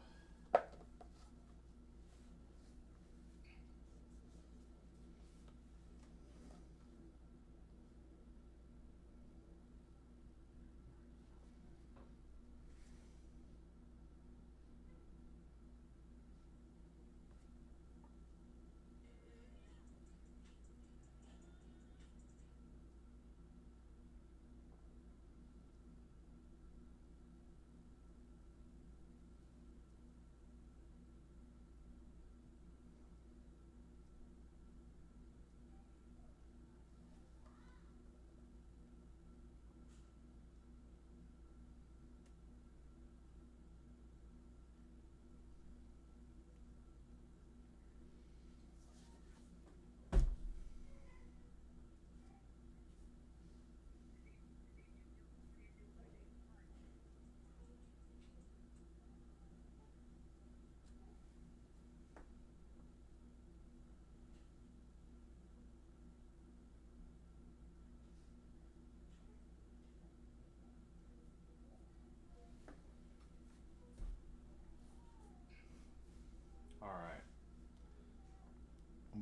All right.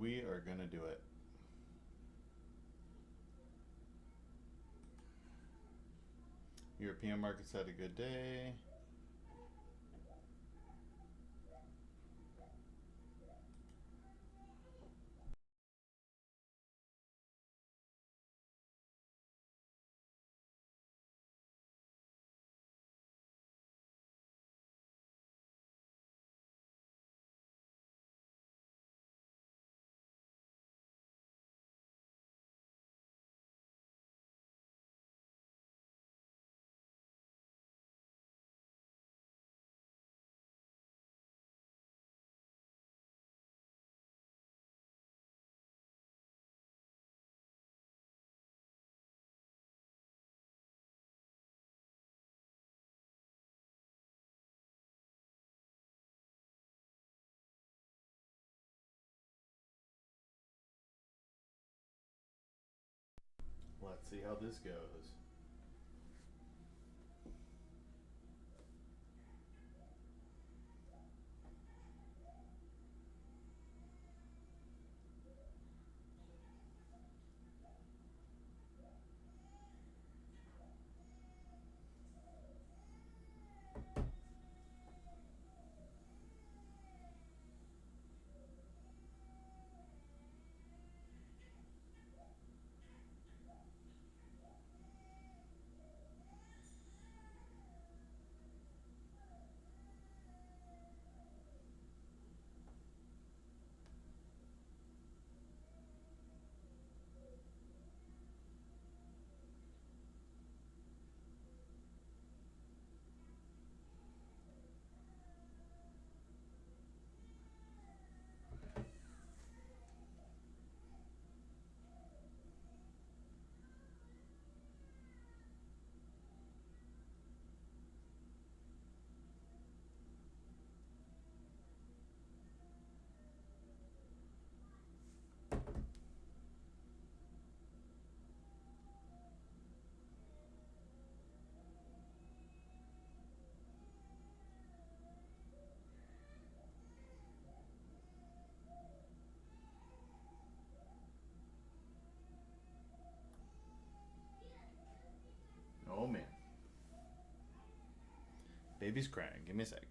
We are gonna do it. European markets had a good day. Let's see how this goes. Maybe he's crying. Give me a sec.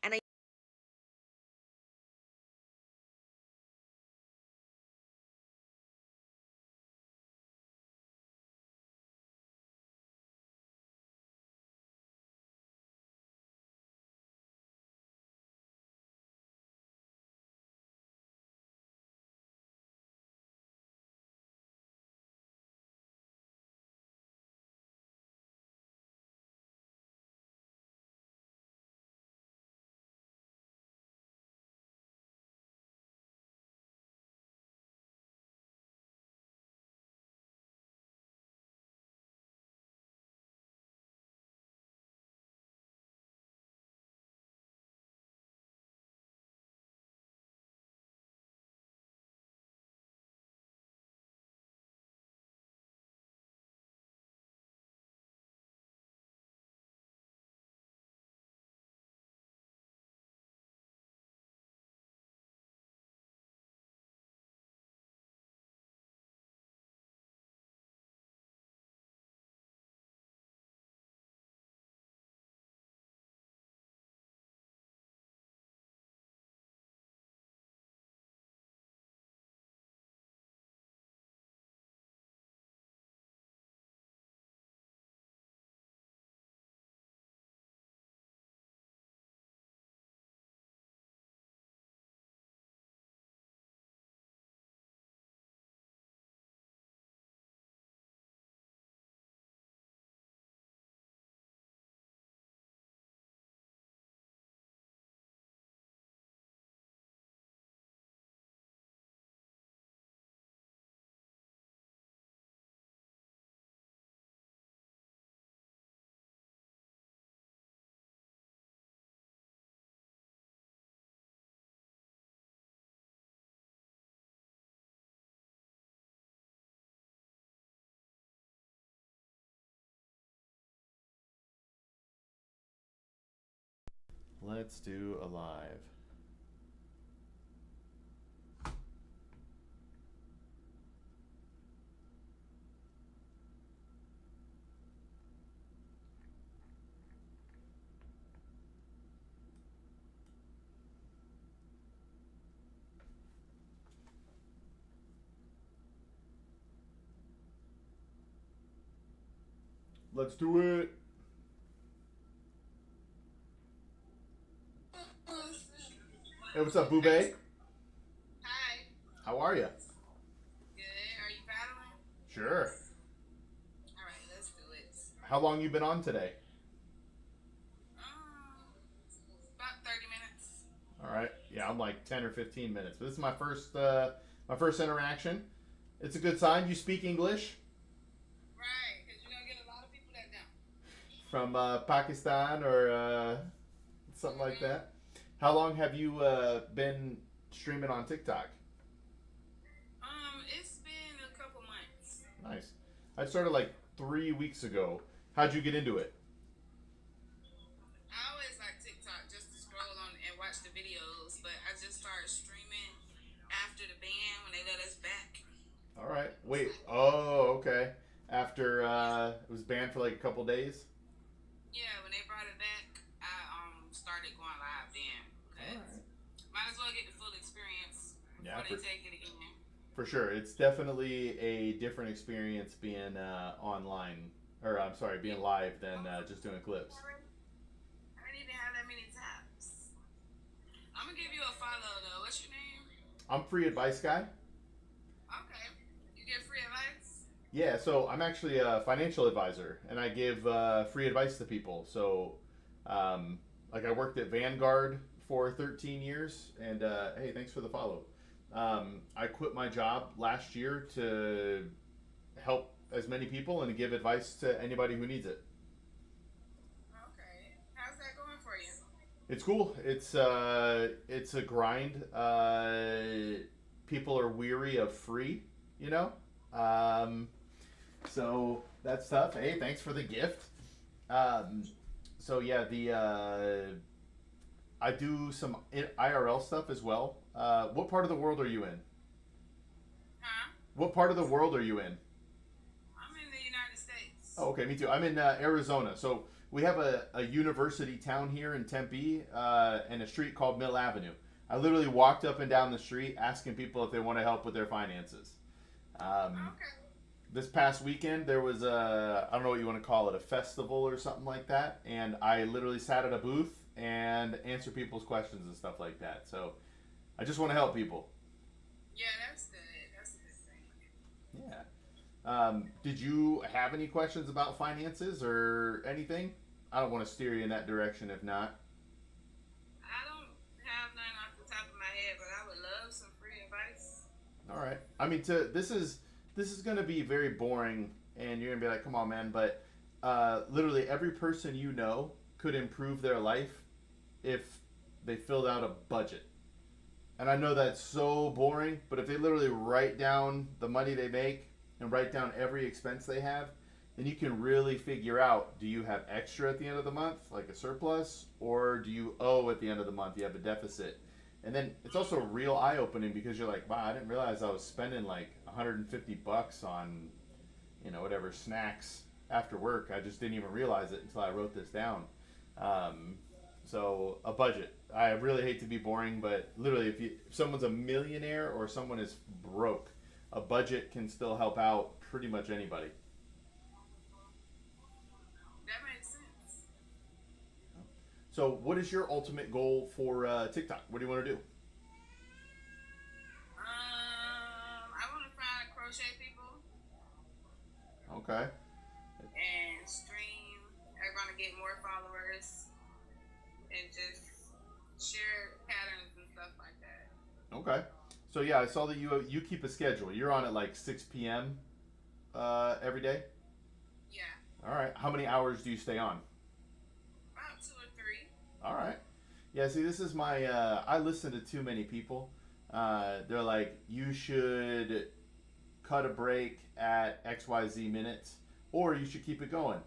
And I Let's do a live. Let's do it. Hey, what's up, Boobay? Hi. How are you? Good. Are you battling? Sure. All right, let's do it. How long you been on today? About 30 minutes. All right. Yeah, I'm like 10 or 15 minutes. But this is my first interaction. It's a good sign. You speak English? Right, because you're going to get a lot of people that don't. From Pakistan or something like that. How long have you been streaming on TikTok? It's been a couple months. Nice. I started like 3 weeks ago. How'd you get into it? I always like TikTok just to scroll on and watch the videos, but I just started streaming after the ban when they let us back. All right. Wait. Oh, okay. After it was banned for like a couple days? Yeah, when they brought it back, I started going live then. Alright. Might as well get the full experience Yeah, before they take it again. For sure. It's definitely a different experience being online, or I'm sorry, being live than just doing clips. I didn't even have that many taps. I'm going to give you a follow though. What's your name? I'm Free Advice Guy. Okay. You get free advice? Yeah, so I'm actually a financial advisor, and I give free advice to people. So, like I worked at Vanguard for 13 years, and hey, thanks for the follow. I quit my job last year to help as many people and to give advice to anybody who needs it. Okay. How's that going for you? It's cool. It's a grind. People are weary of free, you know? So that's tough. Hey, thanks for the gift. So yeah, I do some IRL stuff as well. What part of the world are you in? Huh? What part of the world are you in? I'm in the United States. Oh, okay, me too. I'm in Arizona. So we have a university town here in Tempe and a street called Mill Avenue. I literally walked up and down the street asking people if they want to help with their finances. Okay. This past weekend, there was I don't know what you want to call it, a festival or something like that. And I literally sat at a booth and answered people's questions and stuff like that. So I just want to help people. Yeah, that's good. That's a good thing. Yeah. Did you have any questions about finances or anything? I don't want to steer you in that direction if not. I don't have none off the top of my head, but I would love some free advice. All right. I mean, this is going to be very boring, and you're going to be like, come on, man. But literally every person you know could improve their life if they filled out a budget. And I know that's so boring, but if they literally write down the money they make and write down every expense they have, then you can really figure out, do you have extra at the end of the month, like a surplus, or do you owe at the end of the month, you have a deficit? And then it's also real eye-opening because you're like, wow, I didn't realize I was spending like $150 on, you know, whatever, snacks after work. I just didn't even realize it until I wrote this down. So a budget. I really hate to be boring, but literally if someone's a millionaire or someone is broke, a budget can still help out pretty much anybody. That makes sense. So what is your ultimate goal for TikTok? What do you want to do? I want to find crochet people. Okay. And stream. I want to get more followers and just share patterns and stuff like that. Okay. So yeah, I saw that you keep a schedule. You're on at like 6 p.m. Every day? Yeah. All right. How many hours do you stay on? About 2 or 3. All right. Yeah, see, this is my, I listen to too many people. They're like, you should cut a break at XYZ minutes, or you should keep it going.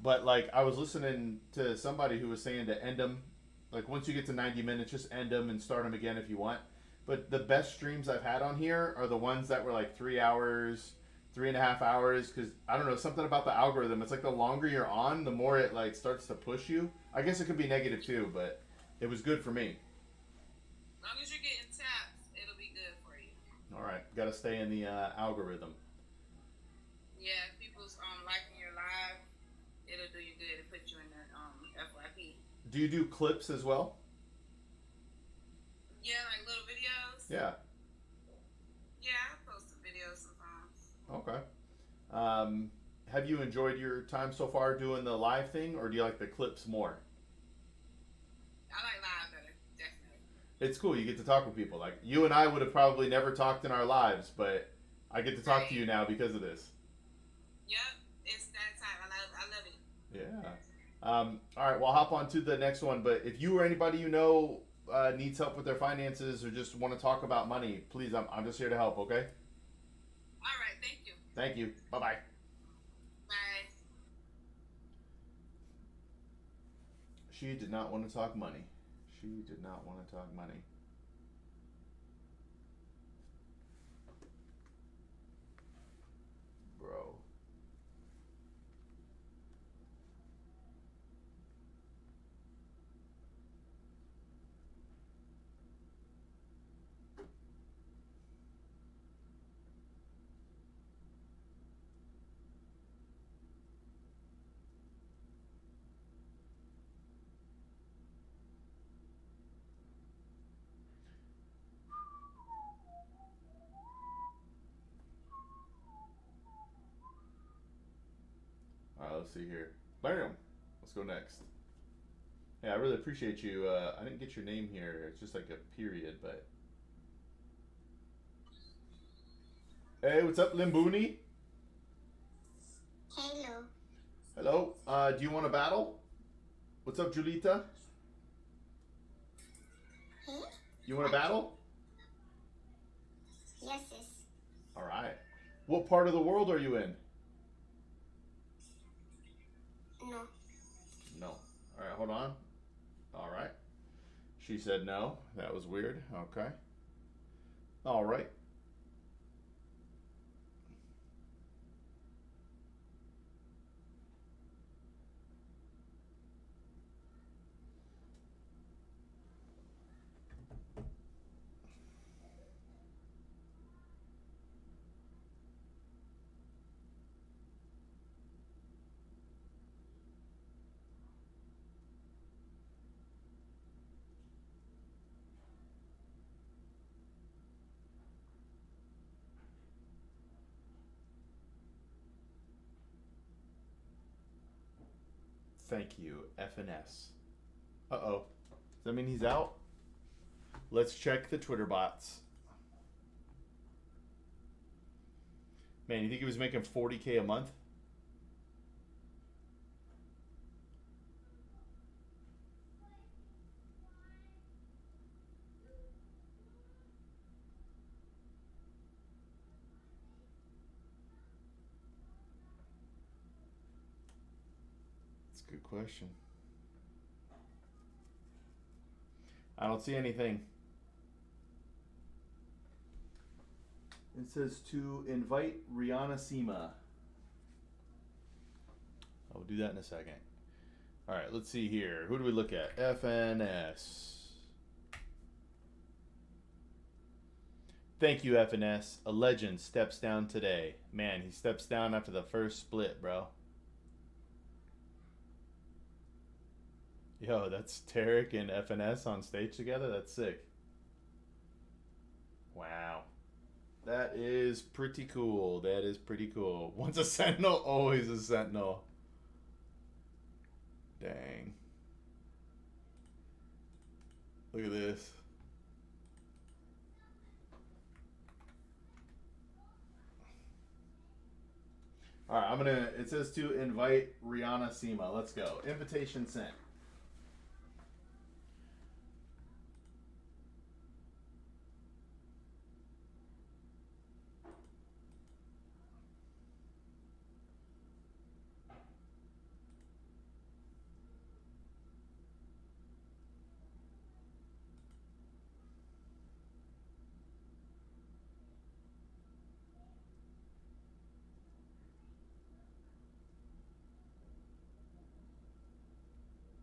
But like, I was listening to somebody who was saying to end them, like once you get to 90 minutes, just end them and start them again if you want. But the best streams I've had on here are the ones that were like 3 hours, 3.5 hours, because I don't know, something about the algorithm. It's like the longer you're on, the more it like starts to push you. I guess it could be negative too, but it was good for me. As long as you're getting taps, it'll be good for you. All right, got to stay in the algorithm. Yeah, if people's liking your Do you do clips as well? Yeah, like little videos. Yeah. Yeah, I post some videos sometimes. Okay. Have you enjoyed your time so far doing the live thing, or do you like the clips more? I like live better, definitely. It's cool. You get to talk with people. Like, you and I would have probably never talked in our lives, but I get to talk to you now because of this. Yep, it's that time. I love it. Yeah. All right, well, I'll hop on to the next one. But if you or anybody you know needs help with their finances or just want to talk about money, please, I'm just here to help, okay? All right, thank you. Thank you. Bye-bye. Bye. She did not want to talk money. She did not want to talk money. Bro. All right, let's see here. Bam! Let's go next. Yeah, I really appreciate you. I didn't get your name here. It's just like a period, but... Hey, what's up, Limbooni? Hello. Hello. Do you want to battle? What's up, Julita? Huh? You want to battle? Yes. All right. What part of the world are you in? No. No. All right, hold on. All right. She said no. That was weird. Okay. All right. Thank you, FNS. Uh-oh. Does that mean he's out? Let's check the Twitter bots. Man, you think he was making 40K a month? That's a good question. I don't see anything. It says to invite Rihanna Sema. I'll do that in a second. All right, let's see here. Who do we look at? FNS. Thank you, FNS. A legend steps down today. Man, he steps down after the first split, bro. Yo, that's Tarek and FNS on stage together? That's sick. Wow. That is pretty cool. That is pretty cool. Once a sentinel, always a sentinel. Dang. Look at this. All right, it says to invite Rihanna Sema. Let's go. Invitation sent.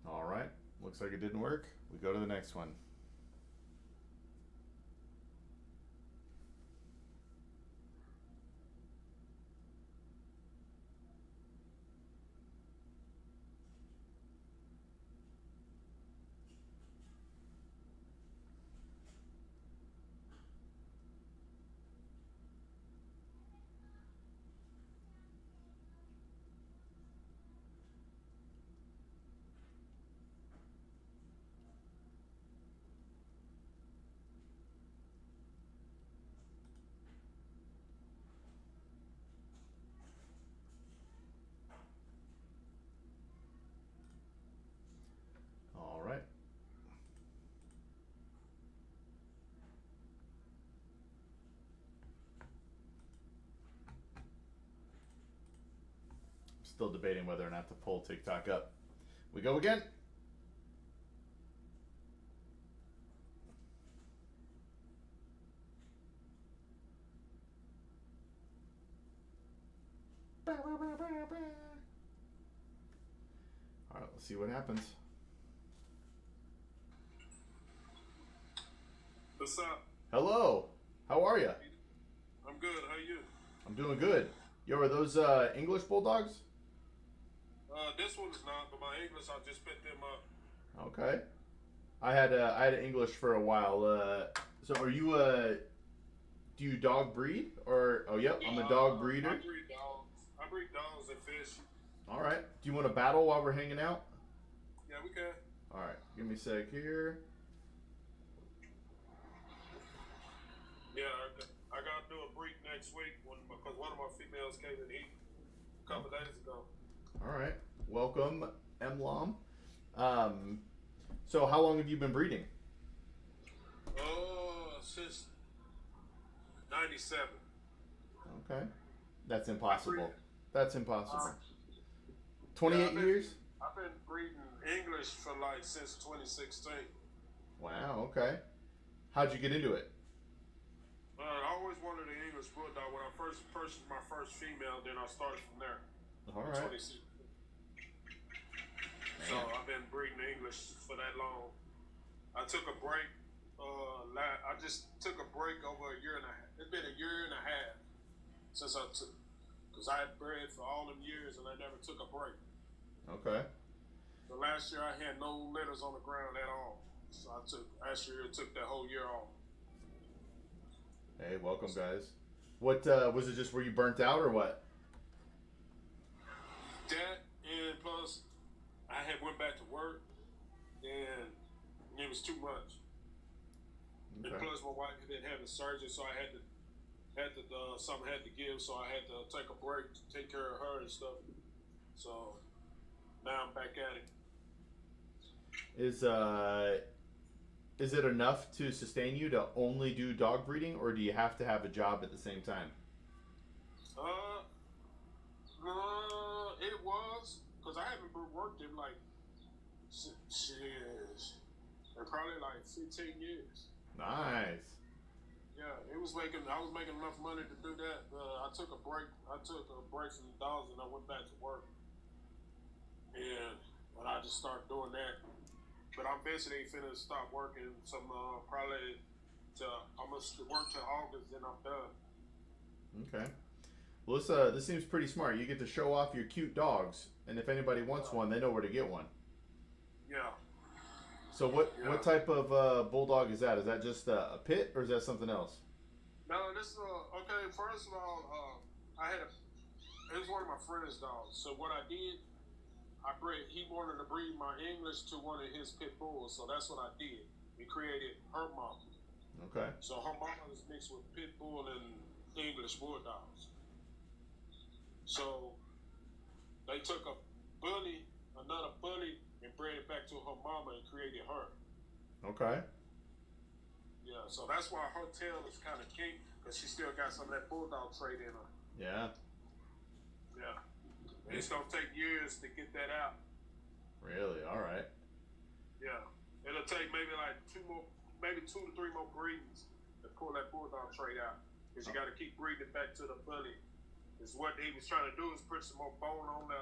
All right, looks like it didn't work. We go to the next one. Still debating whether or not to pull TikTok up. We go again. All right, let's see what happens. What's up? Hello. How are you? I'm good. How are you? I'm doing good. Yo, are those English bulldogs? This one's not, but my English, I just picked them up. Okay. I had English for a while. So are you do you dog breed or? Oh, yep. I'm a dog breeder. I breed dogs. I breed dogs and fish. All right. Do you want to battle while we're hanging out? Yeah, we can. All right. Give me a sec here. Yeah, I got to do a breed next week because one of my females came in heat a couple days ago. All right. Welcome, Mlom. So how long have you been breeding? Since 97. Okay. That's impossible. That's impossible. 28 years? I've been breeding English for like since 2016. Wow, okay. How'd you get into it? I always wanted an English bulldog. When I first purchased my first female, then I started from there. All right. 26. So I've been breeding English for that long. I took a break. I just took a break over a year and a half. It's been a year and a half since I took, because I had bred for all them years and I never took a break. Okay. So last year I had no litters on the ground at all. So last year it took that whole year off. Hey, welcome guys. What was it? Just were you burnt out or what? That and plus I had went back to work and it was too much. Okay. And plus my wife had been having surgery, so I had to something had to give, so I had to take a break to take care of her and stuff. So now I'm back at it. Is it enough to sustain you to only do dog breeding, or do you have to have a job at the same time? It was, because I haven't worked in like probably like 15 years. Nice. Yeah, I was making enough money to do that. I took a break. I took a break from the dogs and I went back to work. And I just started doing that. But I'm basically finna stop working some probably I'm gonna work till August, then I'm done. Okay. Well, this seems pretty smart. You get to show off your cute dogs, and if anybody wants one, they know where to get one. Yeah. So what type of bulldog is that? Is that just a pit, or is that something else? No, this okay. First of all, it was one of my friend's dogs. So what I did, he wanted to breed my English to one of his pit bulls, so that's what I did. We created her mama. Okay. So her mama is mixed with pit bull and English bulldogs. So they took another bully, and bred it back to her mama and created her. Okay. Yeah, so that's why her tail is kind of kinky, because she still got some of that bulldog trait in her. Yeah. Yeah. And it's going to take years to get that out. Really? All right. Yeah. It'll take maybe like 2 to 3 more breedings to pull that bulldog trait out, because you got to keep breeding it back to the bully. Is what he was trying to do is put some more bone on the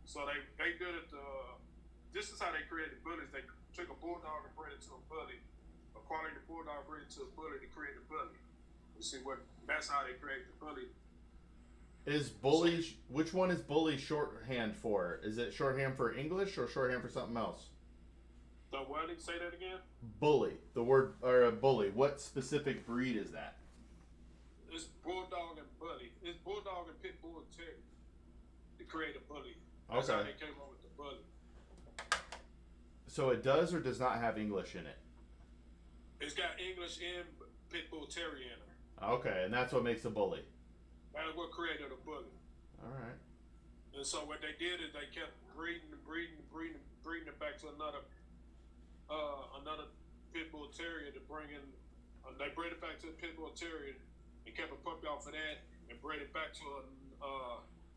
so they did it. This is how they created bullies. They took a bulldog and bred it to a bully, a quality bulldog bred it to a bully to create a bully. You see that's how they create the bully. Is bully? Which one is bully shorthand for? Is it shorthand for English or shorthand for something else? The what? Say that again. Bully. The word or a bully. What specific breed is that? It's bulldog and bully. It's bulldog and pit bull terrier to create a bully. That's how they came up with the bully. So it does or does not have English in it? It's got English and pit bull terrier in it. Okay, and that's what makes a bully. That's what created a bully. All right. And so what they did is they kept breeding it back to another pit bull terrier to bring in. They bred it back to the pit bull terrier and kept a puppy off of that and bred it back to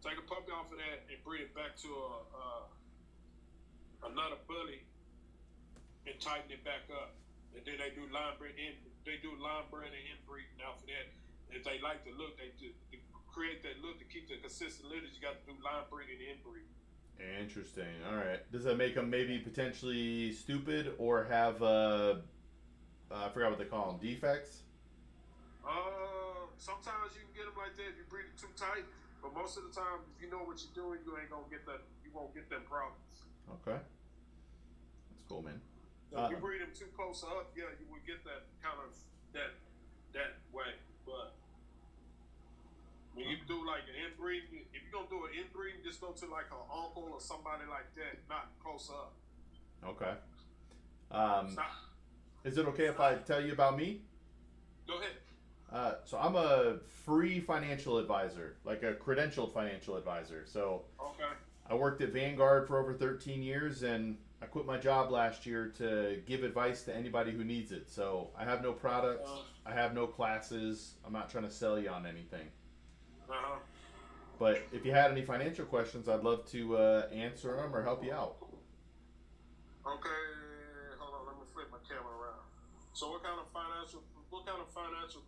take a puppy off of that and breed it back to another bully and tighten it back up. And then they do line breeding and inbreeding off of that. If they like the look, they do, to create that look to keep the consistent litters, you got to do line breeding and inbreeding. Interesting. All right. Does that make them maybe potentially stupid or have I forgot what they call them, defects? Sometimes you can get them like that if you breed it too tight, but most of the time, if you know what you're doing, you ain't gonna get that. You won't get them problems. Okay. That's cool, man. Now, if you breed them too close up, yeah, you would get that kind of that way. But when you do like an inbreeding, if you're gonna do an inbreeding, just go to like an uncle or somebody like that, not close up. Okay. Is it okay if I tell you about me? Go ahead. So I'm a free financial advisor, like a credentialed financial advisor. So okay. I worked at Vanguard for over 13 years, and I quit my job last year to give advice to anybody who needs it. So I have no products, I have no classes. I'm not trying to sell you on anything. But if you had any financial questions, I'd love to answer them or help you out. Okay, hold on, let me flip my camera around. So what kind of financial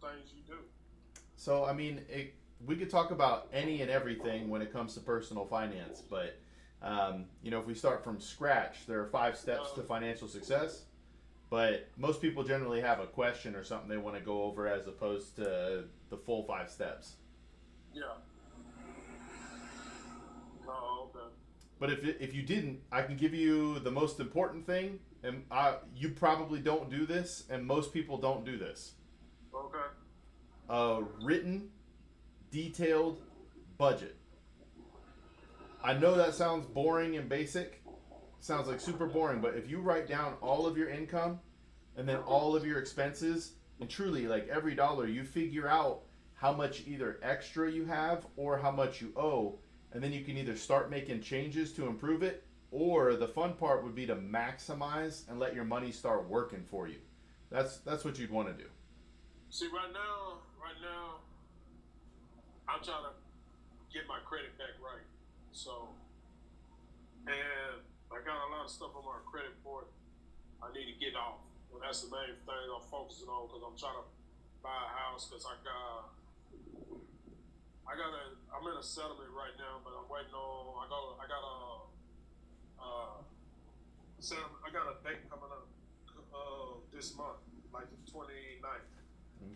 things you do? So I mean, we could talk about any and everything when it comes to personal finance, but you know, if we start from scratch, there are 5 steps to financial success. But most people generally have a question or something they want to go over as opposed to the full 5 steps. Yeah. Oh, okay. But if you didn't, I can give you the most important thing, and you probably don't do this, and most people don't do this. Okay. A written, detailed budget. I know that sounds boring and basic. Sounds like super boring, but if you write down all of your income and then all of your expenses, and truly like every dollar, you figure out how much either extra you have or how much you owe, and then you can either start making changes to improve it, or the fun part would be to maximize and let your money start working for you. That's what you'd want to do. See, right now, I'm trying to get my credit back right. So, and I got a lot of stuff on my credit report I need to get off. And that's the main thing I'm focusing on, because I'm trying to buy a house, because I'm in a settlement right now, but I'm waiting on, I got a date coming up this month, like the 29th.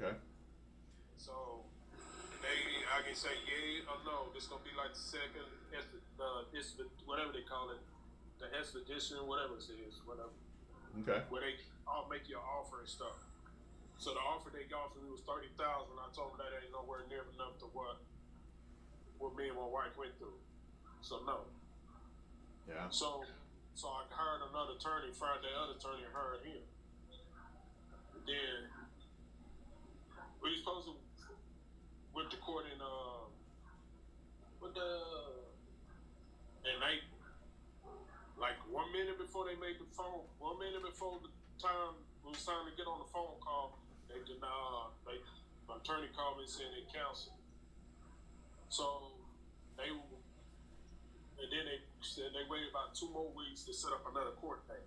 Okay. So I can say yay or no. This gonna be like the second, whatever they call it, the expedition, whatever it is, whatever. Okay. Where they all make you an offer and stuff. So the offer they offered me was $30,000. I told them that ain't nowhere near enough to what me and my wife went through. So no. Yeah. So I hired another attorney. Friday, the other attorney hired him. And then we supposed to went to court in and they like 1 minute before they made the phone, 1 minute before the time it was time to get on the phone call, they denied. My attorney called me and said they canceled. So then they said they waited about 2 more weeks to set up another court date,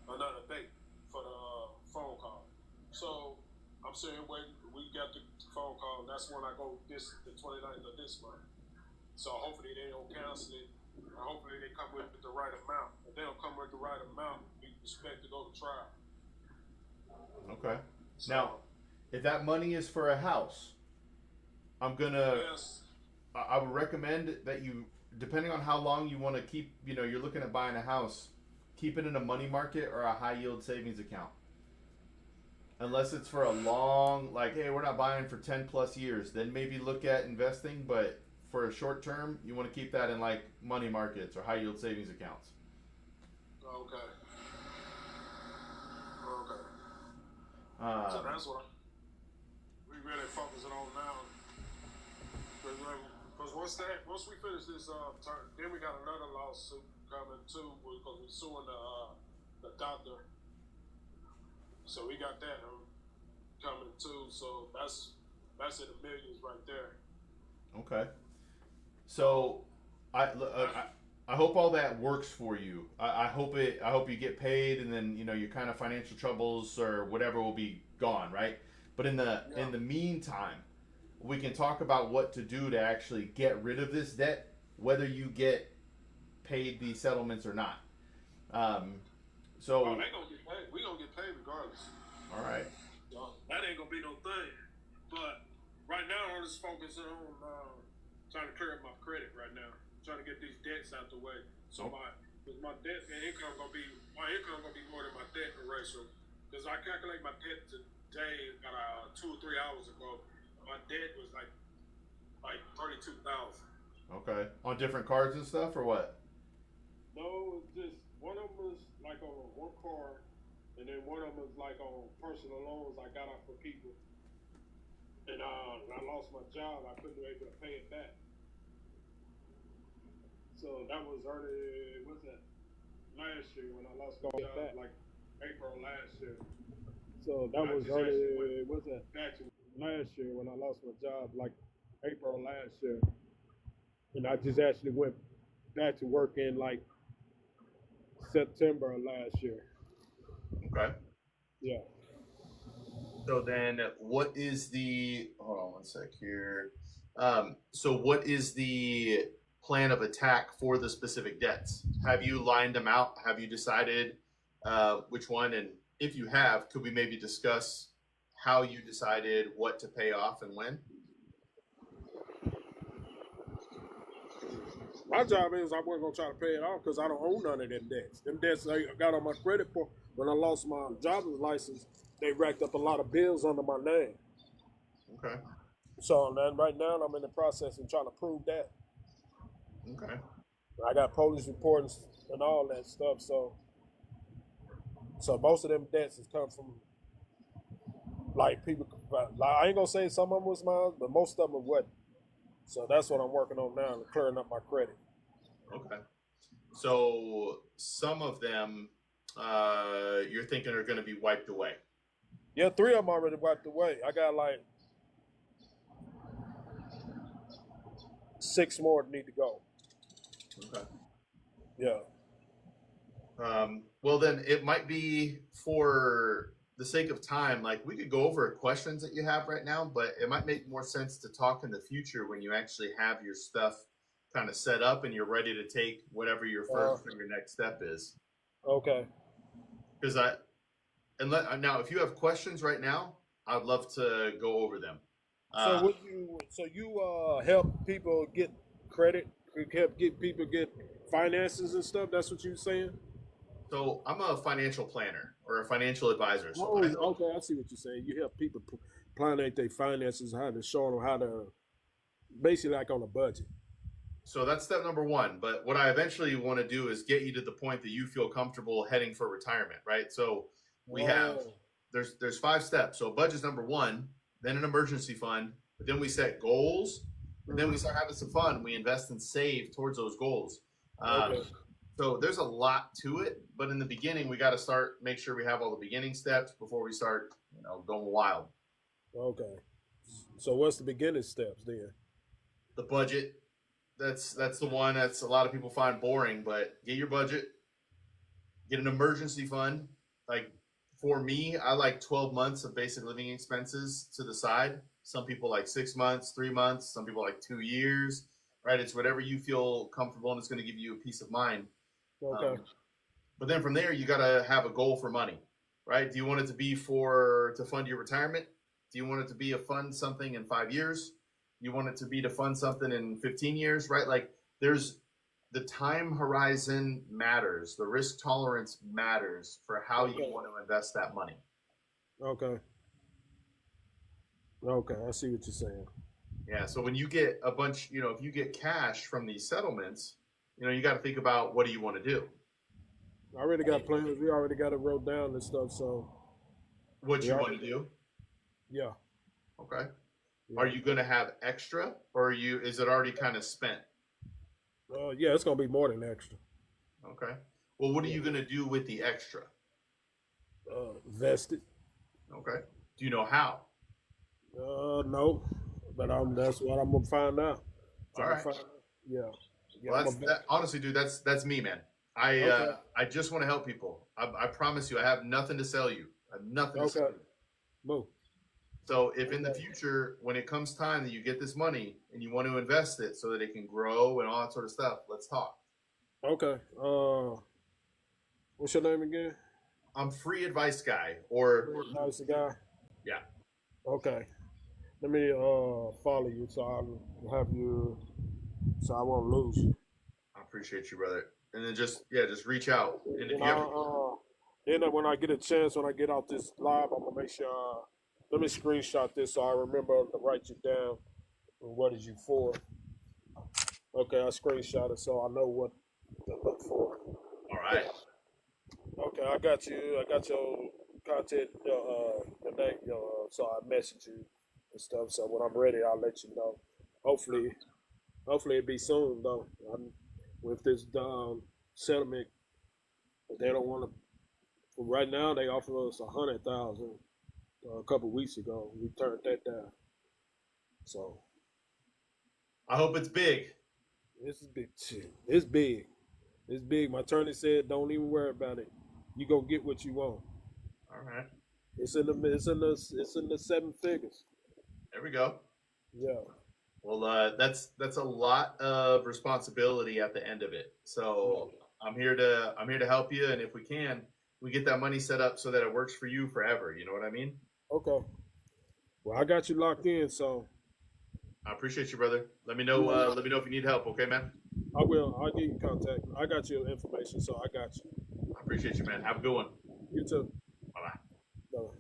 another date for the phone call. So I'm sitting here waiting. We got the phone call, and that's when I go the 29th of this month. So hopefully they don't cancel it. And hopefully they come with the right amount. If they don't come with the right amount, we expect to go to trial. Okay. So, now, if that money is for a house, I'm gonna. Yes. I would recommend that you, depending on how long you want to keep, you're looking at buying a house, keep it in a money market or a high yield savings account. Unless it's for a long, like, hey, we're not buying for 10 plus years, then maybe look at investing. But for a short term, you want to keep that in like money markets or high yield savings accounts. Okay. So that's what we really focusing on now. Because once we finish this term, then we got another lawsuit coming too, because we're suing the doctor. So we got that coming too. So that's in the millions right there. Okay. So, I hope all that works for you. I hope you get paid, and then your kind of financial troubles or whatever will be gone, right? But in the meantime, we can talk about what to do to actually get rid of this debt, whether you get paid these settlements or not. They gonna get paid. We gonna get paid regardless. All right. So that ain't gonna be no thing. But right now, I'm just focusing on trying to clear up my credit right now. Trying to get these debts out the way. So my debt and income gonna be more than my debt ratio. Because I calculate my debt today about 2 or 3 hours ago. My debt was like 32,000. Okay. On different cards and stuff, or what? No, it's just one of them was like on one car, and then one of them was like on personal loans I got out for people. And I lost my job. I couldn't be able to pay it back. So that was early, last year when I lost my job, like April last year. So that was early, last year when I lost my job, like April last year. And I just actually went back to work in like September of last year. Okay. Yeah. So then what is hold on one sec here. So what is the plan of attack for the specific debts? Have you lined them out? Have you decided which one? And if you have, could we maybe discuss how you decided what to pay off and when? My job is I wasn't going to try to pay it off because I don't own none of them debts. Them debts I got on my credit for when I lost my driver's license, they racked up a lot of bills under my name. Okay. So then right now I'm in the process of trying to prove that. Okay. I got police reports and all that stuff. So most of them debts has come from like people. I ain't gonna say some of them was mine, but most of them wasn't. So that's what I'm working on now, clearing up my credit. Okay. So some of them you're thinking are going to be wiped away. Yeah, 3 of them already wiped away. I got like 6 more that need to go. Okay. Yeah. Well, then it might be, for the sake of time, like we could go over questions that you have right now, but it might make more sense to talk in the future when you actually have your stuff kind of set up and you're ready to take whatever your first or your next step is. Okay. Because now, if you have questions right now, I'd love to go over them. So you help people get credit, help people get finances and stuff. That's what you're saying. So I'm a financial planner or a financial advisor. So okay, I see what you're saying. You help people plan out their finances, how to show them how to, basically like on a budget. So that's step number 1. But what I eventually want to do is get you to the point that you feel comfortable heading for retirement, right? So we have, there's 5 steps. So budget's number 1, then an emergency fund, but then we set goals, and then we start having some fun. We invest and save towards those goals. So there's a lot to it, but in the beginning, we got to make sure we have all the beginning steps before we start, going wild. Okay. So what's the beginning steps then? The budget. That's the one that's a lot of people find boring, but get your budget, get an emergency fund. Like for me, I like 12 months of basic living expenses to the side. Some people like 6 months, 3 months, some people like 2 years, right? It's whatever you feel comfortable and it's going to give you a peace of mind. Okay. But then from there, you got to have a goal for money, right? Do you want it to be to fund your retirement? Do you want it to be fund something in 5 years? You want it to be to fund something in 15 years, right? Like the time horizon matters. The risk tolerance matters for how you want to invest that money. Okay. Okay, I see what you're saying. Yeah, so when you get a bunch, if you get cash from these settlements, you got to think about what do you want to do. I already got plans. We already got it wrote down and stuff, so. What you want to do? Yeah. Okay. Yeah. Are you going to have extra, or is it already kind of spent? Yeah, it's going to be more than extra. Okay. Well, what are you going to do with the extra? Invest it. Okay. Do you know how? No, but that's what I'm going to find out. All right. Yeah. Well, honestly, dude, that's me, man. I just want to help people. I promise you, I have nothing to sell you. I have nothing to sell you. Boom. So if in the future, when it comes time that you get this money and you want to invest it so that it can grow and all that sort of stuff, let's talk. Okay. What's your name again? I'm Free Advice Guy or Advice Guy. Yeah. Okay. Let me follow you so I'll have you so I won't lose you. I appreciate you, brother. And then just reach out. And if then when I get a chance, when I get out this live, I'm gonna make sure. Let me screenshot this so I remember to write you down. And what is you for? Okay, I screenshot it so I know what to look for. All right. Okay, I got you. I got your content, your name, so I message you and stuff. So when I'm ready, I'll let you know. Hopefully it be soon though. With this settlement, they don't want to. Right now, they offer us 100,000 a couple weeks ago. We turned that down. So I hope it's big. This is big. It's big. It's big. My attorney said, "Don't even worry about it. You gonna get what you want." All right. It's in the 7 figures. There we go. Yeah. Well, that's a lot of responsibility at the end of it. So I'm here to help you, and if we can, we get that money set up so that it works for you forever. You know what I mean? Okay. Well, I got you locked in, so. I appreciate you, brother. Let me know. Let me know if you need help. Okay, man. I will. I'll get you contact. I got your information, so I got you. I appreciate you, man. Have a good one. You too. Bye-bye. Bye-bye.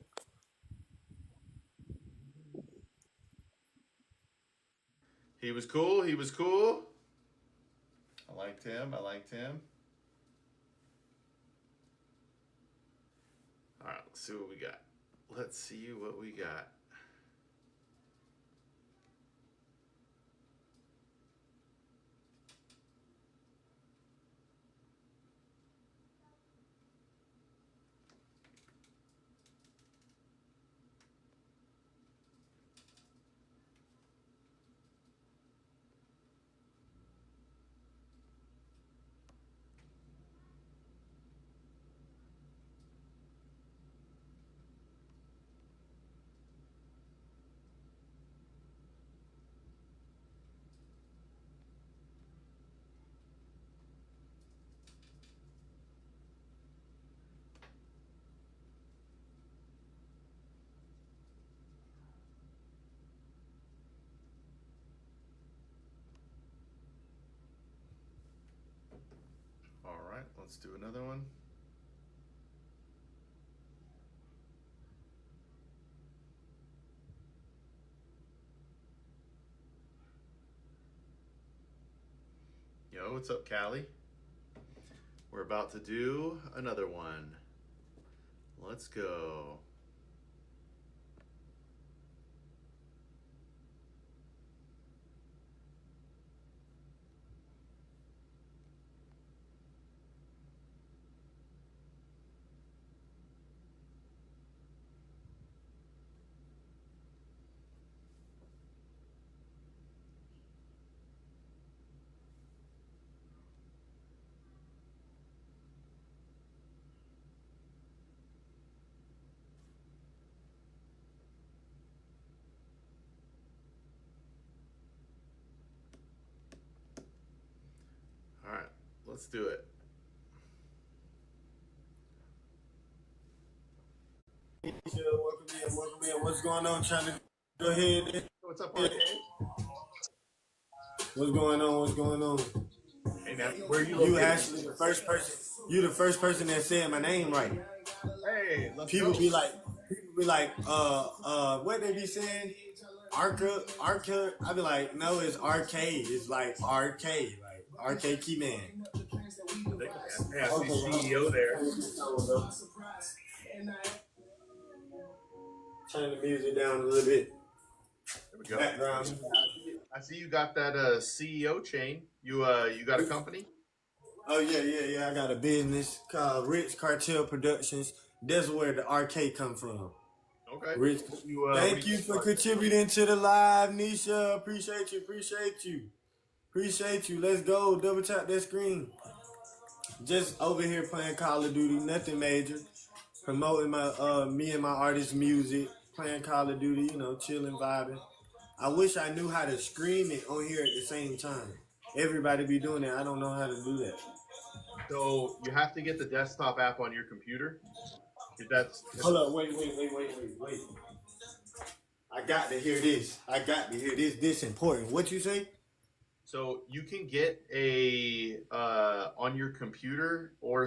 He was cool. He was cool. I liked him. I liked him. All right, let's see what we got. Let's see what we got. All right, let's do another one. Yo, what's up, Callie? We're about to do another one. Let's go. All right, let's do it. Welcome in. What's going on? Trying to go ahead. What's up, RK? What's going on? What's going on? Hey, man, where are you? You actually the first person. You the first person that said my name right. Hey, let's people go. be like, what they be saying? Arca. I be like, no, it's arcade. It's like arcade, like arcade key man. Yeah, I see CEO there. Turn the music down a little bit. There we go. Background. I see you got that CEO chain. You got a company? Oh yeah. I got a business called Rich Cartel Productions. That's where the arcade come from. Okay. Rich, thank you for contributing to the live, Nisha. Appreciate you. Appreciate you. Let's go. Double tap that screen. Just over here playing Call of Duty. Nothing major. Promoting my me and my artist music. Playing Call of Duty. You know, chilling, vibing. I wish I knew how to stream it on here at the same time. Everybody be doing that. I don't know how to do that. So you have to get the desktop app on your computer. If that's Hold up, wait. I got to hear this. This important. What you say? So you can get a on your computer, or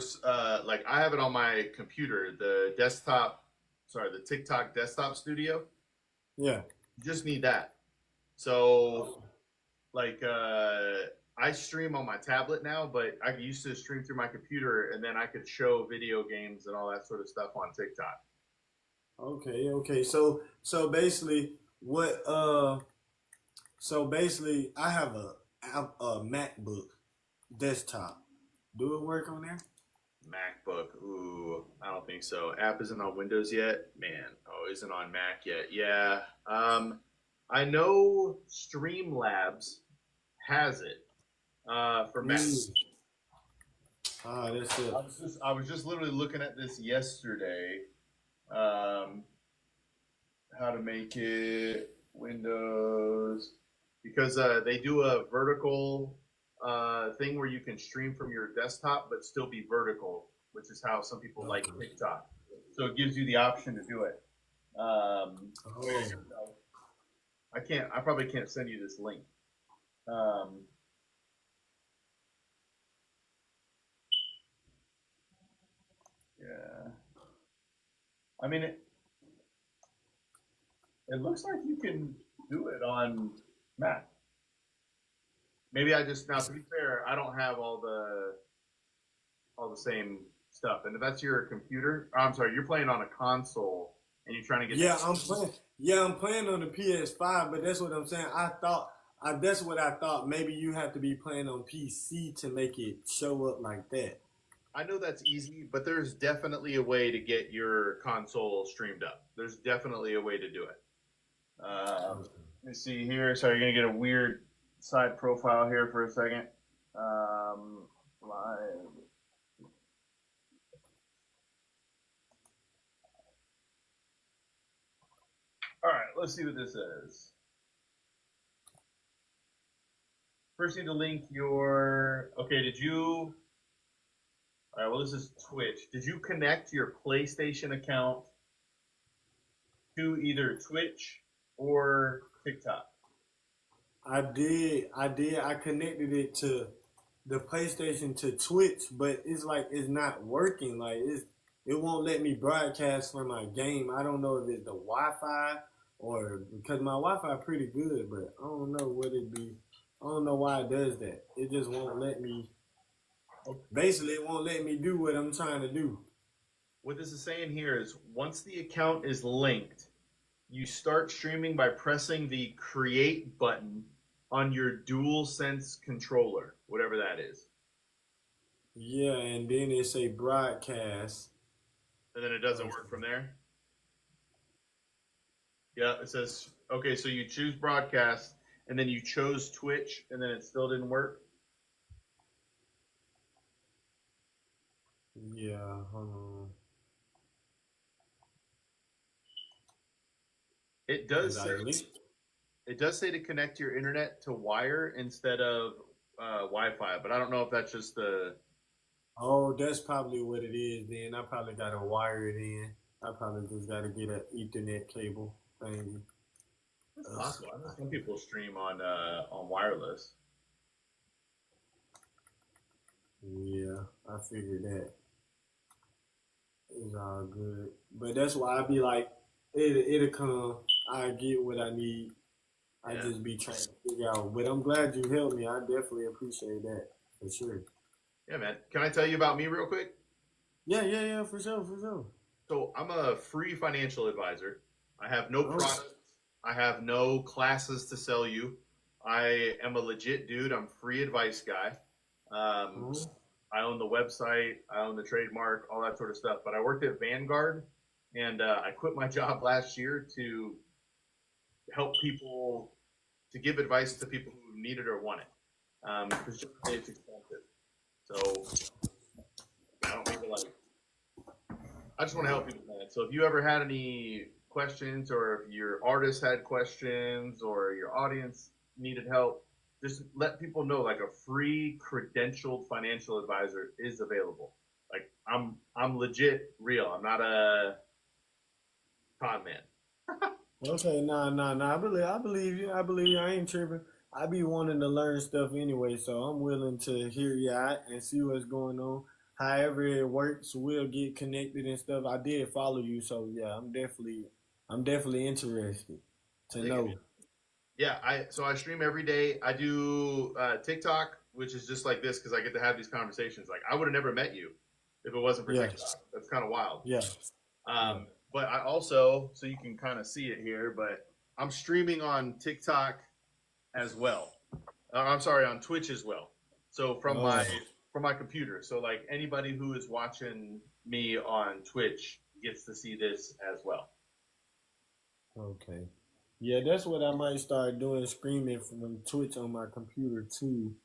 like I have it on my computer, the TikTok desktop studio. Yeah. You just need that. So like I stream on my tablet now, but I used to stream through my computer, and then I could show video games and all that sort of stuff on TikTok. Okay. So basically I have a MacBook desktop. Do it work on there? MacBook. Ooh, I don't think so. App isn't on Windows yet? Man. Oh, isn't on Mac yet. Yeah. I know Streamlabs has it for Mac. That's it. I was just literally looking at this yesterday. How to make it Windows, because they do a vertical thing where you can stream from your desktop but still be vertical, which is how some people like TikTok. So it gives you the option to do it. I probably can't send you this link. Yeah. I mean, it looks like you can do it on Mac. Maybe now, to be fair, I don't have all the same stuff. And if that's your computer, I'm sorry, you're playing on a console and you're trying to get. I'm playing on the PS5, but that's what I'm saying. That's what I thought. Maybe you have to be playing on PC to make it show up like that. I know that's easy, but there's definitely a way to get your console streamed up. There's definitely a way to do it. Let me see here. So you're going to get a weird side profile here for a second. Live. All right, let's see what this is. First, you need to link your. Okay, did you? All right, well, this is Twitch. Did you connect your PlayStation account to either Twitch or TikTok? I did. I connected it to the PlayStation to Twitch, but it's like it's not working. Like it won't let me broadcast from my game. I don't know if it's the Wi-Fi or because my Wi-Fi pretty good, but I don't know what it be. I don't know why it does that. It just won't let me. Basically, it won't let me do what I'm trying to do. What this is saying here is once the account is linked, you start streaming by pressing the create button on your DualSense controller, whatever that is. Yeah, and then it say broadcast. And then it doesn't work from there? Yeah, it says, okay, so you choose broadcast, and then you chose Twitch, and then it still didn't work? Yeah, hold on. It does say to connect your internet to wire instead of Wi-Fi, but I don't know if that's just the. Oh, that's probably what it is. Then I probably gotta wire it in. I probably just gotta get an Ethernet cable thing. That's possible. I know some people stream on wireless. Yeah, I figured that. It's all good, but that's why I be like, it'll come. I get what I need. I just be trying to figure out. But I'm glad you helped me. I definitely appreciate that for sure. Yeah, man. Can I tell you about me real quick? Yeah, for sure. So I'm a free financial advisor. I have no products. I have no classes to sell you. I am a legit dude. I'm free advice guy. I own the website. I own the trademark, all that sort of stuff. But I worked at Vanguard, and I quit my job last year to help people, to give advice to people who need it or want it. Because it's expensive. So I don't mean to like. I just want to help people, man. So if you ever had any questions, or if your artist had questions, or your audience needed help, just let people know like a free credentialed financial advisor is available. Like I'm legit real. I'm not a con man. Okay, nah. I believe you. I ain't tripping. I be wanting to learn stuff anyway, so I'm willing to hear you out and see what's going on. However it works, we'll get connected and stuff. I did follow you, so yeah, I'm definitely interested to know. Yeah, I stream every day. I do TikTok, which is just like this because I get to have these conversations. Like I would have never met you if it wasn't for TikTok. That's kind of wild. Yeah. But I also, so you can kind of see it here, but I'm streaming on TikTok as well. I'm sorry, on Twitch as well. So from my computer. So like anybody who is watching me on Twitch gets to see this as well. Okay. Yeah, that's what I might start doing, streaming from Twitch on my computer too,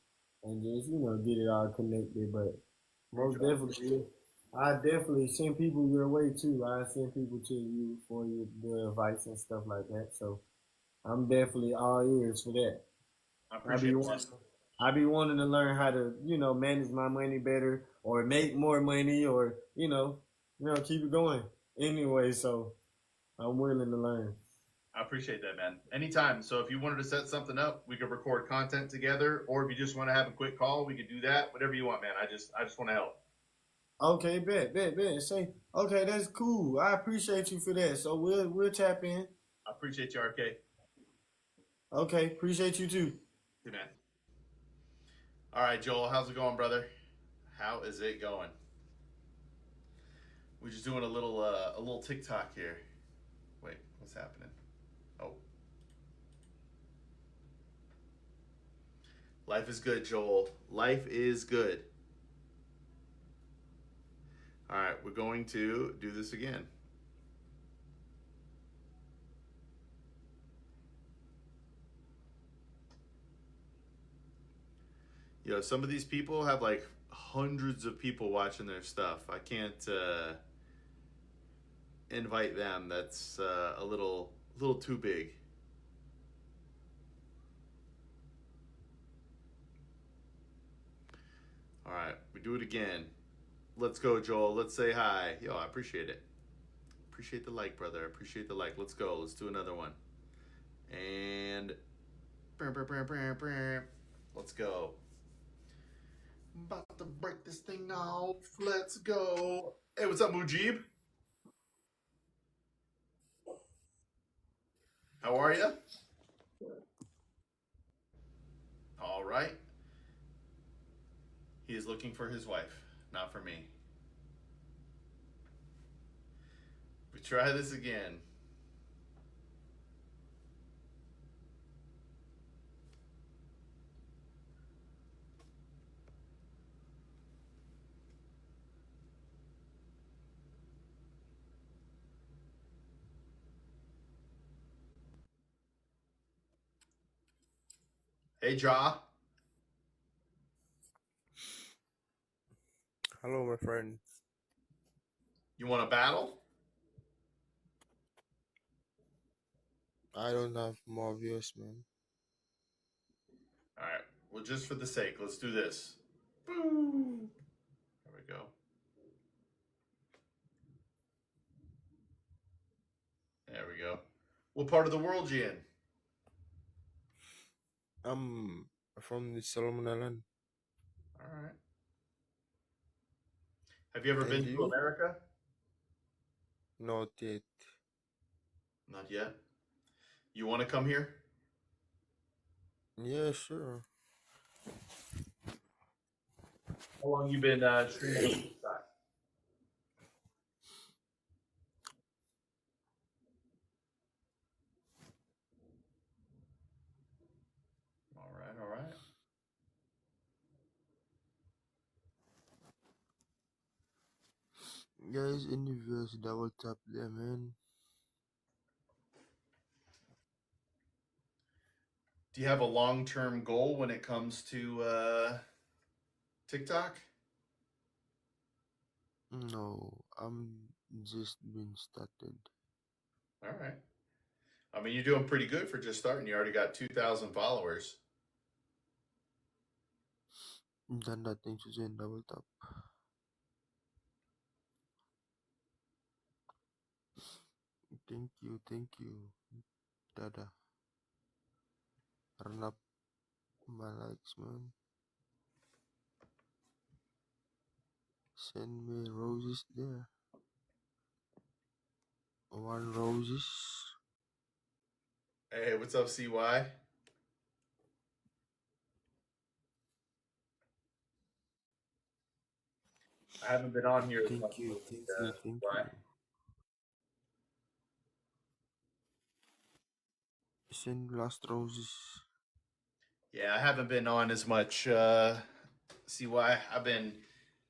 and just get it all connected. But most definitely, I definitely send people your way too. I send people to you for the advice and stuff like that. So I'm definitely all ears for that. I appreciate it. I be wanting to learn how to manage my money better, or make more money, or keep it going anyway. So I'm willing to learn. I appreciate that, man. Anytime. So if you wanted to set something up, we could record content together, or if you just want to have a quick call, we could do that. Whatever you want, man. I just want to help. Okay, bet. Say, okay, that's cool. I appreciate you for that. So we'll tap in. I appreciate you, RK. Okay, appreciate you too. Hey, man. All right, Joel, how's it going, brother? How is it going? We're just doing a little TikTok here. Wait, what's happening? Oh. Life is good, Joel. Life is good. All right, we're going to do this again. Some of these people have like hundreds of people watching their stuff. I can't invite them. That's a little too big. All right, we do it again. Let's go, Joel. Let's say hi. Yo, I appreciate it. Appreciate the like, brother. Appreciate the like. Let's go. Let's do another one. And let's go. I'm about to break this thing off. Let's go. Hey, what's up, Mujib? How are you? All right. He is looking for his wife, not for me. We try this again. Hey, Ja. Hello, my friend. You want to battle? I don't have more views, man. All right. Well, just for the sake, let's do this. Boom. There we go. There we go. What part of the world you in? I'm from the Solomon Island. All right. Have you ever been to America? Not yet. Not yet. You want to come here? Yeah, sure. How long you been streaming? All right. Guys, any views, double tap them, man. Do you have a long-term goal when it comes to TikTok? No, I'm just been started. All right. I mean, you're doing pretty good for just starting. You already got 2,000 followers. Dan dating Suzanne double tap. Thank you. Dada. Run up my likes, man. Send me roses there. 1 roses. Hey, what's up, CY? I haven't been on here as much. Thank you. Send last roses. Yeah, I haven't been on as much. CY, I've been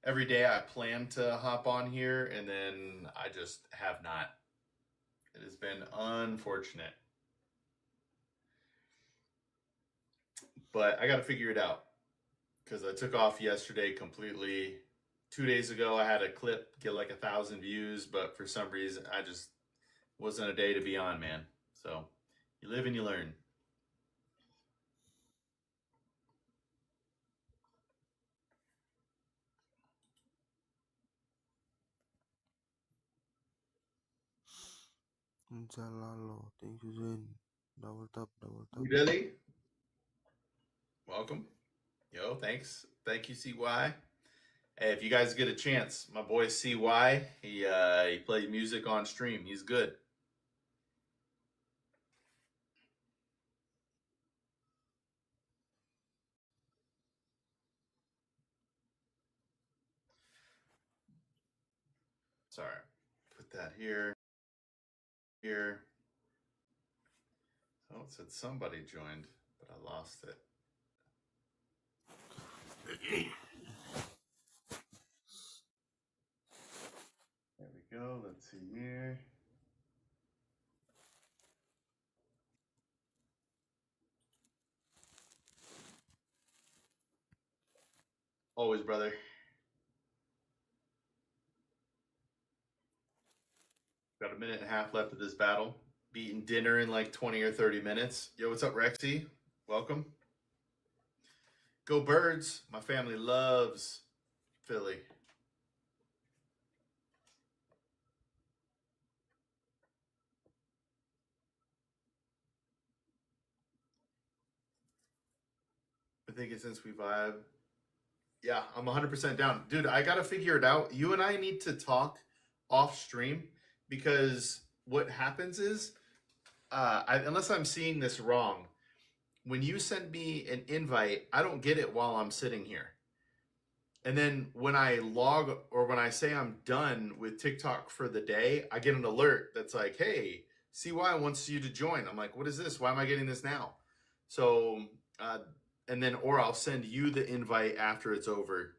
every day. I plan to hop on here, and then I just have not. It has been unfortunate, but I got to figure it out because I took off yesterday completely. 2 days ago, I had a clip get like 1,000 views, but for some reason, I just wasn't a day to be on, man. So you live and you learn. Jalalo. Thank you, Suzanne. Double tap. Billy, welcome. Yo, thanks. Thank you, CY. Hey, if you guys get a chance, my boy CY, he plays music on stream. He's good. Sorry. Put that here. Here. Oh, it said somebody joined, but I lost it. There we go. Let's see here. Always, brother. Got a minute and a half left of this battle. Be eating dinner in like 20 or 30 minutes. Yo, what's up, Rexy? Welcome. Go Birds. My family loves Philly. I think it's since we vibe. Yeah, I'm 100% down. Dude, I got to figure it out. You and I need to talk off stream because what happens is, unless I'm seeing this wrong, when you send me an invite, I don't get it while I'm sitting here. And then when I log or when I say I'm done with TikTok for the day, I get an alert that's like, hey, CY wants you to join. I'm like, what is this? Why am I getting this now? So, and then, or I'll send you the invite after it's over.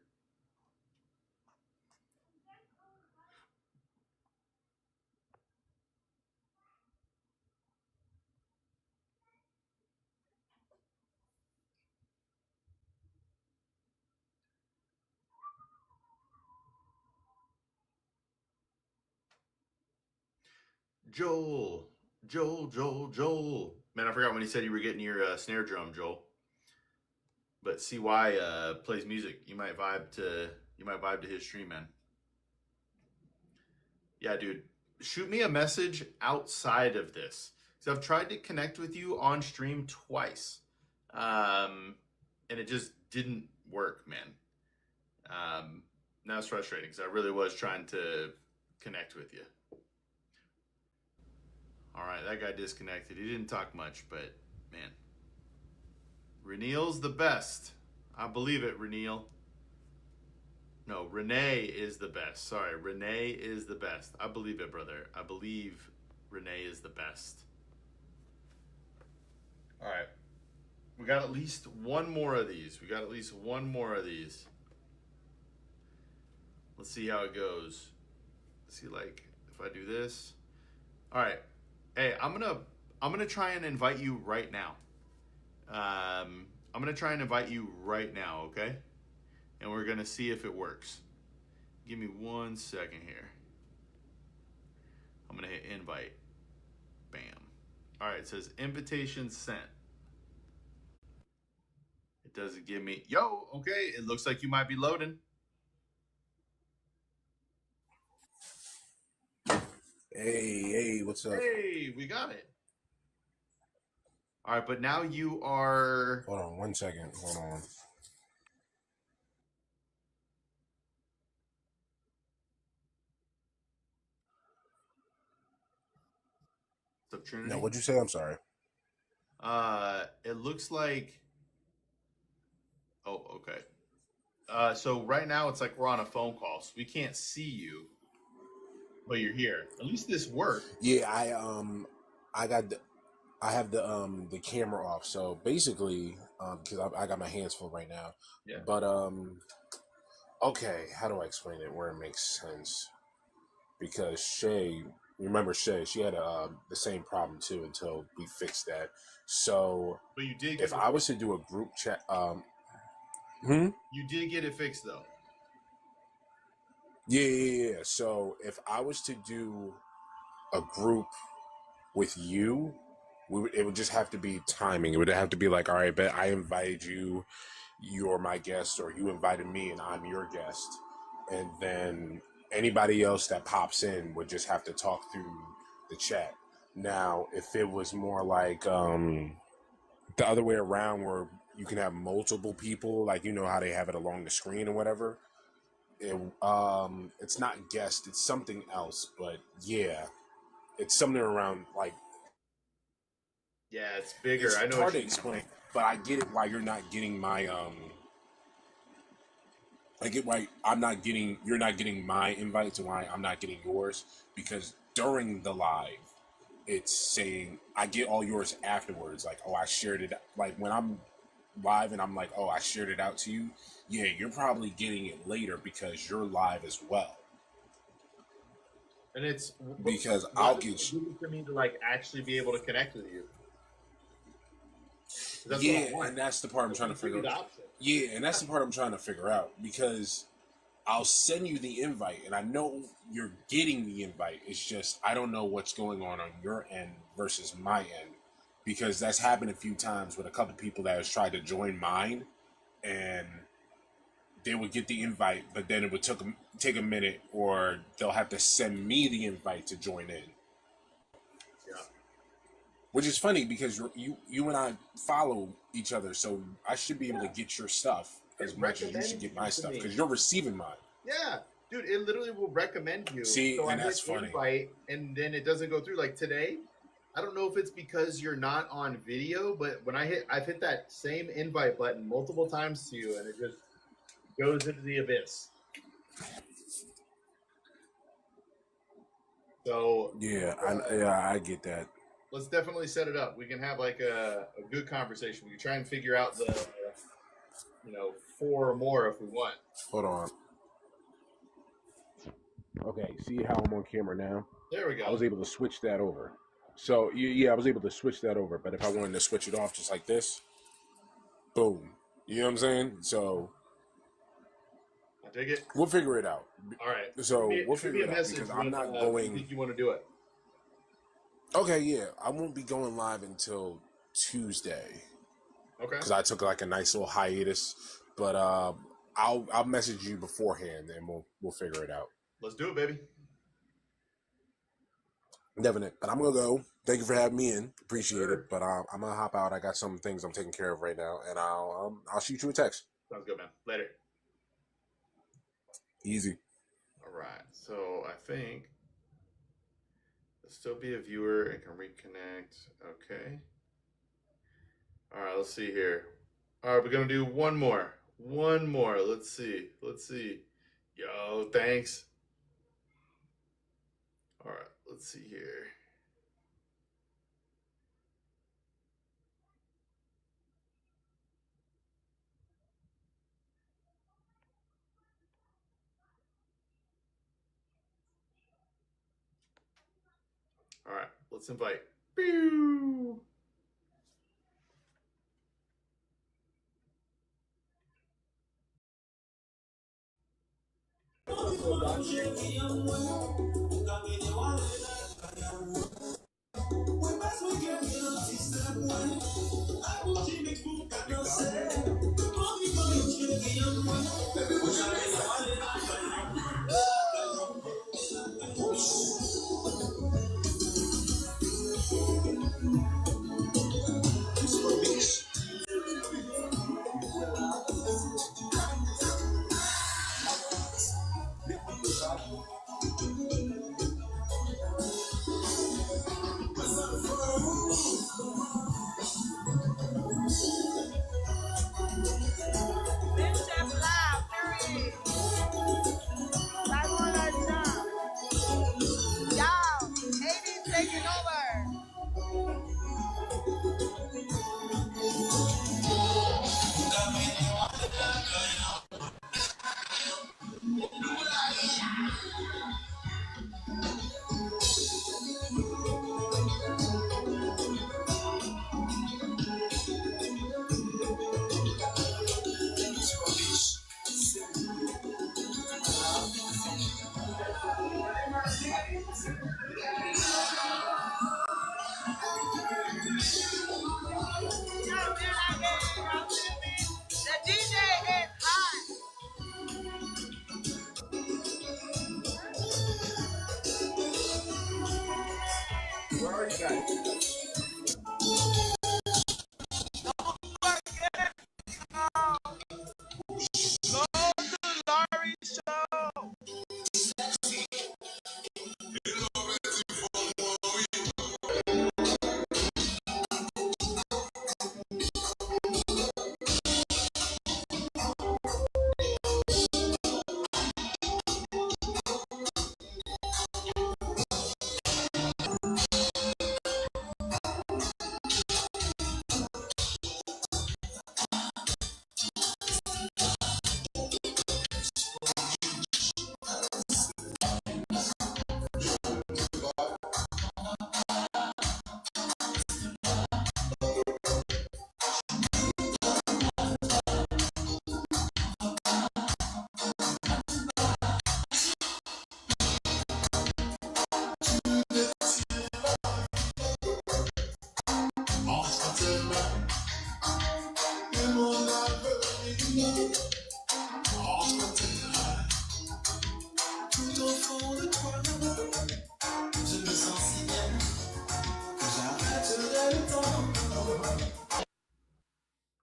Joel. Man, I forgot when he said you were getting your snare drum, Joel. But CY plays music. You might vibe to his stream, man. Yeah, dude. Shoot me a message outside of this. Because I've tried to connect with you on stream twice. And it just didn't work, man. Now it's frustrating because I really was trying to connect with you. All right, that guy disconnected. He didn't talk much, but man. Reneil's the best. I believe it, Reneil. No, Renee is the best. Sorry, Renee is the best. I believe it, brother. I believe Renee is the best. All right. We got at least one more of these. Let's see how it goes. Let's see, like, if I do this. All right. Hey, I'm gonna try and invite you right now. I'm going to try and invite you right now, okay? And we're going to see if it works. Give me 1 second here. I'm going to hit invite. Bam. All right, it says invitation sent. It doesn't give me, yo, okay, it looks like you might be loading. Hey, what's up? Hey, we got it. All right, but now you are... Hold on 1 second. Hold on. What's up, Trinity? No, what'd you say? I'm sorry. It looks like... Oh, okay. So right now it's like we're on a phone call, so we can't see you, but you're here. At least this worked. Yeah, I have the camera off. So basically, because I got my hands full right now. Yeah. But okay, how do I explain it where it makes sense? Because Shay, remember Shay, she had the same problem too until we fixed that. So, But you did. If I was to do a group chat, You did get it fixed though. Yeah. So if I was to do a group with you, it would just have to be timing. It would have to be like, all right, but I invited you, you're my guest, or you invited me and I'm your guest. And then anybody else that pops in would just have to talk through the chat. Now, if it was more like the other way around where you can have multiple people, like you know how they have it along the screen or whatever, it's not guest, it's something else. But yeah, it's something around like... Yeah, it's bigger. It's I know hard what to you explain, but I get it why you're not getting my I get why you're not getting my invites and why I'm not getting yours, because during the live it's saying I get all yours afterwards, like, oh, I shared it. Like when I'm live and I'm like, oh, I shared it out to you, yeah, you're probably getting it later because you're live as well. And it's because I'll get you for me to like actually be able to connect with you. Yeah, and that's the part I'm trying to figure out. Yeah, and that's the part I'm trying to figure out, because I'll send you the invite and I know you're getting the invite. It's just I don't know what's going on your end versus my end, because that's happened a few times with a couple people that has tried to join mine, and they would get the invite, but then it would take a minute, or they'll have to send me the invite to join in. Yeah. Which is funny because you and I follow each other, so I should be able to get your stuff as much as you should get my stuff, because you're receiving mine. Yeah, dude, it literally will recommend you. See, so and that's funny. Invite, and then it doesn't go through. Like today, I don't know if it's because you're not on video, but when I've hit that same invite button multiple times to you, and it just goes into the abyss. So yeah, I get that. Let's definitely set it up. We can have like a good conversation. We can try and figure out the 4 or more if we want. Hold on. Okay, see how I'm on camera now? There we go. I was able to switch that over. So yeah, I was able to switch that over. But if I wanted to switch it off just like this, boom. You know what I'm saying? So I dig it. We'll figure it out. All right. So we'll figure it out, because I'm not going. I think you want to do it. Okay, yeah, I won't be going live until Tuesday. Okay. Because I took like a nice little hiatus, but I'll message you beforehand and we'll figure it out. Let's do it, baby. Definitely. But I'm gonna go. Thank you for having me in. Appreciate it. But I'm gonna hop out. I got some things I'm taking care of right now, and I'll shoot you a text. Sounds good, man. Later. Easy. All right. So I think there'll still be a viewer and can reconnect. Okay. All right. Let's see here. All right. We're gonna do one more. One more. Let's see. Yo, thanks. All right. Let's see here. All right, let's invite. Pew! Where are you guys?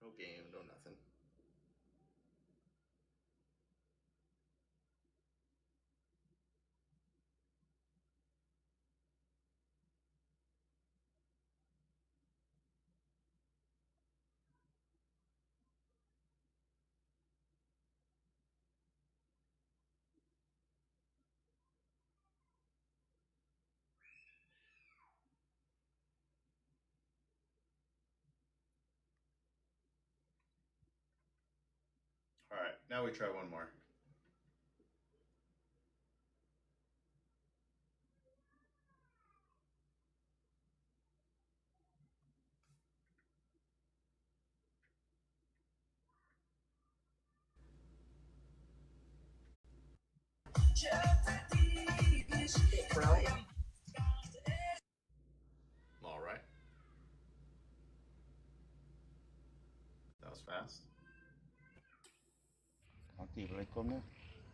No game, no nothing. All right, now we try one more. All right. That was fast.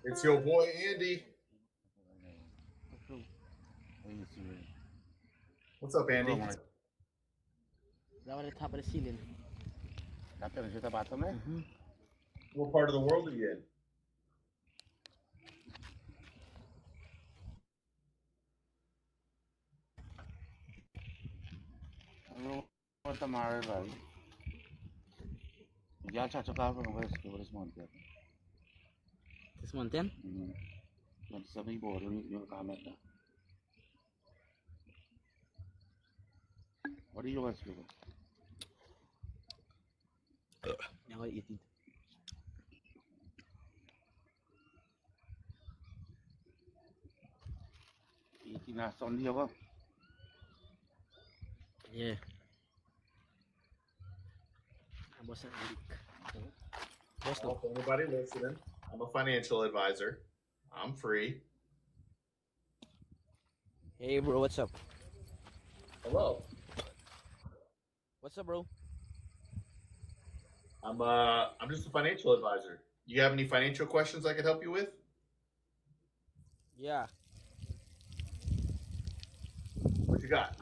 It's your boy Andy. What's up, Andy? That was the top of the ceiling. What part of the world are you in? This mountain? What do you guys do? Now I eat it. Eating a Sunday over? Yeah. I wasn't weak. Well, for anybody listening, I'm a financial advisor. I'm free. Hey, bro, what's up? Hello. What's up, bro? I'm just a financial advisor. You have any financial questions I could help you with? Yeah. What you got?